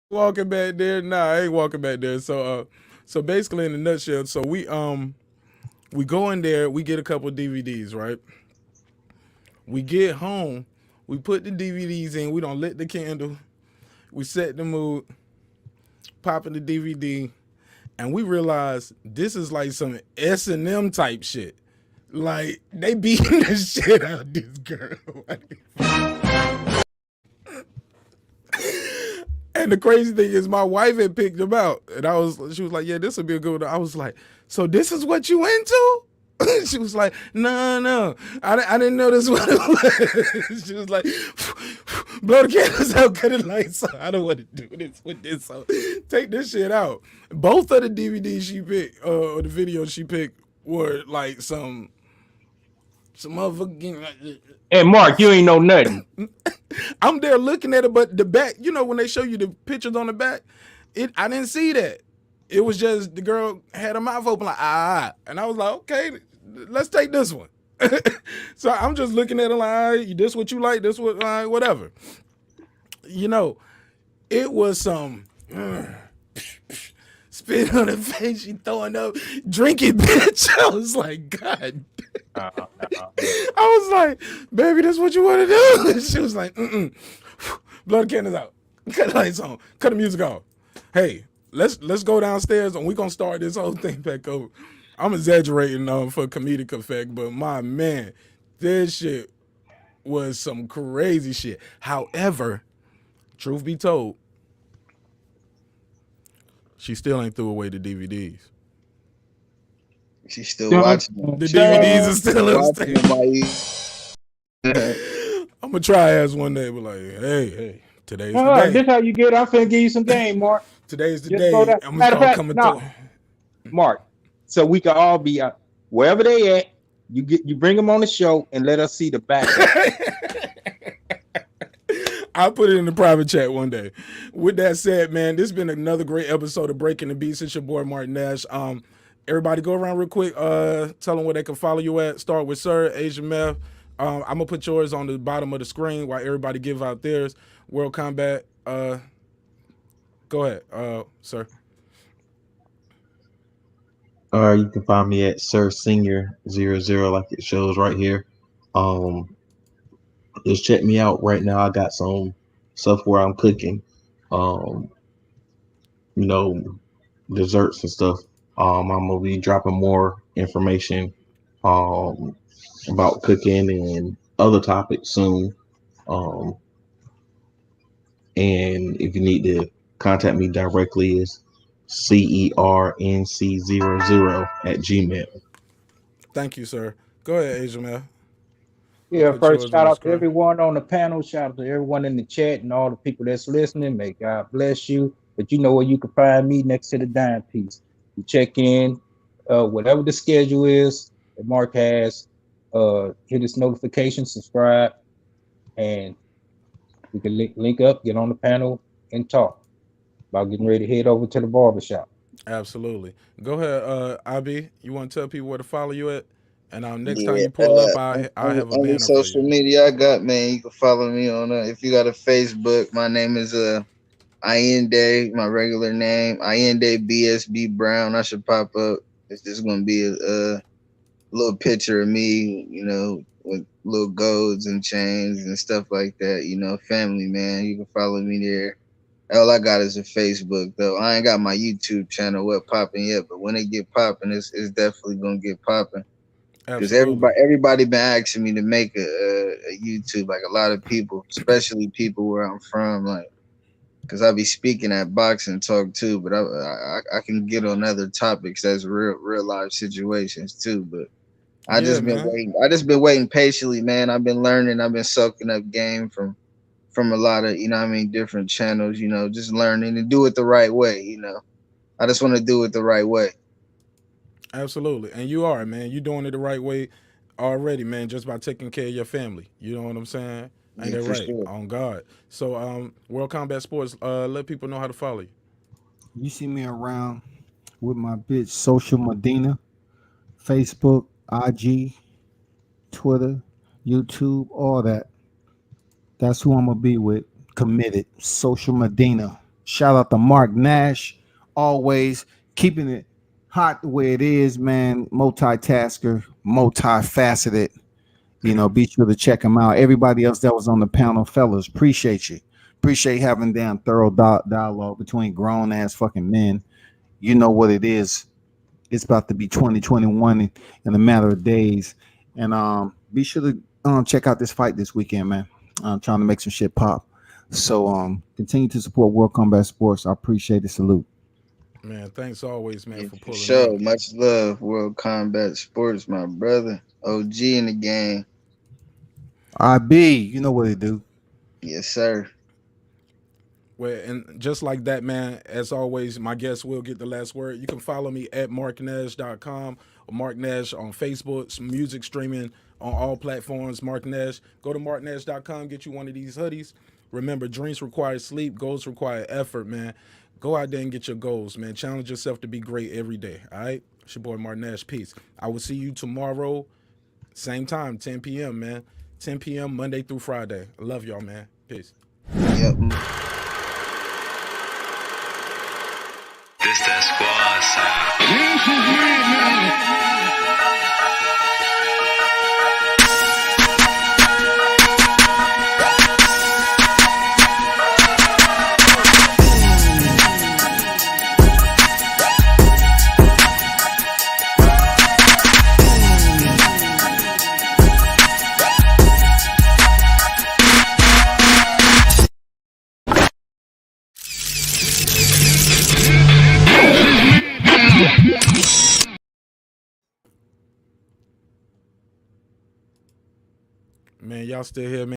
Walking back there? Nah, I ain't walking back there. So basically, in a nutshell, so we go in there. We get a couple of DVDs, right? We get home. We put the DVDs in. We don't lit the candle. We set the mood, popping the DVD, and we realized this is like some S&M type shit. Like they beating the shit out of this girl. And the crazy thing is, my wife had picked him out, and she was like, "Yeah, this would be a good one." I was like, "So this is what you into?" She was like, "No, I didn't know this what it was." She was like, "Blow the candles out, cut the lights on. I don't want to do this with this. So take this shit out." Both of the DVDs she picked, or the videos she picked, were like some motherfucking. And Mark, you ain't know nothing. I'm there looking at it, but the back, when they show you the pictures on the back, I didn't see that. It was just the girl had her mouth open like, and I was like, okay, let's take this one. So I'm just looking at it like, this what you like, this what, whatever. It was some spit on her face, she throwing up, drinking, bitch. I was like, God. I was like, baby, this what you want to do? She was like, blow the candles out, cut the lights on, cut the music off. Hey, let's go downstairs and we're gonna start this whole thing back over. I'm exaggerating for comedic effect, but my man, this shit was some crazy shit. However, truth be told, she still ain't threw away the DVDs. She's still watching them. The DVDs are still upstairs. I'm gonna try ass one day, but like, hey, today's the day. This how you get. I'm finna give you some game, Mark. Today's the day. I'm gonna start coming through. Mark, so we can all be wherever they at. You bring them on the show and let us see the back. I'll put it in the private chat one day. With that said, man, this has been another great episode of Breaking the Beats. It's your boy Martin Nash. Everybody go around real quick. Tell them where they can follow you at. Start with Sir, Asian Meth. I'm going to put yours on the bottom of the screen while everybody give out theirs. World Combat. Go ahead, sir. You can find me at Sir Senior 00, like it shows right here. Just check me out right now. I got some stuff where I'm cooking, desserts and stuff. I'm gonna be dropping more information about cooking and other topics soon. And if you need to contact me directly, is CERNC00@gmail. Thank you, sir. Go ahead, Asian Man. Yeah, first shout out to everyone on the panel. Shout out to everyone in the chat and all the people that's listening. May God bless you. But you know where you can find me, next to the dime piece. You check in, whatever the schedule is that Mark has. Hit his notification, subscribe, and we can link up, get on the panel, and talk about getting ready to head over to the barbershop. Absolutely. Go ahead, Abi. You want to tell people where to follow you at? And next time you pull up, I'll have a banner social for you. Media I got, man. You can follow me on if you got a Facebook. My name is Ayende, my regular name, Ayende BSB Brown. I should pop up. It's just gonna be a little picture of me, with little golds and chains and stuff like that. Family, man. You can follow me there. All I got is a Facebook, though. I ain't got my YouTube channel up popping yet, but when it get popping, it's definitely gonna get popping. Because everybody been asking me to make a YouTube, like a lot of people, especially people where I'm from, like, because I be speaking at boxing talk too, but I can get on other topics that's real life situations too. But I just been waiting patiently, man. I've been learning, I've been soaking up game from a lot of different channels, just learning and do it the right way. I just want to do it the right way. Absolutely. And you are, man. You're doing it the right way already, man, just by taking care of your family. You know what I'm saying? Ain't that right? Sure. On God. So World Combat Sports, let people know how to follow you. You see me around with my bitch Social Medina, Facebook, IG, Twitter, YouTube, all that. That's who I'm gonna be with. Committed. Social Medina. Shout out to Mark Nash. Always keeping it hot the way it is, man. Multitasker, multifaceted. Be sure to check him out. Everybody else that was on the panel, fellas, appreciate you. appreciate having damn thorough dialogue between grown ass fucking men. You know what it is. It's about to be 2021 in a matter of days. And be sure to check out this fight this weekend, man. I'm trying to make some shit pop. So continue to support World Combat Sports. I appreciate it. Salute. Man, thanks always, man, Yeah, for for pulling sure. up. Much love, World Combat Sports, my brother. OG in the game. IB, you know what it do. Yes, sir. Well, and just like that, man, as always, my guest will get the last word. You can follow me at marknash.com or Mark Nash on Facebook, some music streaming on all platforms, Mark Nash. Go to marknash.com, get you one of these hoodies. Remember, dreams require sleep, goals require effort, man. Go out there and get your goals, man. Challenge yourself to be great every day, all right? It's your boy, Mark Nash. Peace. I will see you tomorrow, same time, 10 p.m., man. 10 p.m., Monday through Friday. I love y'all, man. Peace. Yep. This that squad sound. Man, y'all still here, man?